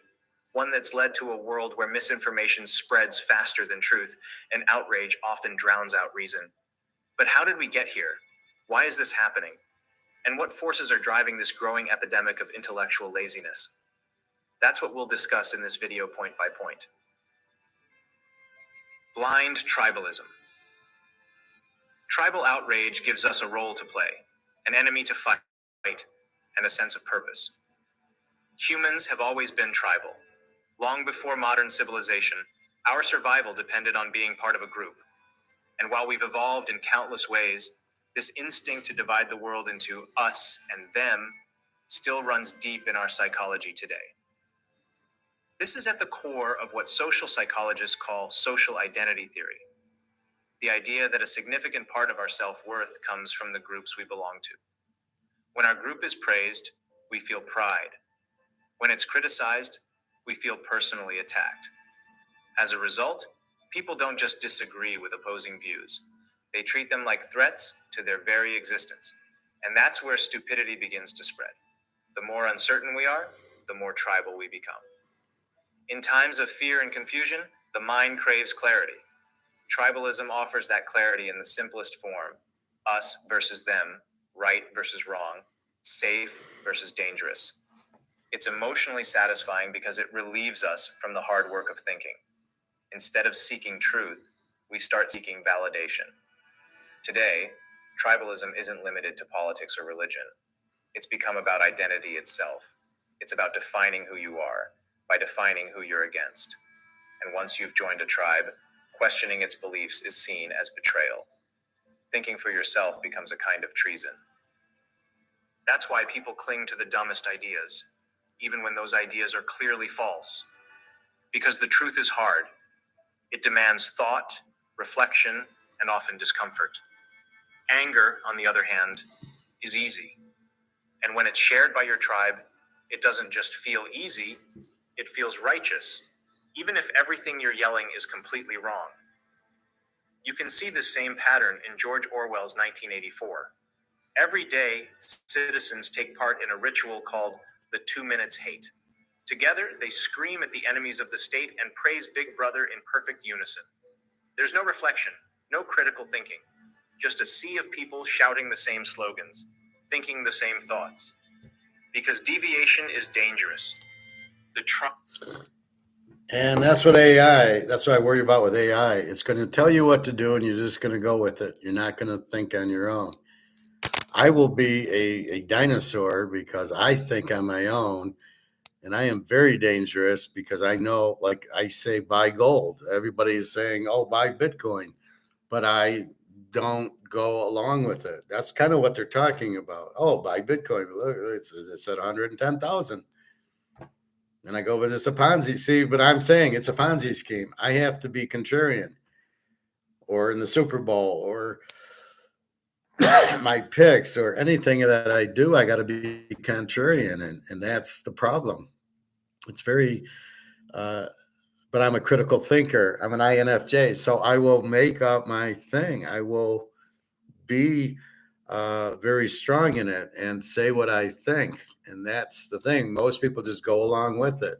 one that's led to a world where misinformation spreads faster than truth, and outrage often drowns out reason. But how did we get here? Why is this happening? And what forces are driving this growing epidemic of intellectual laziness? That's what we'll discuss in this video point by point. Blind tribalism. Tribal outrage gives us a role to play, an enemy to fight, and a sense of purpose. Humans have always been tribal. Long before modern civilization, our survival depended on being part of a group. And while we've evolved in countless ways, this instinct to divide the world into us and them still runs deep in our psychology today. This is at the core of what social psychologists call social identity theory. The idea that a significant part of our self-worth comes from the groups we belong to. When our group is praised, we feel pride. When it's criticized, we feel personally attacked. As a result, people don't just disagree with opposing views. They treat them like threats to their very existence. And that's where stupidity begins to spread. The more uncertain we are, the more tribal we become. In times of fear and confusion, the mind craves clarity. Tribalism offers that clarity in the simplest form: us versus them, right versus wrong, safe versus dangerous. It's emotionally satisfying because it relieves us from the hard work of thinking. Instead of seeking truth, we start seeking validation. Today, tribalism isn't limited to politics or religion. It's become about identity itself. It's about defining who you are by defining who you're against. And once you've joined a tribe, questioning its beliefs is seen as betrayal. Thinking for yourself becomes a kind of treason. That's why people cling to the dumbest ideas, even when those ideas are clearly false. Because the truth is hard. It demands thought, reflection, and often discomfort. Anger, on the other hand, is easy. And when it's shared by your tribe, it doesn't just feel easy, it feels righteous, even if everything you're yelling is completely wrong. You can see the same pattern in George Orwell's 1984. Every day, citizens take part in a ritual called the 2 minutes hate. Together, they scream at the enemies of the state and praise Big Brother in perfect unison. There's no reflection, no critical thinking, just a sea of people shouting the same slogans, thinking the same thoughts. Because deviation is dangerous. And that's what that's what I worry about with AI. It's going to tell you what to do and you're just going to go with it. You're not going to think on your own. I will be a dinosaur because I think on my own, and I am very dangerous because I know, like I say, buy gold. Everybody is saying, oh, buy Bitcoin, but I don't go along with it. That's kind of what they're talking about. Oh, buy Bitcoin. Look, it's at 110,000. And I go, but it's a Ponzi. See, but I'm saying it's a Ponzi scheme. I have to be contrarian, or in the Super Bowl, or my picks, or anything that I do, I got to be contrarian, and that's the problem. It's very, but I'm a critical thinker. I'm an INFJ, so I will make up my thing. I will be very strong in it and say what I think, and that's the thing. Most people just go along with it.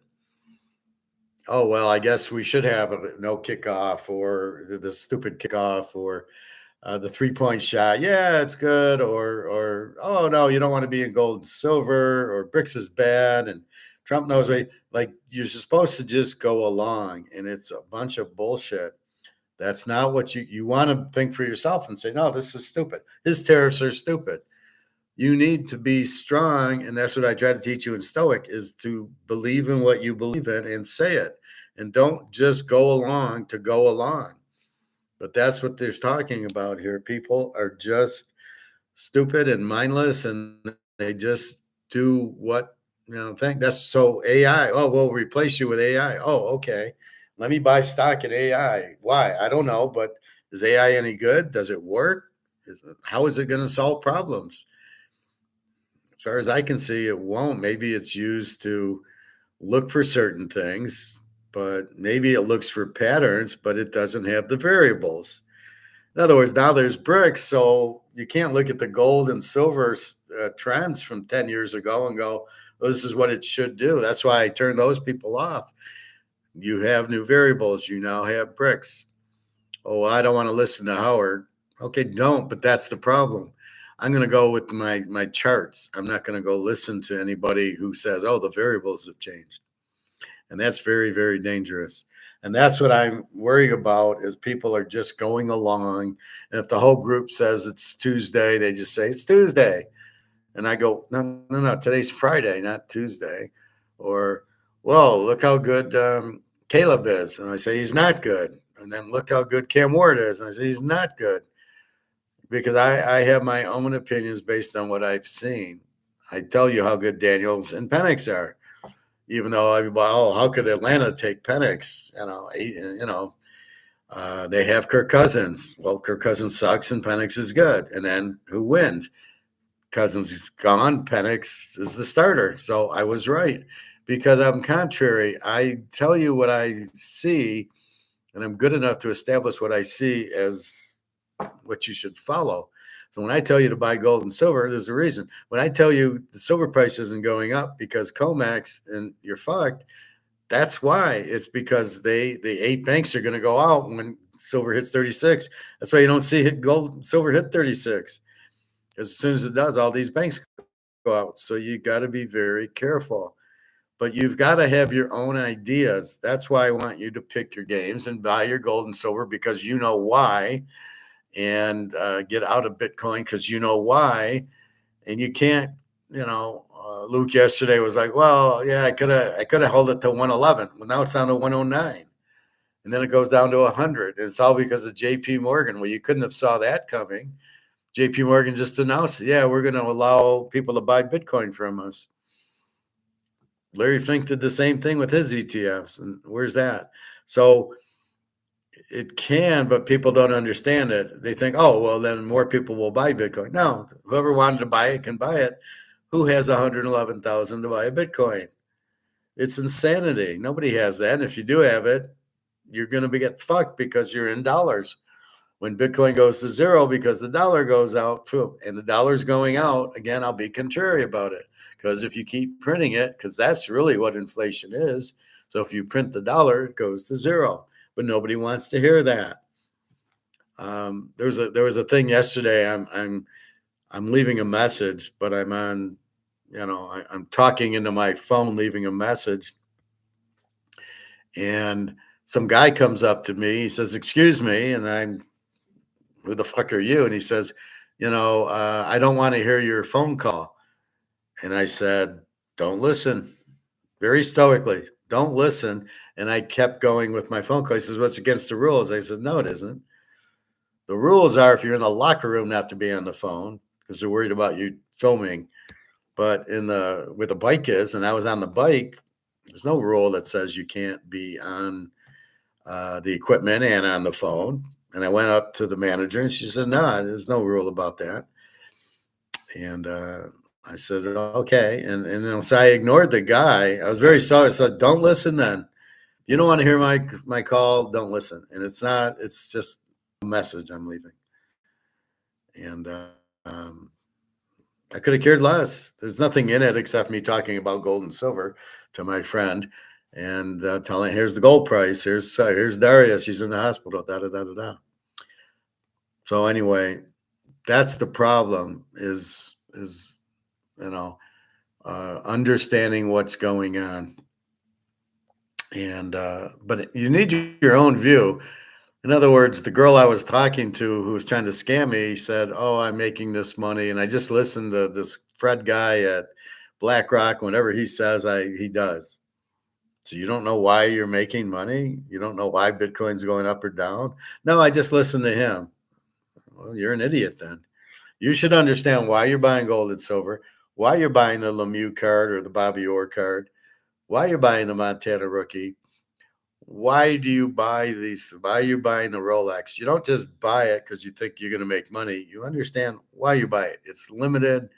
Oh, well, I guess we should have a no kickoff, or the stupid kickoff, or the 3-point shot. Yeah, it's good. Or, oh, no, you don't want to be in gold and silver, or brics is bad. And Trump knows what, like, you're supposed to just go along, and it's a bunch of bullshit. That's not what you want to think for yourself and say, no, this is stupid. His tariffs are stupid. You need to be strong, and that's what I try to teach you in Stoic, is to believe in what you believe in and say it, and don't just go along to go along. But that's what they're talking about here. People are just stupid and mindless, and they just do what, think that's so. AI, oh, we'll replace you with AI. Oh, okay, let me buy stock in AI. Why? I don't know, but is AI any good? Does it work? How is it going to solve problems? As far as I can see, it won't. Maybe it's used to look for certain things, but maybe it looks for patterns, but it doesn't have the variables. In other words, now there's brics, so you can't look at the gold and silver trends from 10 years ago and go, well, this is what it should do. That's why I turn those people off. You have new variables. You now have brics. Oh, I don't want to listen to Howard. Okay, don't, but that's the problem. I'm going to go with my charts. I'm not going to go listen to anybody who says, oh, the variables have changed. And that's very, very dangerous. And that's what I'm worried about, is people are just going along. And if the whole group says it's Tuesday, they just say it's Tuesday. And I go, no, today's Friday, not Tuesday. Or, whoa, look how good Caleb is. And I say, he's not good. And then look how good Cam Ward is. And I say, he's not good. Because I have my own opinions based on what I've seen. I tell you how good Daniels and Penix are. Even though how could Atlanta take Penix? They have Kirk Cousins. Well, Kirk Cousins sucks and Penix is good. And then who wins? Cousins is gone. Penix is the starter. So I was right, because I'm contrary. I tell you what I see, and I'm good enough to establish what I see as what you should follow. So when I tell you to buy gold and silver, there's a reason. When I tell you the silver price isn't going up because comex and you're fucked, that's why. It's because the 8 banks are going to go out when silver hits 36. That's why you don't see gold and silver hit 36. As soon as it does, all these banks go out. So you got to be very careful. but you've got to have your own ideas. That's why I want you to pick your games and buy your gold and silver because you know why, and get out of Bitcoin because you know why. And you can't, Luke yesterday was like, well, yeah, I could have held it to 111. Well, now it's down to 109. And then it goes down to 100. It's all because of JP Morgan. Well, you couldn't have saw that coming. JP Morgan just announced, yeah, we're going to allow people to buy Bitcoin from us. Larry Fink did the same thing with his ETFs. And where's that? So it can, but people don't understand it. They think, oh, well, then more people will buy Bitcoin. No, whoever wanted to buy it can buy it. Who has 111,000 to buy a Bitcoin? It's insanity. Nobody has that. And if you do have it, you're going to get fucked because you're in dollars. When Bitcoin goes to zero because the dollar goes out, and the dollar's going out, again, I'll be contrary about it. Because if you keep printing it, because that's really what inflation is. So if you print the dollar, it goes to zero. But nobody wants to hear that. There was a thing yesterday. I'm leaving a message, but I'm on, I'm talking into my phone, leaving a message, and some guy comes up to me. He says, "Excuse me," and I'm, "Who the fuck are you?" And he says, "I don't want to hear your phone call." And I said, "Don't listen." Very stoically, "Don't listen." And I kept going with my phone call. He says, "What's against the rules?" I said, "No, it isn't. The rules are if you're in the locker room not to be on the phone because they're worried about you filming. But where the bike is, and I was on the bike, there's no rule that says you can't be on the equipment and on the phone." And I went up to the manager and she said, "No, there's no rule about that." And I said, "Okay." And then so I ignored the guy. I was very sorry. I said, "Don't listen then. You don't want to hear my call, don't listen." And it's just a message I'm leaving. And I could have cared less. There's nothing in it except me talking about gold and silver to my friend and telling, "Here's the gold price. Here's Daria. She's in the hospital." Da da da da da. So anyway, that's the problem. Is understanding what's going on, and but you need your own view. In other words, the girl I was talking to who was trying to scam me said, "Oh, I'm making this money," and I just listened to this Fred guy at BlackRock. Whenever he says, he does. So you don't know why you're making money? You don't know why Bitcoin's going up or down? No, I just listened to him. Well, you're an idiot then. You should understand why you're buying gold and silver, why you're buying the Lemieux card or the Bobby Orr card, why you're buying the Montana rookie. Why do you buy these? Why are you buying the Rolex? You don't just buy it because you think you're going to make money. You understand why you buy it. It's limited,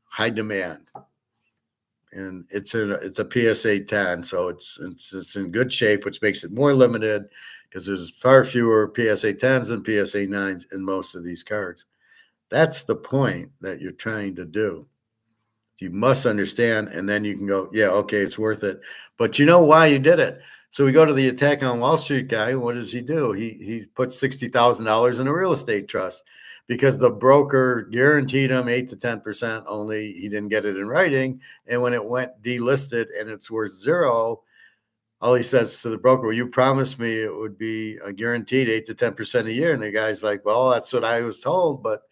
high demand, and it's a PSA 10, so it's in good shape, which makes it more limited because there's far fewer PSA 10s than PSA 9s in most of these cards. That's the point that you're trying to do. You must understand, and then you can go, yeah, okay, it's worth it. But you know why you did it. So we go to the Attack on Wall Street guy. What does he do? He puts $60,000 in a real estate trust because the broker guaranteed him 8 to 10% only. He didn't get it in writing. And when it went delisted and it's worth zero, all he says to the broker, "Well, you promised me it would be a guaranteed 8 to 10% a year." And the guy's like, "Well, that's what I was told, but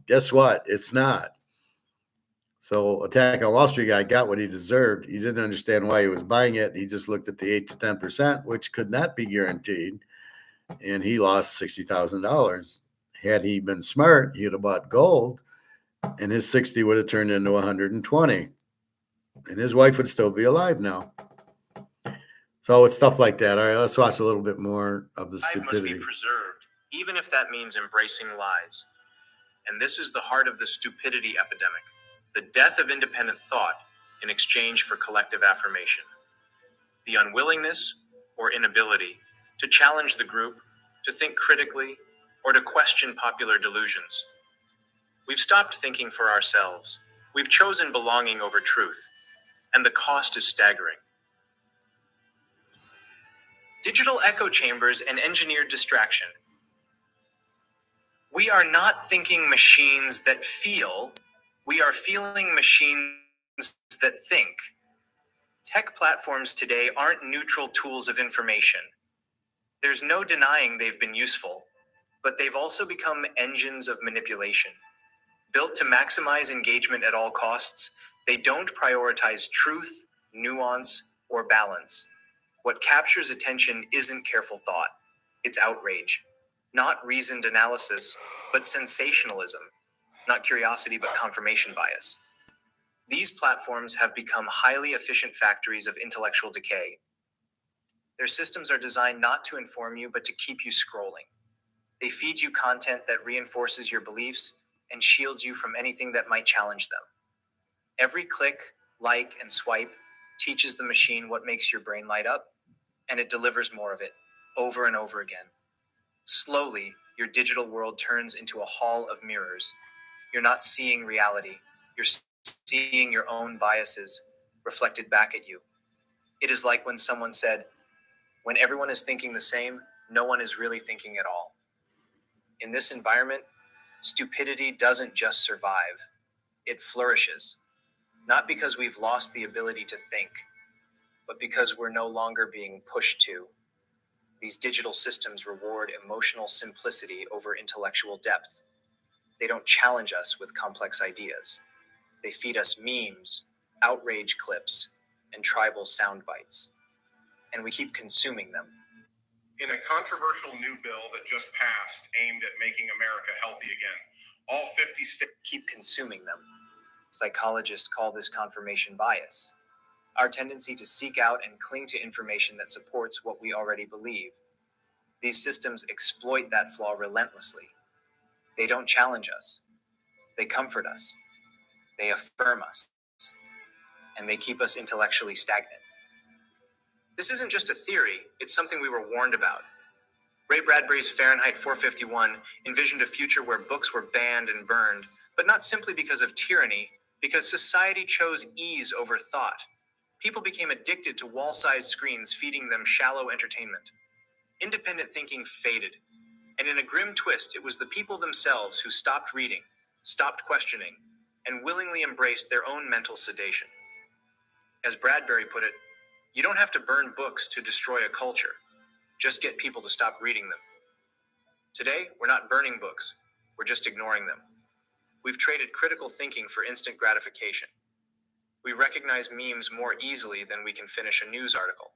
guess what? It's not." So Attack on Wall Street guy got what he deserved. He didn't understand why he was buying it. He just looked at the 8 to 10%, which could not be guaranteed, and he lost $60,000. Had he been smart, he'd have bought gold, and his 60 would have turned into 120, and his wife would still be alive now. So it's stuff like that. All right, let's watch a little bit more of the stupidity. Must be preserved, even if that means embracing lies. And this is the heart of the stupidity epidemic. The death of independent thought in exchange for collective affirmation. The unwillingness or inability to challenge the group, to think critically, or to question popular delusions. We've stopped thinking for ourselves. We've chosen belonging over truth, and the cost is staggering. Digital echo chambers and engineered distraction. We are not thinking machines that feel. We are feeling machines that think. Tech platforms today aren't neutral tools of information. There's no denying they've been useful, but they've also become engines of manipulation. Built to maximize engagement at all costs, they don't prioritize truth, nuance, or balance. What captures attention isn't careful thought, it's outrage. Not reasoned analysis, but sensationalism. Not curiosity, but confirmation bias. These platforms have become highly efficient factories of intellectual decay. Their systems are designed not to inform you, but to keep you scrolling. They feed you content that reinforces your beliefs and shields you from anything that might challenge them. Every click, like, and swipe teaches the machine what makes your brain light up, and it delivers more of it, over and over again. Slowly, your digital world turns into a hall of mirrors. You're not seeing reality, you're seeing your own biases reflected back at you. It is like when someone said, "When everyone is thinking the same, no one is really thinking at all." In this environment, stupidity doesn't just survive, it flourishes. Not because we've lost the ability to think, but because we're no longer being pushed to. These digital systems reward emotional simplicity over intellectual depth. They don't challenge us with complex ideas. They feed us memes, outrage clips, and tribal sound bites. And we keep consuming them. In a controversial new bill that just passed aimed at making America healthy again, all 50 states Keep consuming them. Psychologists call this confirmation bias. Our tendency to seek out and cling to information that supports what we already believe. These systems exploit that flaw relentlessly. They don't challenge us. They comfort us. They affirm us. And they keep us intellectually stagnant. This isn't just a theory, it's something we were warned about. Ray Bradbury's Fahrenheit 451 envisioned a future where books were banned and burned, but not simply because of tyranny, because society chose ease over thought. People became addicted to wall-sized screens feeding them shallow entertainment. Independent thinking faded, and in a grim twist, it was the people themselves who stopped reading, stopped questioning, and willingly embraced their own mental sedation. As Bradbury put it, you don't have to burn books to destroy a culture. Just get people to stop reading them. Today, we're not burning books, we're just ignoring them. We've traded critical thinking for instant gratification. We recognize memes more easily than we can finish a news article.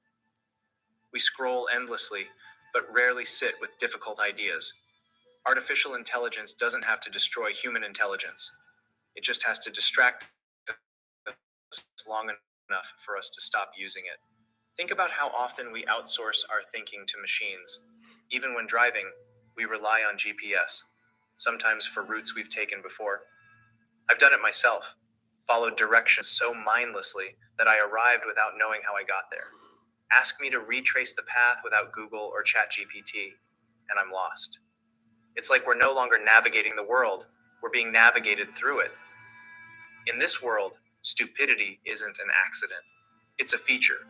We scroll endlessly, but rarely sit with difficult ideas. Artificial intelligence doesn't have to destroy human intelligence. It just has to distract us long enough for us to stop using it. Think about how often we outsource our thinking to machines. Even when driving, we rely on GPS, sometimes for routes we've taken before. I've done it myself, followed directions so mindlessly that I arrived without knowing how I got there. Ask me to retrace the path without Google or ChatGPT, and I'm lost. It's like we're no longer navigating the world, we're being navigated through it. In this world, stupidity isn't an accident, it's a feature.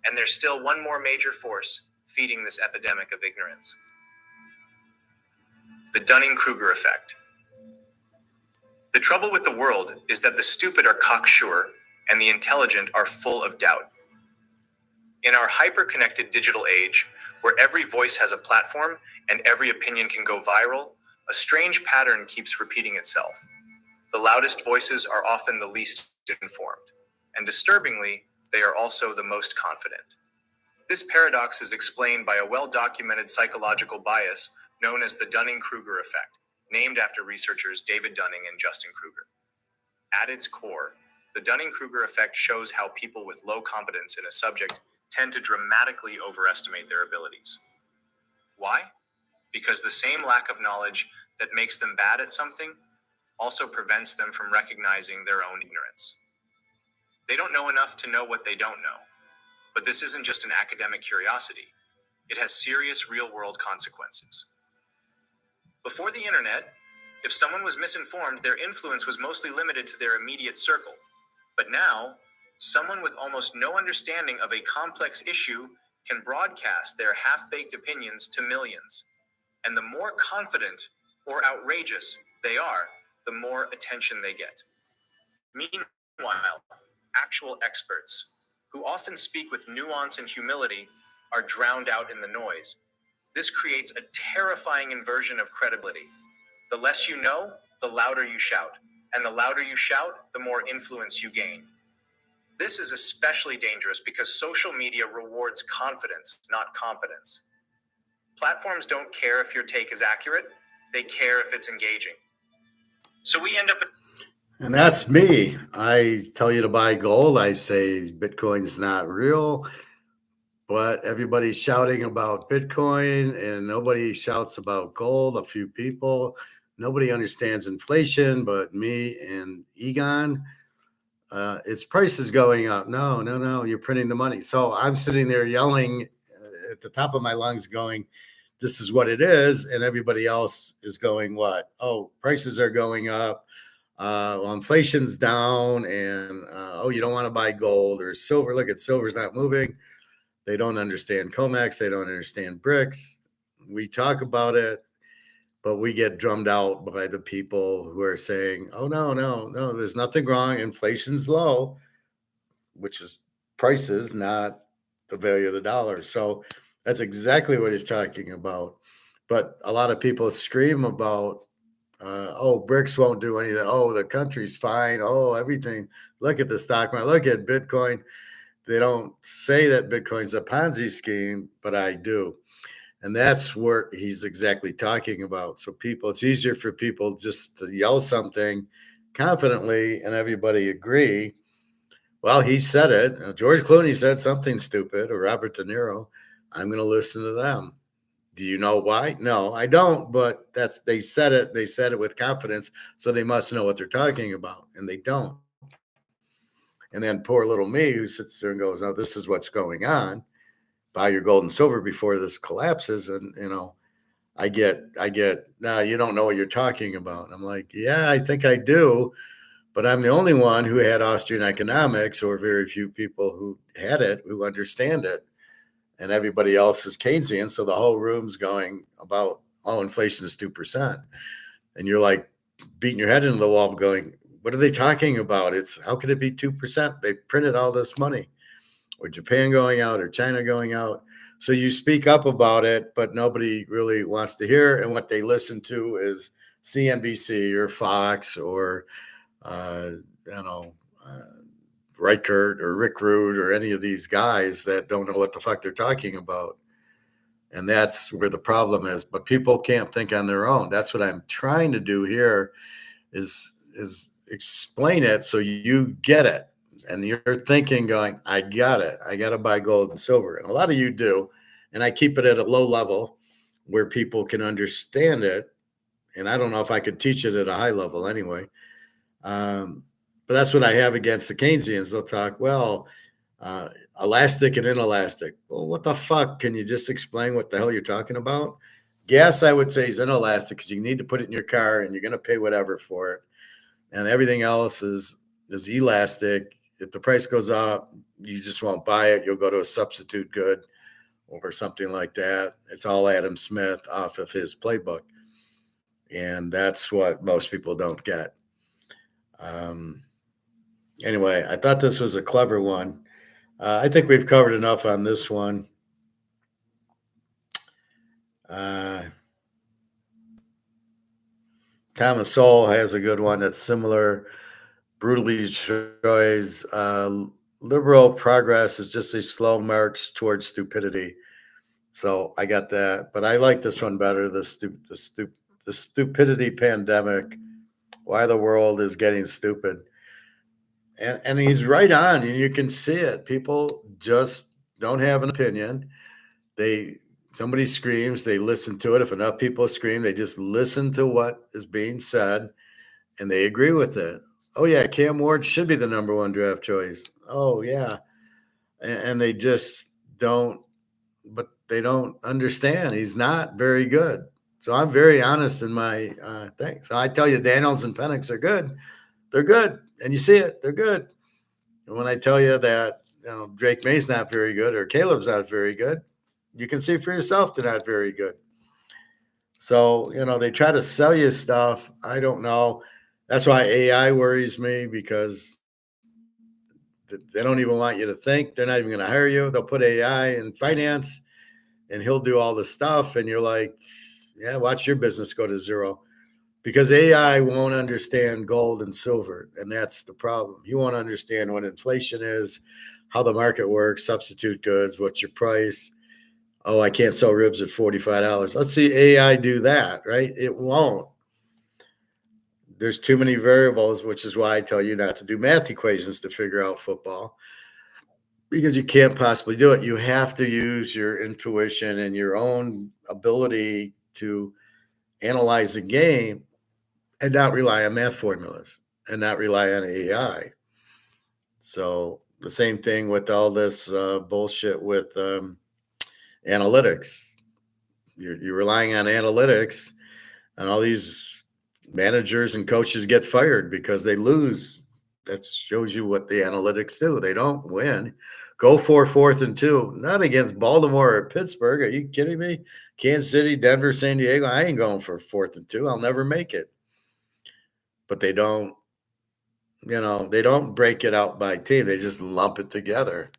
And there's still one more major force feeding this epidemic of ignorance. The Dunning-Kruger effect. The trouble with the world is that the stupid are cocksure and the intelligent are full of doubt. In our hyper-connected digital age, where every voice has a platform and every opinion can go viral, a strange pattern keeps repeating itself. The loudest voices are often the least informed, and disturbingly, they are also the most confident. This paradox is explained by a well-documented psychological bias known as the Dunning-Kruger effect, named after researchers David Dunning and Justin Kruger. At its core, the Dunning-Kruger effect shows how people with low competence in a subject tend to dramatically overestimate their abilities. Why? Because the same lack of knowledge that makes them bad at something also prevents them from recognizing their own ignorance. They don't know enough to know what they don't know. But this isn't just an academic curiosity. It has serious real-world consequences. Before the internet, if someone was misinformed, their influence was mostly limited to their immediate circle. But now, someone with almost no understanding of a complex issue can broadcast their half-baked opinions to millions. And the more confident or outrageous they are, the more attention they get. Meanwhile, actual experts, who often speak with nuance and humility, are drowned out in the noise. This creates a terrifying inversion of credibility. The less you know, the louder you shout. And the louder you shout, the more influence you gain. This is especially dangerous because social media rewards confidence, not competence. Platforms don't care if your take is accurate, they care if it's engaging. So we end up. And that's me. I tell you to buy gold. I say Bitcoin's not real, but everybody's shouting about Bitcoin and nobody shouts about gold. A few people. Nobody understands inflation but me and Egon. Its price is going up. No, no, no. You're printing the money. So I'm sitting there yelling at the top of my lungs going, this is what it is. And everybody else is going, what? Oh, prices are going up. Well, inflation's down, and oh, you don't want to buy gold or silver. Look at silver's not moving. They don't understand comex. They don't understand brics. We talk about it, but we get drummed out by the people who are saying, "Oh no, no, no, there's nothing wrong. Inflation's low," which is prices, not the value of the dollar. So that's exactly what he's talking about. But a lot of people scream about oh, BRICS won't do anything. Oh, the country's fine. Oh, everything. Look at the stock market. Look at Bitcoin. They don't say that Bitcoin's a Ponzi scheme, but I do. And that's what he's exactly talking about. So it's easier for people just to yell something confidently and everybody agree. Well, he said it. George Clooney said something stupid, or Robert De Niro. I'm going to listen to them. Do you know why? No, I don't, but they said it. They said it with confidence, so they must know what they're talking about, and they don't. And then poor little me who sits there and goes, "Oh, this is what's going on. Buy your gold and silver before this collapses." And I get, no, you don't know what you're talking about. And I'm like, yeah, I think I do, but I'm the only one who had Austrian economics, or very few people who had it who understand it. And everybody else is Keynesian. So the whole room's going about, oh, inflation is 2%. And you're like beating your head into the wall going, what are they talking about? How could it be 2%? They printed all this money, or Japan going out, or China going out. So you speak up about it, but nobody really wants to hear. And what they listen to is CNBC or Fox or, Reichert or Rick Rude or any of these guys that don't know what the fuck they're talking about. And that's where the problem is. But people can't think on their own. That's what I'm trying to do here is explain it so you get it. And you're thinking going, I got it. I got to buy gold and silver. And a lot of you do. And I keep it at a low level where people can understand it. And I don't know if I could teach it at a high level anyway. But that's what I have against the Keynesians. They'll talk, well, elastic and inelastic. Well, what the fuck? Can you just explain what the hell you're talking about? Gas, I would say, is inelastic because you need to put it in your car and you're going to pay whatever for it. And everything else is elastic. If the price goes up, you just won't buy it. You'll go to a substitute good or something like that. It's all Adam Smith off of his playbook. And that's what most people don't get. Anyway, I thought this was a clever one. I think we've covered enough on this one. Thomas Sowell has a good one that's similar. Brutally destroys. Liberal progress is just a slow march towards stupidity. So I got that, but I like this one better. The stupidity pandemic. Why the world is getting stupid. And he's right on, and you can see it. People just don't have an opinion. Somebody screams, they listen to it. If enough people scream, they just listen to what is being said, and they agree with it. Oh yeah, Cam Ward should be the number one draft choice. Oh yeah, and they just don't. But they don't understand. He's not very good. So I'm very honest in my thing. So I tell you, Daniels and Penix are good. They're good. And you see it, they're good. And when I tell you that, Drake May's not very good or Caleb's not very good, you can see for yourself they're not very good. So, they try to sell you stuff. I don't know. That's why AI worries me, because They don't even want you to think. They're not even going to hire you. They'll put AI in finance and he'll do all the stuff. And you're like, yeah, watch your business go to zero. Because AI won't understand gold and silver, and that's the problem. You won't understand what inflation is, how the market works, substitute goods, what's your price. Oh, I can't sell ribs at $45. Let's see AI do that, right? It won't. There's too many variables, which is why I tell you not to do math equations to figure out football, because you can't possibly do it. You have to use your intuition and your own ability to analyze the game and not rely on math formulas and not rely on AI. So the same thing with all this bullshit with analytics. You're relying on analytics, and all these managers and coaches get fired because they lose. That shows you what the analytics do. They don't win. Go for 4th and 2, not against Baltimore or Pittsburgh. Are you kidding me? Kansas City, Denver, San Diego. I ain't going for 4th and 2. I'll never make it. But they don't, they don't break it out by team. They just lump it together.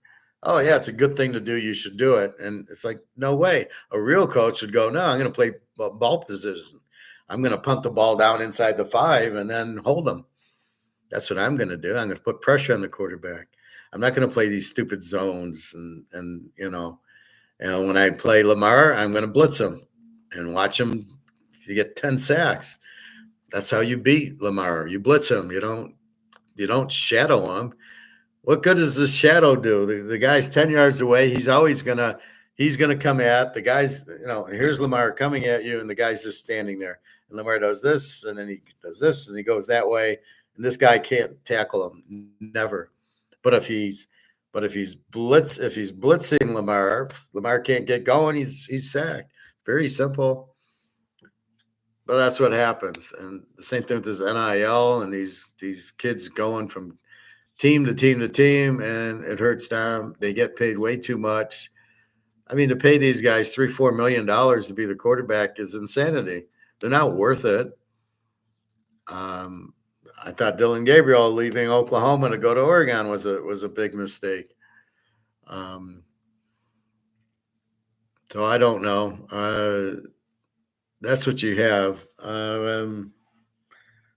Oh, yeah, it's a good thing to do. You should do it. And it's like, no way. A real coach would go, no, I'm going to play ball position. I'm going to punt the ball down inside the 5 and then hold them. That's what I'm going to do. I'm going to put pressure on the quarterback. I'm not going to play these stupid zones. And when I play Lamar, I'm going to blitz him and watch him to get 10 sacks. That's how you beat Lamar. You blitz him. You don't shadow him. What good does the shadow do? The guy's 10 yards away. He's gonna come at the guys. Here's Lamar coming at you, and the guy's just standing there. And Lamar does this, and then he does this, and he goes that way, and this guy can't tackle him. Never. But if he's blitzing Lamar can't get going. He's sacked. Very simple. But that's what happens. And the same thing with this NIL and these kids going from team to team to team, and it hurts them. They get paid way too much. I mean, to pay these guys $3-4 million to be the quarterback is insanity. They're not worth it. I thought Dylan Gabriel leaving Oklahoma to go to Oregon was a big mistake. So I don't know. That's what you have.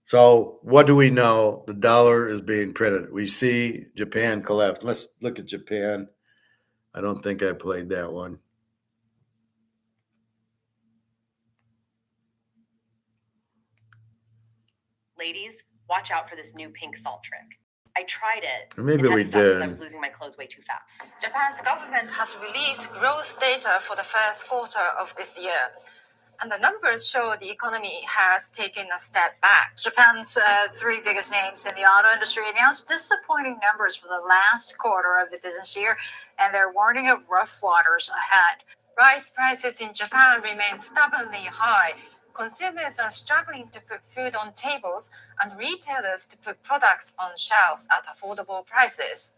So what do we know? The dollar is being printed. We see Japan collapse. Let's look at Japan. I don't think I played that one. Ladies, watch out for this new pink salt trick. I tried it. Or maybe and had we to stop because I did. was losing my clothes way too fast. Japan's government has released growth data for the first quarter of this year. And the numbers show the economy has taken a step back. Japan's 3 biggest names in the auto industry announced disappointing numbers for the last quarter of the business year, and they're warning of rough waters ahead. Rice prices in Japan remain stubbornly high. Consumers are struggling to put food on tables and retailers to put products on shelves at affordable prices.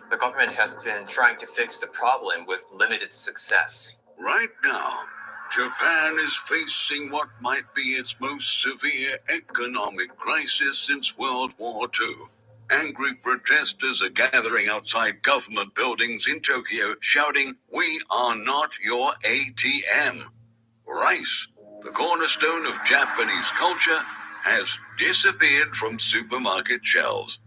The government has been trying to fix the problem with limited success. Right now, Japan is facing what might be its most severe economic crisis since World War II. Angry protesters are gathering outside government buildings in Tokyo, shouting, "We are not your ATM." Rice, the cornerstone of Japanese culture, has disappeared from supermarket shelves.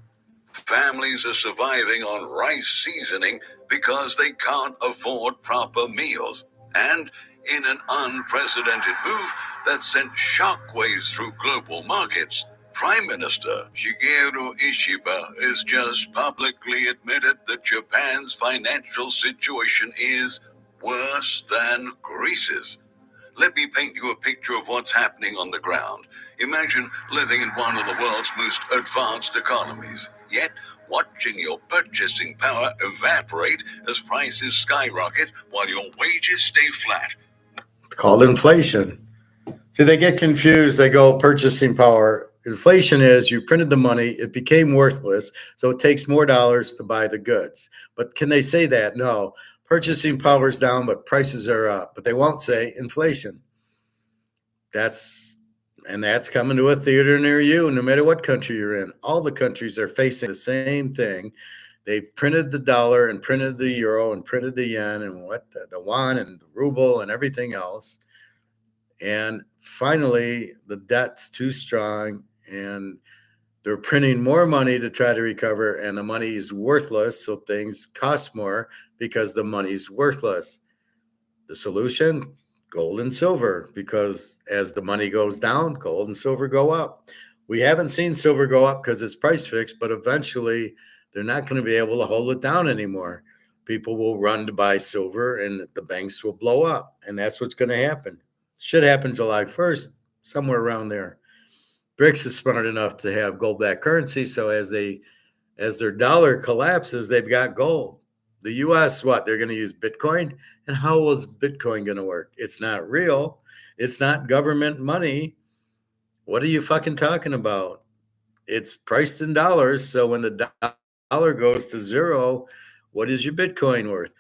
Families are surviving on rice seasoning because they can't afford proper meals. And in an unprecedented move that sent shockwaves through global markets, Prime Minister Shigeru Ishiba has just publicly admitted that Japan's financial situation is worse than Greece's. Let me paint you a picture of what's happening on the ground. Imagine living in one of the world's most advanced economies, yet watching your purchasing power evaporate as prices skyrocket while your wages stay flat. It's called inflation. See, they get confused. They go purchasing power. Inflation is you printed the money, it became worthless, so it takes more dollars to buy the goods. But can they say that? No. Purchasing power is down, but prices are up. But they won't say inflation. That's coming to a theater near you, no matter what country you're in. All the countries are facing the same thing. They printed the dollar and printed the euro and printed the yen and the yuan and the ruble and everything else. And finally, the debt's too strong, and they're printing more money to try to recover, and the money is worthless. So things cost more because the money's worthless. The solution, gold and silver, because as the money goes down, gold and silver go up. We haven't seen silver go up because it's price fixed, but eventually they're not going to be able to hold it down anymore. People will run to buy silver and the banks will blow up. And that's what's going to happen. Should happen July 1st, somewhere around there. BRICS is smart enough to have gold-backed currency. So as their dollar collapses, they've got gold. The US, what? They're going to use Bitcoin? And how is Bitcoin going to work? It's not real. It's not government money. What are you fucking talking about? It's priced in dollars. So when the dollar goes to zero, what is your Bitcoin worth?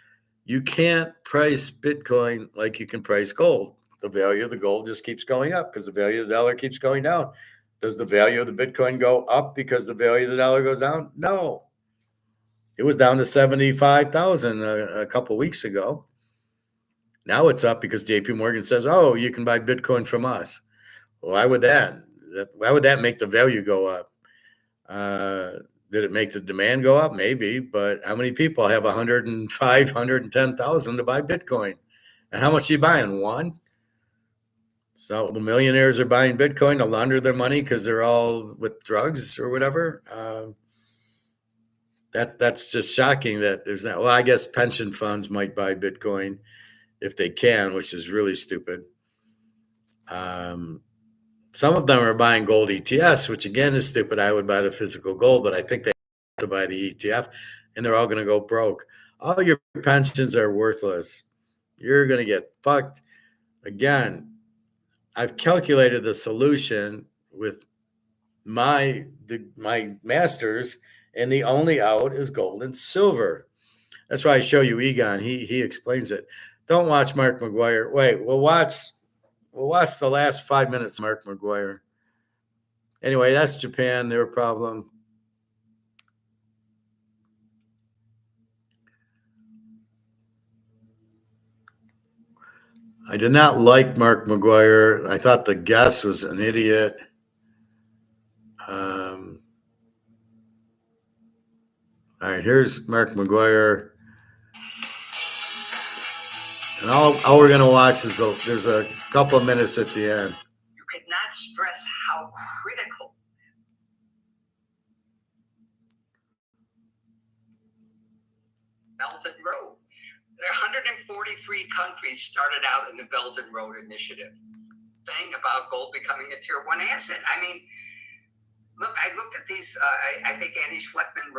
You can't price Bitcoin like you can price gold. The value of the gold just keeps going up because the value of the dollar keeps going down. Does the value of the Bitcoin go up because the value of the dollar goes down? No. It was down to 75,000 a couple weeks ago. Now it's up because JP Morgan says, "Oh, you can buy Bitcoin from us." Why would that? Why would that make the value go up? Did it make the demand go up? Maybe, but how many people have 105, 110,000 to buy Bitcoin? And how much are you buying? One? So the millionaires are buying Bitcoin to launder their money because they're all with drugs or whatever. That's just shocking that there's not. Well, I guess pension funds might buy Bitcoin if they can, which is really stupid. Some of them are buying gold ETFs, which again is stupid. I would buy the physical gold, but I think they have to buy the ETF, and they're all going to go broke. All your pensions are worthless. You're going to get fucked. Again, I've calculated the solution with my masters, and the only out is gold and silver. That's why I show you Egon. He explains it. Don't watch Mark McGuire. Wait, we'll watch the last 5 minutes of Mark McGuire. Anyway, that's Japan, their problem. I did not like Mark McGuire. I thought the guest was an idiot. All right, here's Mark McGuire. And all we're going to watch is there's a couple of minutes at the end. You could not stress how critical Belt and Road. There are 143 countries started out in the Belt and Road Initiative, saying about gold becoming a tier 1 asset. I mean, look, I looked at these. I think Andy Schleckman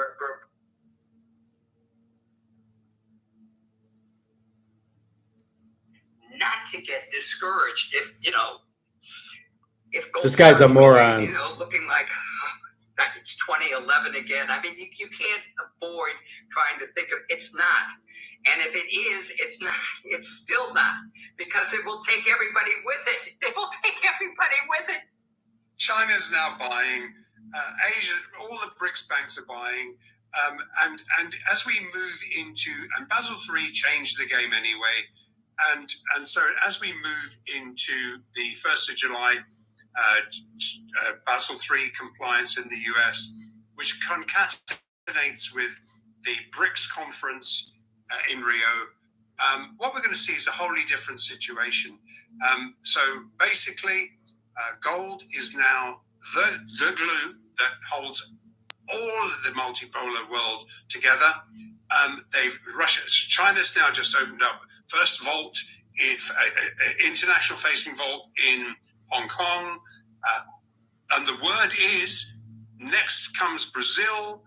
not to get discouraged if gold this guy's a moron. Going, looking like it's 2011 again. I mean, you can't avoid trying to think of it's not. And if it is, it's not. It's still not, because it will take everybody with it. It will take everybody with it. China's now buying. Asia, all the BRICS banks are buying. And as we move into, and Basel III changed the game anyway. And so as we move into the 1st of July, Basel III compliance in the US, which concatenates with the BRICS conference in Rio, what we're going to see is a wholly different situation. So basically, gold is now the glue that holds all of the multipolar world together. China's now just opened up first vault, international facing vault in Hong Kong, and the word is next comes Brazil,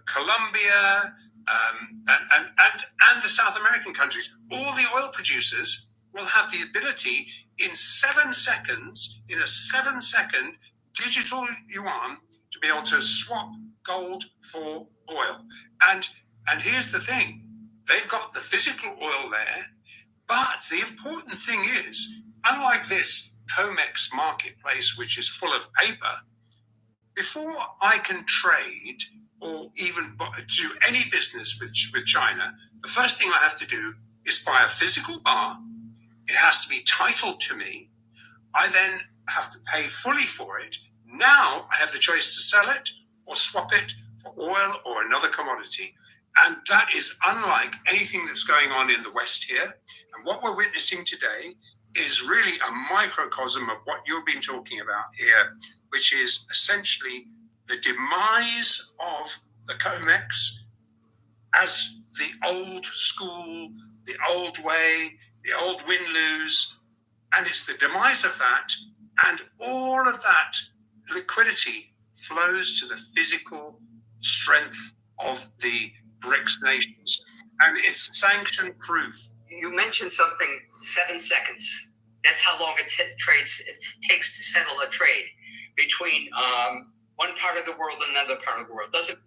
Colombia, and the South American countries. All the oil producers will have the ability in 7 seconds, in a 7-second digital yuan, to be able to swap gold for oil. And here's the thing, they've got the physical oil there, but the important thing is, unlike this COMEX marketplace, which is full of paper, before I can trade or even do any business with China, the first thing I have to do is buy a physical bar. It has to be titled to me. I then have to pay fully for it. Now I have the choice to sell it or swap it for oil or another commodity. And that is unlike anything that's going on in the West here. And what we're witnessing today is really a microcosm of what you've been talking about here, which is essentially the demise of the comex as the old school, the old way, the old win-lose, and it's the demise of that, and all of that liquidity flows to the physical strength of the BRICS nations, and it's sanction-proof. You mentioned something, 7 seconds. That's how long it takes to settle a trade between one part of the world and another part of the world. Doesn't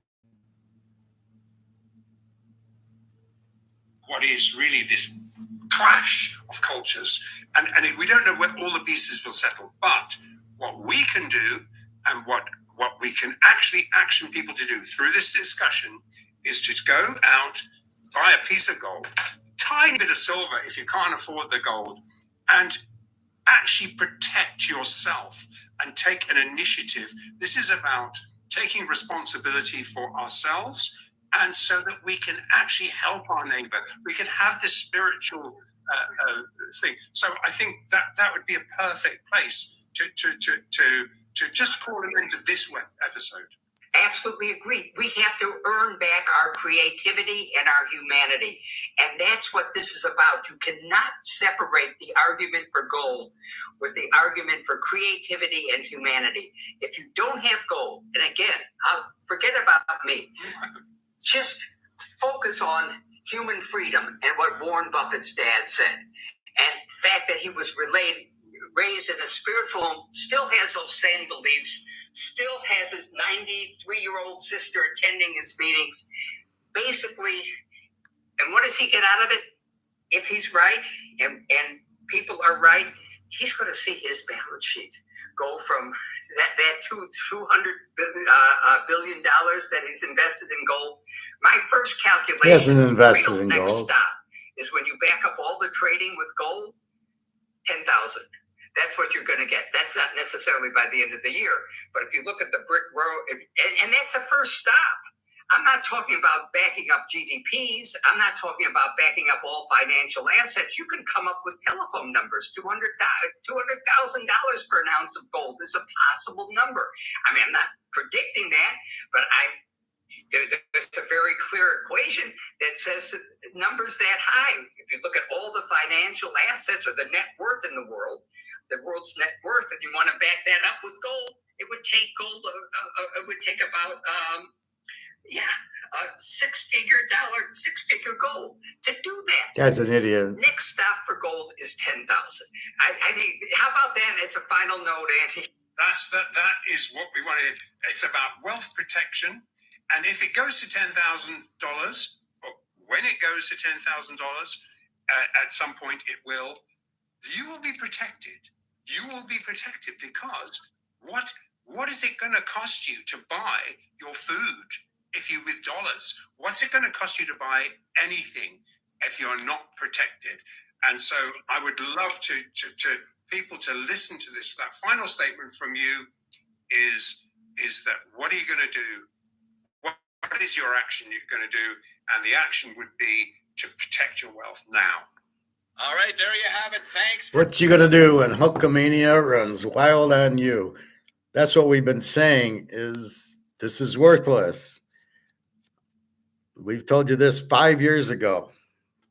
what is really this clash of cultures, and we don't know where all the pieces will settle. But what we can do, and what we can actually action people to do through this discussion, is to go out, buy a piece of gold, tiny bit of silver if you can't afford the gold, and actually protect yourself and take an initiative. This is about taking responsibility for ourselves, and so that we can actually help our neighbor. We can have this spiritual thing. So I think that would be a perfect place to just call it into this episode. absolutely agree. We have to earn back our creativity and our humanity. And that's what this is about. You cannot separate the argument for gold with the argument for creativity and humanity. If you don't have gold, and again, forget about me, just focus on human freedom and what Warren Buffett's dad said. And the fact that he was raised in a spiritual home, still has those same beliefs, still has his 93-year-old sister attending his meetings. Basically, and what does he get out of it? If he's right and people are right, he's going to see his balance sheet go from that $200 billion that he's invested in gold. My first calculation, he hasn't invested real in next gold. stop is when you back up all the trading with gold, 10,000. That's what you're going to get. That's not necessarily by the end of the year. But if you look at the brick road, and that's the first stop. I'm not talking about backing up GDPs. I'm not talking about backing up all financial assets. You can come up with telephone numbers. $200,000 for an ounce of gold is a possible number. I mean, I'm not predicting that, but there's a very clear equation that says numbers that high. If you look at all the financial assets or the net worth in the world's net worth, if you want to back that up with gold, it would take gold. It would take about six-figure gold to do that. Guy's an idiot. Next stop for gold is 10,000. I think. How about that as a final note, Andy? That is what we wanted. It's about wealth protection, and if it goes to $10,000, or when it goes to $10,000, at some point it will. You will be protected. You will be protected because what is it going to cost you to buy your food? If you with dollars, what's it going to cost you to buy anything if you're not protected? And so I would love to people to listen to this. That final statement from you is that what are you going to do? What is your action you're going to do? And the action would be to protect your wealth now. All right, there you have it. Thanks. What you gonna do when Hulkamania runs wild on you? That's what we've been saying. This is worthless. We've told you this 5 years ago.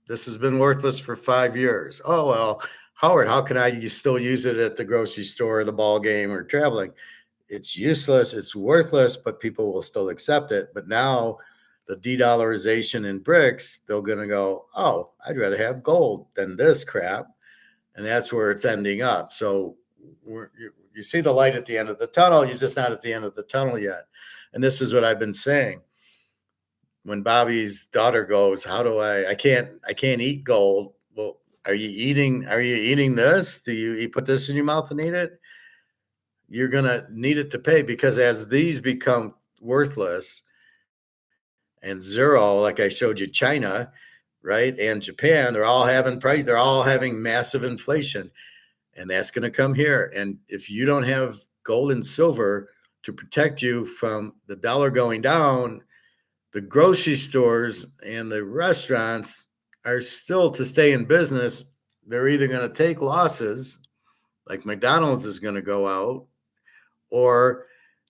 This has been worthless for 5 years. Oh, well, Howard, how can you still use it at the grocery store, the ball game, or traveling? It's useless. It's worthless, but people will still accept it. But now the de-dollarization in BRICS, they're going to go, oh, I'd rather have gold than this crap. And that's where it's ending up. So you see the light at the end of the tunnel. You're just not at the end of the tunnel yet. And this is what I've been saying. When Bobby's daughter goes, how do I can't eat gold. Well, are you eating this? Do you put this in your mouth and eat it? you're going to need it to pay, because as these become worthless and zero, like I showed you, China, right, and Japan, they're all having massive inflation, and that's going to come here. And if you don't have gold and silver to protect you from the dollar going down, the grocery stores and the restaurants are still, to stay in business, they're either going to take losses, like McDonald's is going to go out, or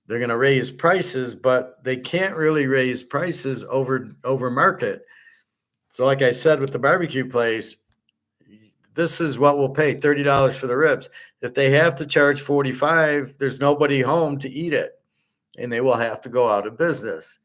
they're going to raise prices, but they can't really raise prices over market. So like I said with the barbecue place, this is what we'll pay, $30 for the ribs. If they have to charge 45, there's nobody home to eat it, and they will have to go out of business.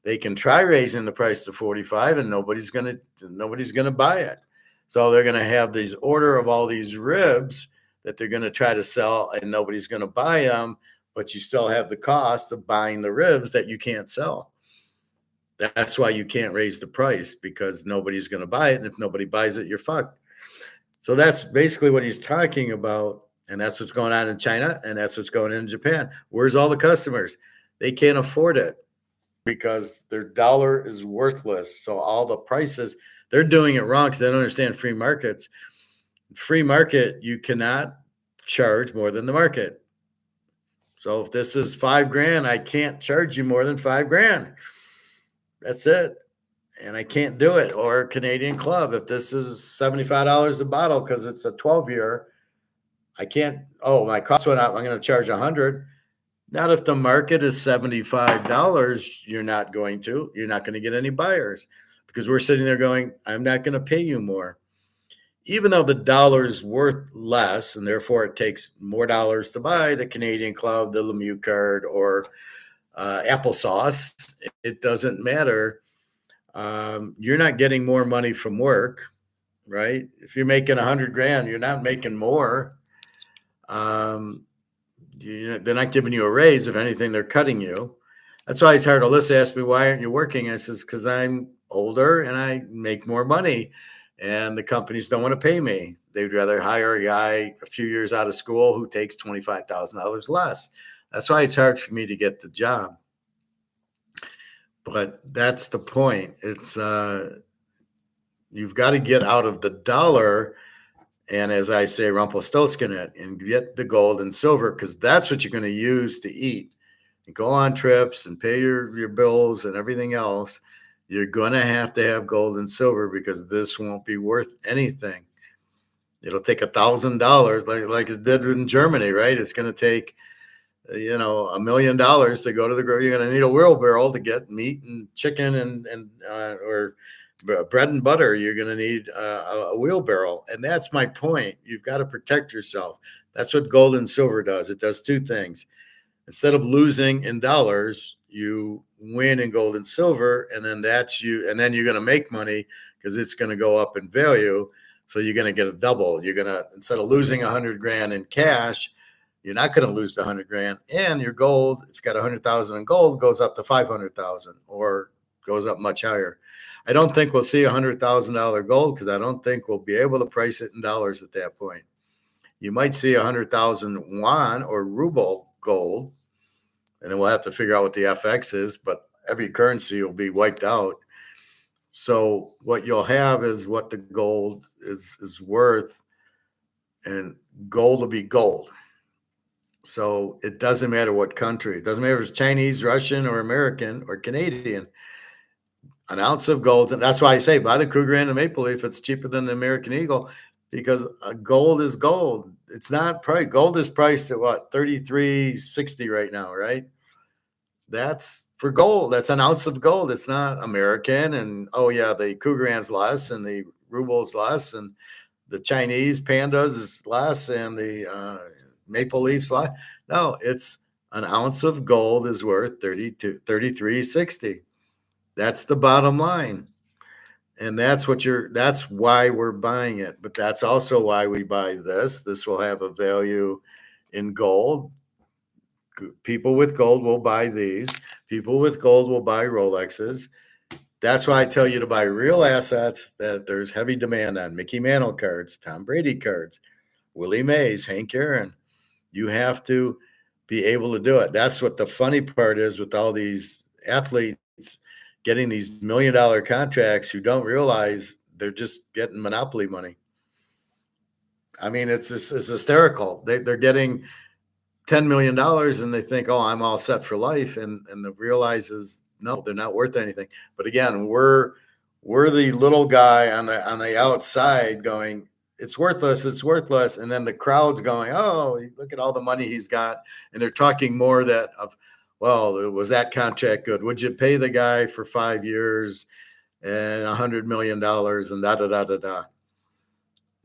They can try raising the price to 45, and nobody's going to buy it. So they're going to have these order of all these ribs that they're going to try to sell, and nobody's going to buy them, but you still have the cost of buying the ribs that you can't sell. That's why you can't raise the price, because nobody's going to buy it. And if nobody buys it, you're fucked. So that's basically what he's talking about. And that's what's going on in China. And that's what's going on in Japan. Where's all the customers? They can't afford it because their dollar is worthless. So all the prices, they're doing it wrong because they don't understand free markets. Free market, you cannot charge more than the market. So if this is $5,000, I can't charge you more than $5,000. That's it. And I can't do it. Or Canadian Club, if this is $75 a bottle because it's a 12-year, I can't, my cost went up, I'm going to charge $100. Not if the market is $75, you're not going to get any buyers, because we're sitting there going, I'm not going to pay you more. Even though the dollar is worth less, and therefore it takes more dollars to buy the Canadian Club, the Lemieux card, or applesauce, it doesn't matter. You're not getting more money from work, right? If you're making $100,000, you're not making more. They're not giving you a raise. If anything, they're cutting you. That's why it's hard. Alyssa asked me, why aren't you working? I says, because I'm older and I make more money, and the companies don't want to pay me. They'd rather hire a guy a few years out of school who takes $25,000 less. That's why it's hard for me to get the job. But that's the point. It's you've got to get out of the dollar, and as I say, Rumpelstiltskin it, and get the gold and silver, because that's what you're going to use to eat and go on trips and pay your bills and everything else. You're going to have gold and silver, because this won't be worth anything. It'll take $1,000 like it did in Germany, right? It's going to take $1 million to go to the grocery. You're going to need a wheelbarrow to get meat and chicken and or bread and butter. You're going to need a wheelbarrow. And that's my point. You've got to protect yourself. That's what gold and silver does. It does two things. Instead of losing in dollars, you win in gold and silver, and then you're going to make money because it's going to go up in value. So you're going to get a double. You're going to, instead of losing $100,000 in cash, you're not going to lose the $100,000, and your gold, if you got 100,000 in gold, goes up to 500,000 or goes up much higher. I don't think we'll see $100,000 gold, because I don't think we'll be able to price it in dollars at that point. You might see 100,000 yuan or ruble gold, and then we'll have to figure out what the FX is, but every currency will be wiped out. So what you'll have is what the gold is worth, and gold will be gold. So it doesn't matter what country. It doesn't matter if it's Chinese, Russian, or American, or Canadian. An ounce of gold, and that's why I say buy the Kruger and the Maple Leaf. It's cheaper than the American Eagle, because gold is gold. It's not price. Gold is priced at what, $33.60 right now, right? That's for gold. That's an ounce of gold. It's not American. And the Krugerrand's less, and the ruble's less, and the Chinese pandas is less, and the Maple Leaf's less. No, it's an ounce of gold is worth $33.60. That's the bottom line. And that's why we're buying it. But that's also why we buy this. This will have a value in gold. People with gold will buy these. People with gold will buy Rolexes. That's why I tell you to buy real assets that there's heavy demand on. Mickey Mantle cards, Tom Brady cards, Willie Mays, Hank Aaron. You have to be able to do it. That's what the funny part is with all these athletes getting these $1 million contracts who don't realize they're just getting monopoly money. I mean, it's hysterical. They're getting $10 million and they think, oh, I'm all set for life. And the realizes, no, they're not worth anything. But again, we're the little guy on the outside going, it's worthless, it's worthless. And then the crowd's going, oh, look at all the money he's got. And they're talking more that of, well, was that contract good? Would you pay the guy for 5 years and $100 million and da da da da da?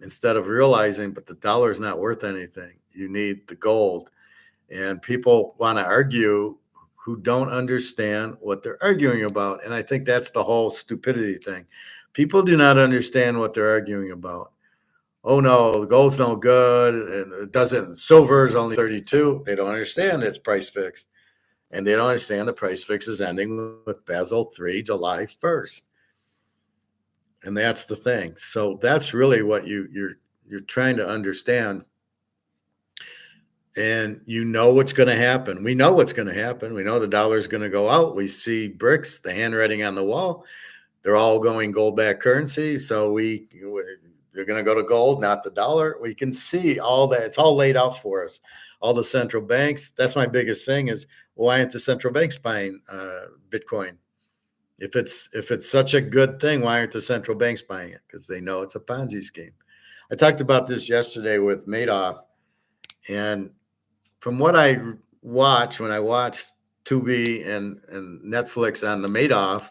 Instead of realizing, but the dollar's not worth anything. You need the gold. And people want to argue who don't understand what they're arguing about. And I think that's the whole stupidity thing. People do not understand what they're arguing about. Oh no, the gold's no good, and it doesn't. Silver is only 32. They don't understand it's price fixed, and they don't understand the price fix is ending with Basel III, July 1st, and that's the thing. So that's really what you're trying to understand. And you know what's going to happen. We know what's going to happen. We know the dollar is going to go out. We see BRICS, the handwriting on the wall. They're all going gold-backed currency. So they're going to go to gold, not the dollar. We can see all that. It's all laid out for us. All the central banks. That's my biggest thing is, why aren't the central banks buying Bitcoin? If it's such a good thing, why aren't the central banks buying it? Because they know it's a Ponzi scheme. I talked about this yesterday with Madoff, and from what I watched when I watched Tubi and Netflix on the Madoff,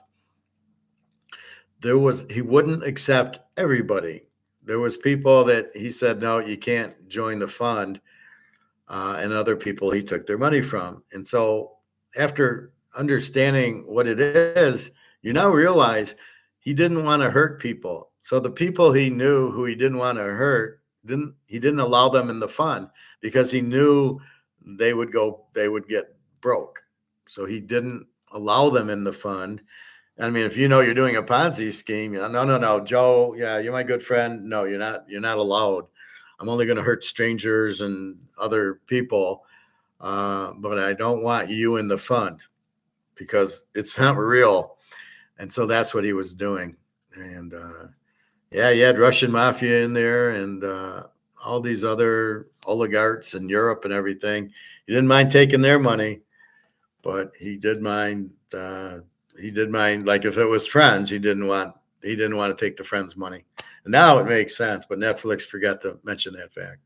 he wouldn't accept everybody. There was people that he said, no, you can't join the fund, and other people he took their money from. And so after understanding what it is, you now realize he didn't want to hurt people. So the people he knew who he didn't want to hurt, he didn't allow them in the fund because he knew they would get broke. So he didn't allow them in the fund. I mean, if you know you're doing a Ponzi scheme, no, Joe, yeah, you're my good friend. No, you're not allowed. I'm only going to hurt strangers and other people, but I don't want you in the fund because it's not real. And so that's what he was doing. And yeah, you had Russian mafia in there and all these other oligarchs in Europe and everything. He didn't mind taking their money, but he did mind. Like if it was friends, he didn't want to take the friends' money. And now it makes sense, but Netflix forgot to mention that fact.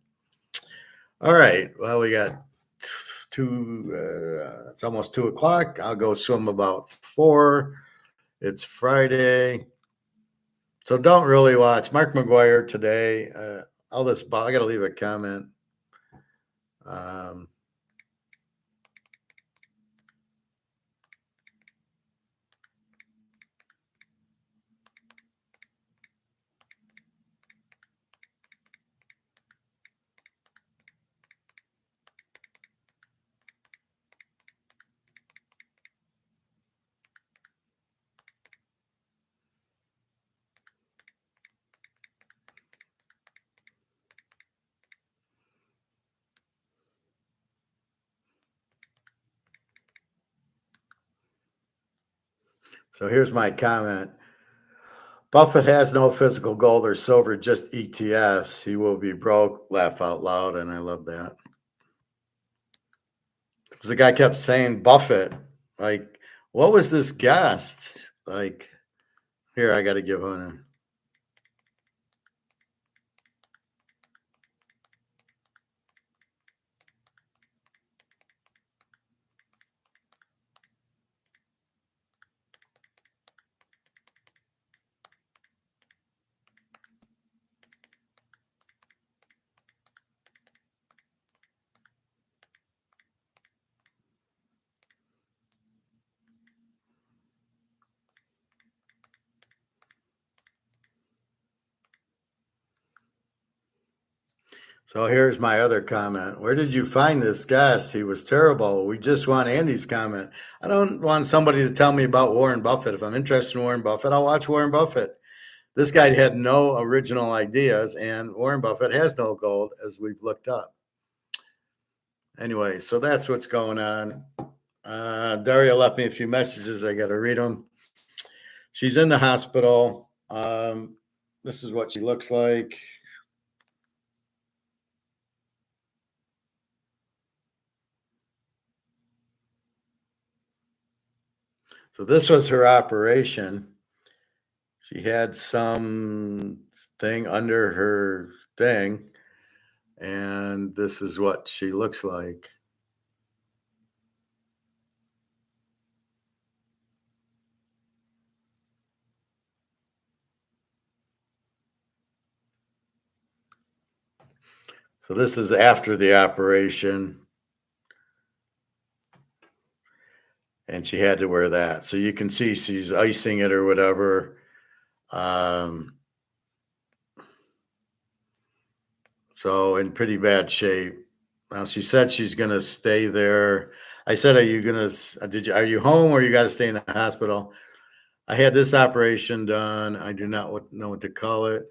All right. Well, we got it's almost 2:00. I'll go swim about 4. It's Friday. So don't really watch Mark McGuire today. I got to leave a comment. So here's my comment. Buffett has no physical gold or silver, just ETFs. He will be broke. Laugh out loud. And I love that. Because the guy kept saying Buffett. Like, what was this guest? Like, here, I got to give on him. So here's my other comment. Where did you find this guest? He was terrible. We just want Andy's comment. I don't want somebody to tell me about Warren Buffett. If I'm interested in Warren Buffett, I'll watch Warren Buffett. This guy had no original ideas, and Warren Buffett has no gold, as we've looked up. Anyway, so that's what's going on. Daria left me a few messages. I got to read them. She's in the hospital. This is what she looks like. So this was her operation. She had some thing under her thing, and this is what she looks like. So this is after the operation. And she had to wear that. So you can see she's icing it or whatever. So in pretty bad shape. Now she said she's going to stay there. I said, are you home or you got to stay in the hospital? I had this operation done. I do not know what to call it.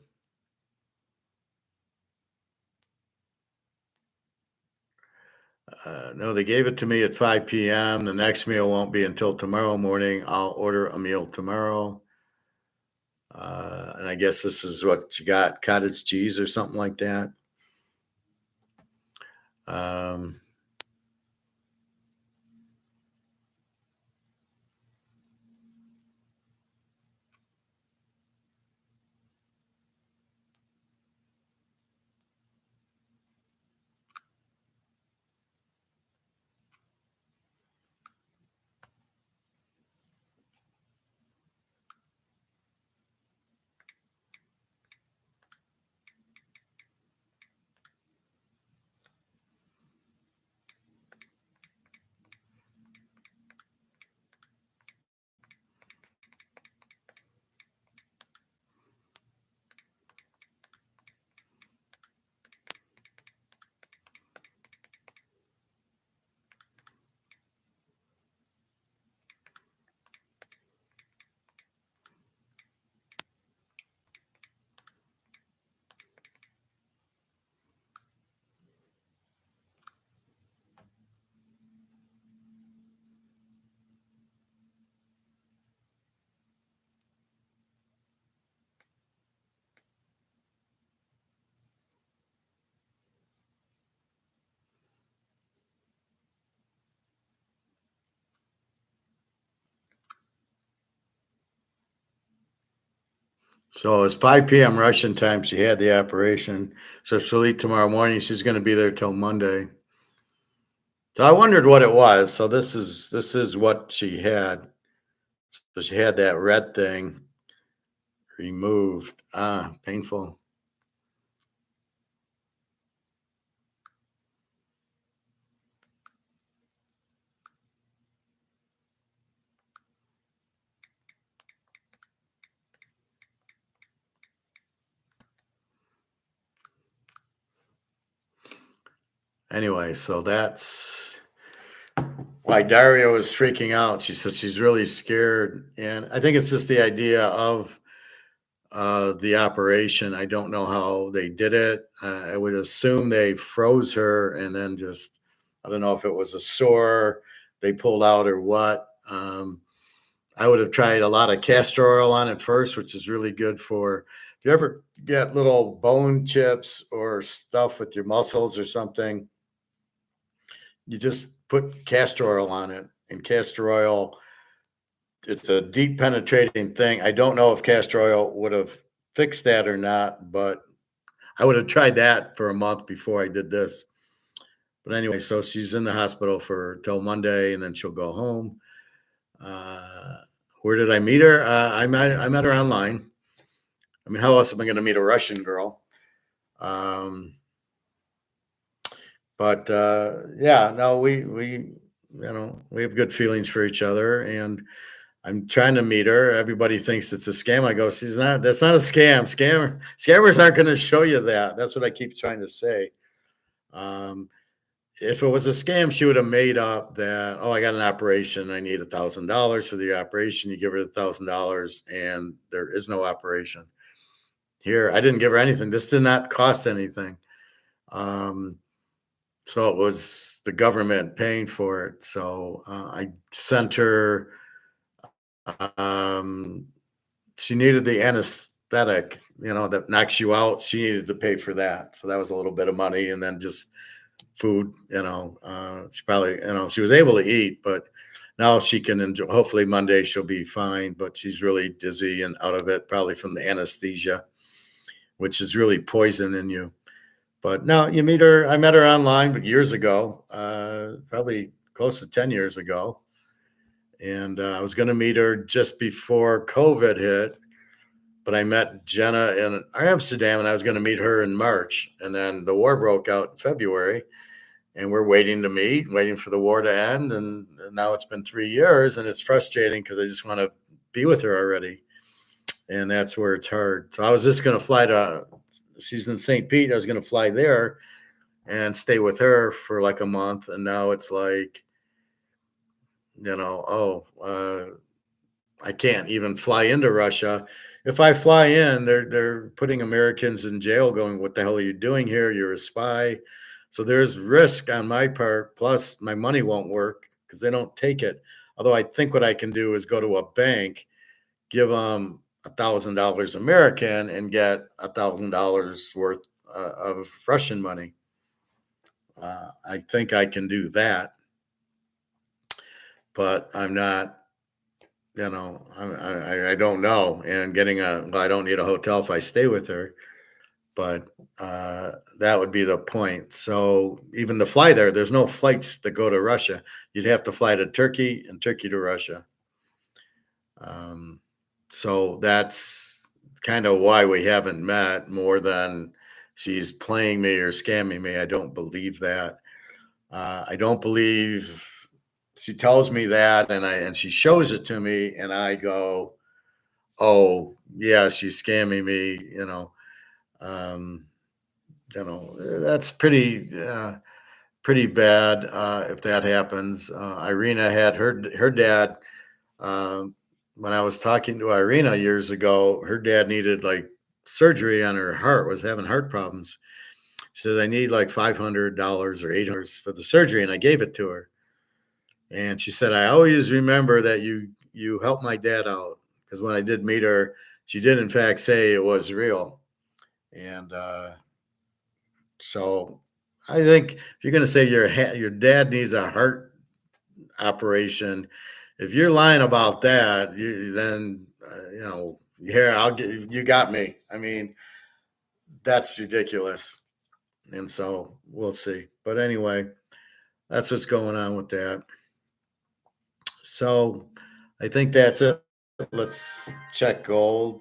No, they gave it to me at 5 p.m. The next meal won't be until tomorrow morning. I'll order a meal tomorrow. And I guess this is what you got, cottage cheese or something like that. So it's 5 p.m. Russian time. She had the operation. So she'll eat tomorrow morning. She's going to be there till Monday. So I wondered what it was. So this is what she had. So she had that red thing removed. Painful. Anyway, so that's why Daria was freaking out. She said she's really scared. And I think it's just the idea of the operation. I don't know how they did it. I would assume they froze her and then just, I don't know if it was a sore they pulled out or what. I would have tried a lot of castor oil on it first, which is really good for if you ever get little bone chips or stuff with your muscles or something. You just put castor oil on it, and castor oil, it's a deep penetrating thing. I don't know if castor oil would have fixed that or not, but I would have tried that for a month before I did this. But anyway, so she's in the hospital till Monday, and then she'll go home. Where did I meet her? I met her online. I mean, how else am I going to meet a Russian girl? But yeah, no, we have good feelings for each other, and I'm trying to meet her. Everybody thinks it's a scam. I go, she's not. That's not a scam. Scammers aren't going to show you that. That's what I keep trying to say. If it was a scam, she would have made up that, oh, I got an operation. I need $1,000 for the operation. You give her $1,000 and there is no operation. Here, I didn't give her anything. This did not cost anything. So it was the government paying for it. So I sent her, um, she needed the anesthetic, that knocks you out. She needed to pay for that. So that was a little bit of money. And then just food, she probably, she was able to eat, but now she can enjoy. Hopefully Monday she'll be fine, but she's really dizzy and out of it, probably from the anesthesia, which is really poisoning you. But no, you meet her. I met her online, but years ago, probably close to 10 years ago. And I was going to meet her just before COVID hit, but I met Jenna in Amsterdam, and I was going to meet her in March. And then the war broke out in February, and we're waiting to meet, waiting for the war to end. And now it's been 3 years, and it's frustrating because I just want to be with her already. And that's where it's hard. So I was just going to fly to, she's in St. Pete. I was going to fly there and stay with her for like a month. And now it's like, I can't even fly into Russia. If I fly in, they're putting Americans in jail going, what the hell are you doing here? You're a spy. So there's risk on my part. Plus my money won't work because they don't take it. Although I think what I can do is go to a bank, give them $1,000 American and get $1,000 worth of Russian money. I think I can do that, but I'm not, I don't know. And I don't need a hotel if I stay with her, but that would be the point. So even the fly there's no flights that go to Russia. You'd have to fly to Turkey and Turkey to Russia. So that's kind of why we haven't met, more than she's playing me or scamming me. I don't believe that. I don't believe she tells me that, and she shows it to me, and I go, oh yeah, she's scamming me. That's pretty bad if that happens. Irina had her dad. When I was talking to Irina years ago, her dad needed like surgery on her heart, was having heart problems. She said, I need like $500 or $800 for the surgery. And I gave it to her. And she said, I always remember that you helped my dad out. Because when I did meet her, she did in fact say it was real. And so I think if you're going to say your dad needs a heart operation, if you're lying about that, then here, you got me. I mean, that's ridiculous. And so we'll see. But anyway, that's what's going on with that. So I think that's it. Let's check gold.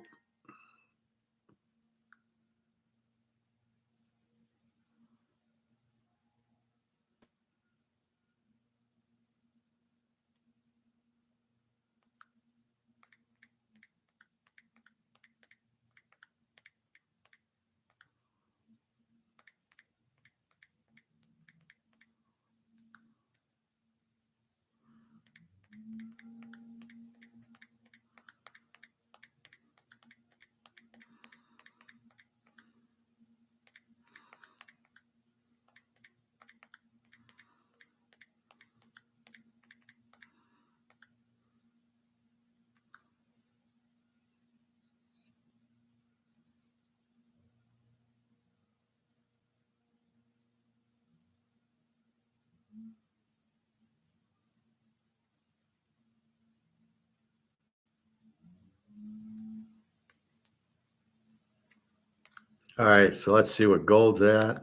All right, so let's see what gold's at.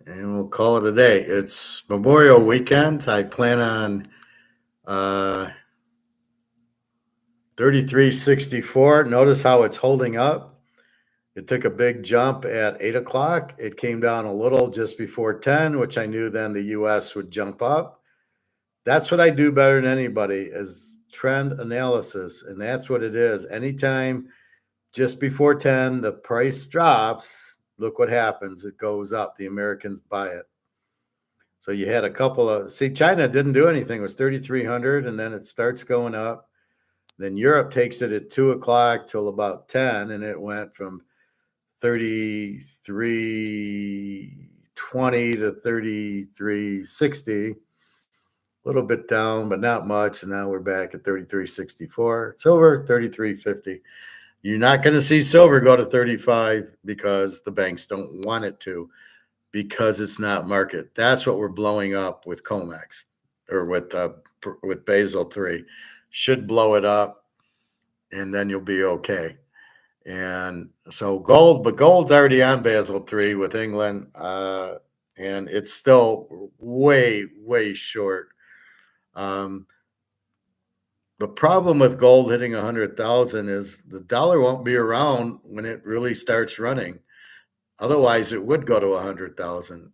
And we'll call it a day. It's Memorial Weekend. I plan on 33.64. Notice how it's holding up. It took a big jump at 8 o'clock. It came down a little just before 10, which I knew then the U.S. would jump up. That's what I do better than anybody, is trend analysis. And that's what it is. Anytime just before 10, the price drops, look what happens. It goes up. The Americans buy it. So you had a couple of, China didn't do anything. It was 3,300, and then it starts going up. Then Europe takes it at 2 o'clock till about 10, and it went from 33.20 to 33.60. A little bit down, but not much. And now we're back at 33.64. Silver, 33.50. You're not going to see silver go to 35 because the banks don't want it to, because it's not market. That's what we're blowing up with comex or with Basel 3. Should blow it up, and then you'll be okay. And so but gold's already on Basel 3 with England, and it's still way, way short. The problem with gold hitting 100,000 is the dollar won't be around when it really starts running. Otherwise, it would go to 100,000.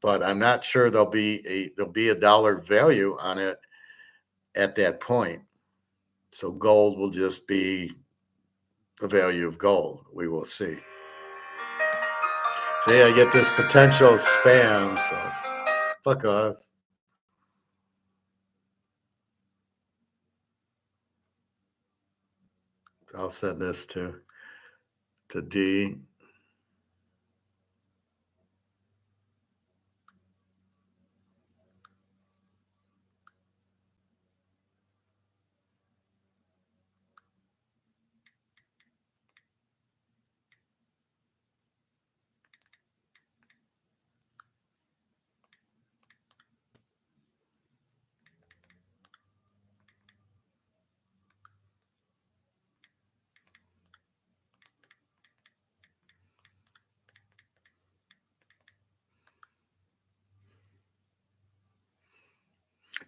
But I'm not sure there'll be a dollar value on it at that point. So gold will just be the value of gold. We will see. See, I get this potential spam, so fuck off. I'll send this to D.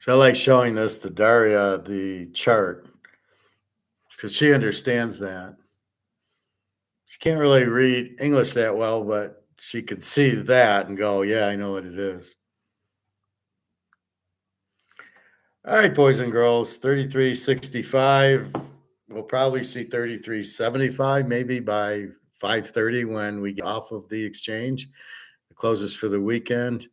So I like showing this to Daria, the chart, because she understands that. She can't really read English that well, but she could see that and go, yeah, I know what it is. All right, boys and girls, 33.65. We'll probably see 33.75 maybe by 5:30 when we get off of the exchange. It closes for the weekend.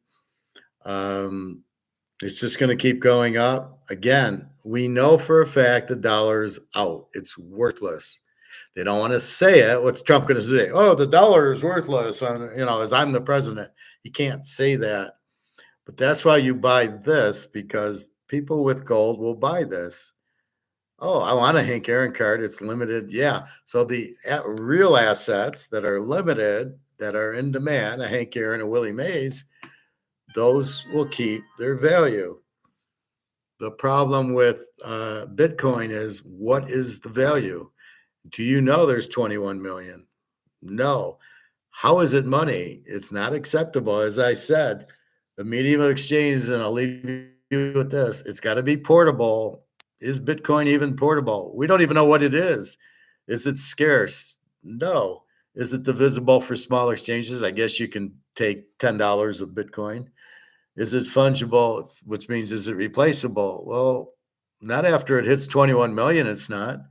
It's just going to keep going up. Again, we know for a fact the dollar is out. It's worthless. They don't want to say it. What's Trump going to say? Oh, the dollar is worthless. As I'm the president, he can't say that. But that's why you buy this, because people with gold will buy this. Oh, I want a Hank Aaron card. It's limited. Yeah. So the real assets that are limited, that are in demand, a Hank Aaron, a Willie Mays, those will keep their value. The problem with Bitcoin is, what is the value? Do you know there's 21 million? No. How is it money? It's not acceptable. As I said, the medium of exchange, and I'll leave you with this, it's got to be portable. Is Bitcoin even portable? We don't even know what it is. Is it scarce? No. Is it divisible for small exchanges? I guess you can take $10 of Bitcoin. Is it fungible, which means is it replaceable? Well, not after it hits 21 million, it's not.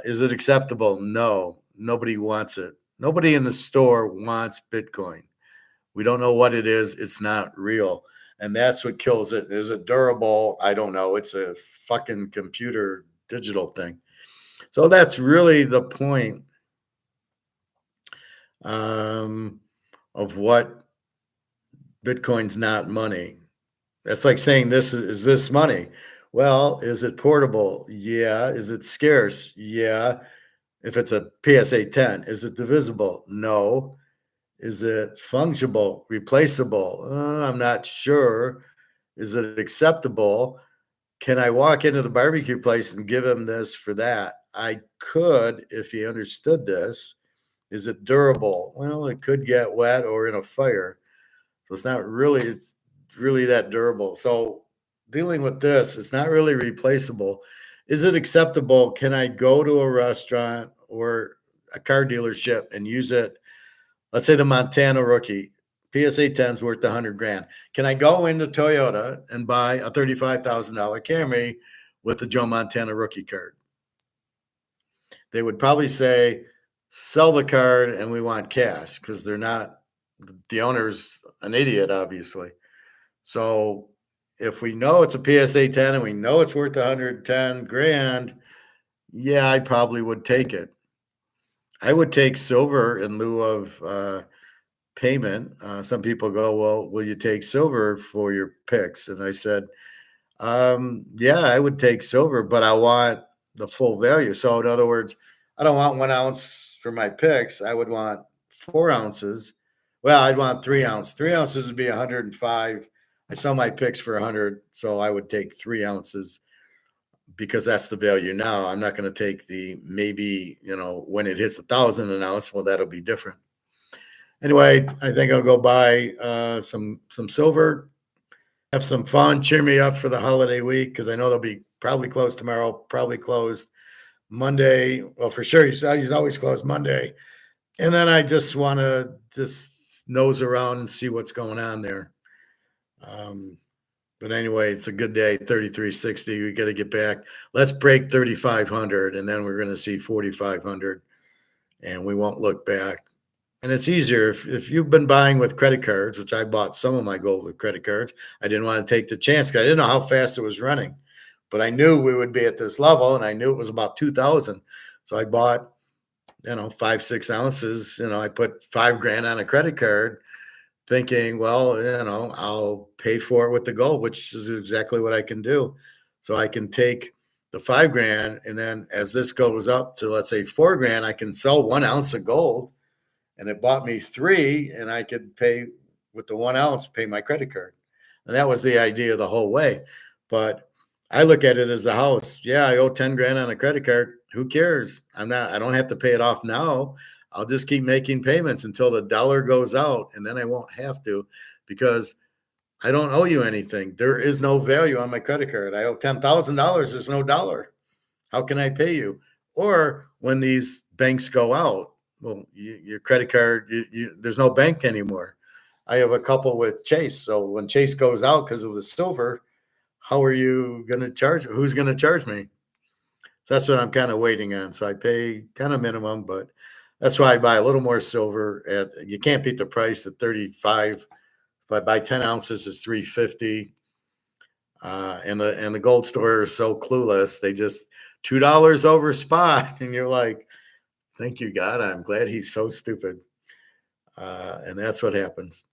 Is it acceptable? No. Nobody wants it. Nobody in the store wants Bitcoin. We don't know what it is. It's not real. And that's what kills it. Is it durable? I don't know. It's a fucking computer digital thing. So that's really the point of what Bitcoin's not money. That's like saying this is this money. Well, is it portable? Yeah. Is it scarce? Yeah. If it's a PSA 10, is it divisible? No. Is it fungible, replaceable? I'm not sure. Is it acceptable? Can I walk into the barbecue place and give him this for that? I could if he understood this. Is it durable? Well, it could get wet or in a fire. So it's really that durable. So dealing with this, it's not really replaceable. Is it acceptable? Can I go to a restaurant or a car dealership and use it? Let's say the Montana Rookie, PSA 10's worth $100,000. Can I go into Toyota and buy a $35,000 Camry with the Joe Montana Rookie card? They would probably say, sell the card and we want cash, because they're not, the owner's an idiot, obviously. So if we know it's a PSA 10 and we know it's worth $110,000, yeah, I probably would take it. I would take silver in lieu of payment. Some people go, well, will you take silver for your picks? And I said, yeah, I would take silver, but I want the full value. So in other words, I don't want 1 ounce for my picks. I would want 4 ounces. Well, I'd want 3 ounces. 3 ounces would be 105. I sell my picks for 100, so I would take 3 ounces because that's the value now. I'm not going to take the maybe, when it hits 1,000 an ounce. Well, that'll be different. Anyway, I think I'll go buy some silver, have some fun, cheer me up for the holiday week because I know they'll be probably closed tomorrow, probably closed Monday. Well, for sure, he's always closed Monday. And then I just want to just nose around and see what's going on there. But anyway, it's a good day, 33.60. We got to get back. Let's break 3,500, and then we're going to see 4,500, and we won't look back. And it's easier if you've been buying with credit cards, which I bought some of my gold with credit cards. I didn't want to take the chance because I didn't know how fast it was running, but I knew we would be at this level, and I knew it was about 2,000. So I bought, 5-6 ounces. I put $5,000 on a credit card, thinking, well, I'll pay for it with the gold, which is exactly what I can do. So I can take the $5,000, and then as this goes up to, let's say, $4,000, I can sell 1 ounce of gold. And it bought me 3, and I could pay with the 1 ounce, pay my credit card. And that was the idea the whole way. But I look at it as a house. Yeah, I owe $10,000 on a credit card. Who cares? I don't have to pay it off now. I'll just keep making payments until the dollar goes out, and then I won't have to because I don't owe you anything. There is no value on my credit card. I owe $10,000. There's no dollar. How can I pay you? Or when these banks go out, well, your credit card, there's no bank anymore. I have a couple with Chase. So when Chase goes out because of the silver, how are you going to charge? Who's going to charge me? So that's what I'm kind of waiting on. So I pay kind of minimum, but that's why I buy a little more silver. You can't beat the price at 35. If I buy 10 ounces, it's 350. And the gold store is so clueless. They just $2 over spot, and you're like, thank you, God. I'm glad he's so stupid. And that's what happens.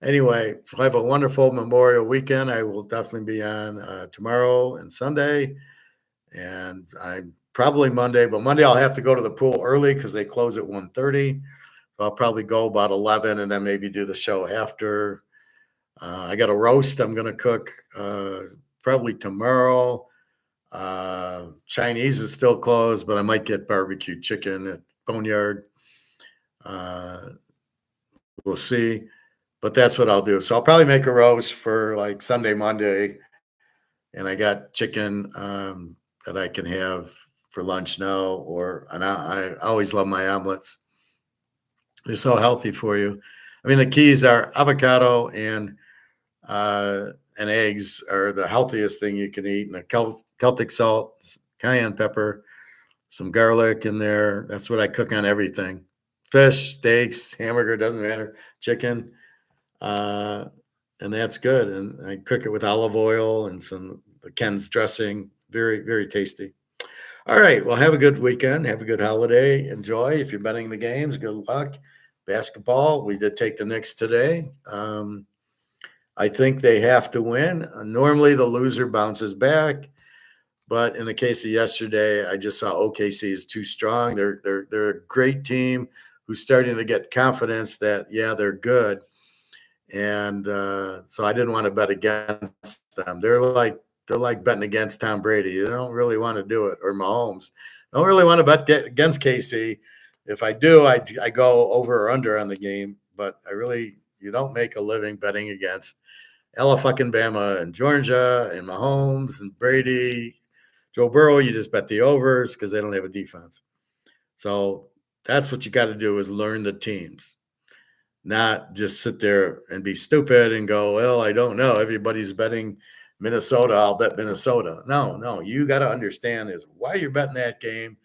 Anyway, so have a wonderful Memorial weekend. I will definitely be on tomorrow and Sunday. And I'm probably Monday, but Monday I'll have to go to the pool early because they close at 1:30. So I'll probably go about 11 and then maybe do the show after. I got a roast I'm going to cook probably tomorrow. Chinese is still closed, but I might get barbecue chicken at Boneyard. We'll see, but that's what I'll do. So I'll probably make a roast for like Sunday, Monday, and I got chicken that I can have for lunch now. And I always love my omelets. They're so healthy for you. I mean, the keys are avocado and eggs are the healthiest thing you can eat. And a Celtic salt, cayenne pepper, some garlic in there. That's what I cook on everything. Fish, steaks, hamburger, doesn't matter, chicken. And that's good. And I cook it with olive oil and some Ken's dressing. Very, very tasty. All right. Well, have a good weekend. Have a good holiday. Enjoy. If you're betting the games, good luck. Basketball, we did take the Knicks today. I think they have to win. Normally, the loser bounces back. But in the case of yesterday, I just saw OKC is too strong. They're a great team who's starting to get confidence that, yeah, they're good. And so I didn't want to bet against them. They're like betting against Tom Brady. They don't really want to do it, or Mahomes. I don't really want to bet against KC. If I do, I go over or under on the game. But you don't make a living betting against Alabama and Georgia and Mahomes and Brady. Joe Burrow, you just bet the overs because they don't have a defense. So that's what you got to do is learn the teams, not just sit there and be stupid and go, well, I don't know. Everybody's betting Minnesota. I'll bet Minnesota. No, you got to understand is why you're betting that game,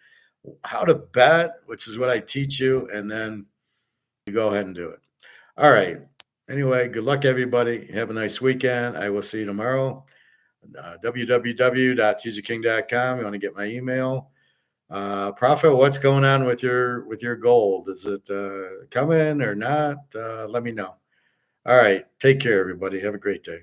how to bet, which is what I teach you, and then you go ahead and do it. All right. Anyway, good luck, everybody. Have a nice weekend. I will see you tomorrow. www.teaserking.com. You want to get my email. Prophet, what's going on with your gold? Is it coming or not? Let me know. All right. Take care, everybody. Have a great day.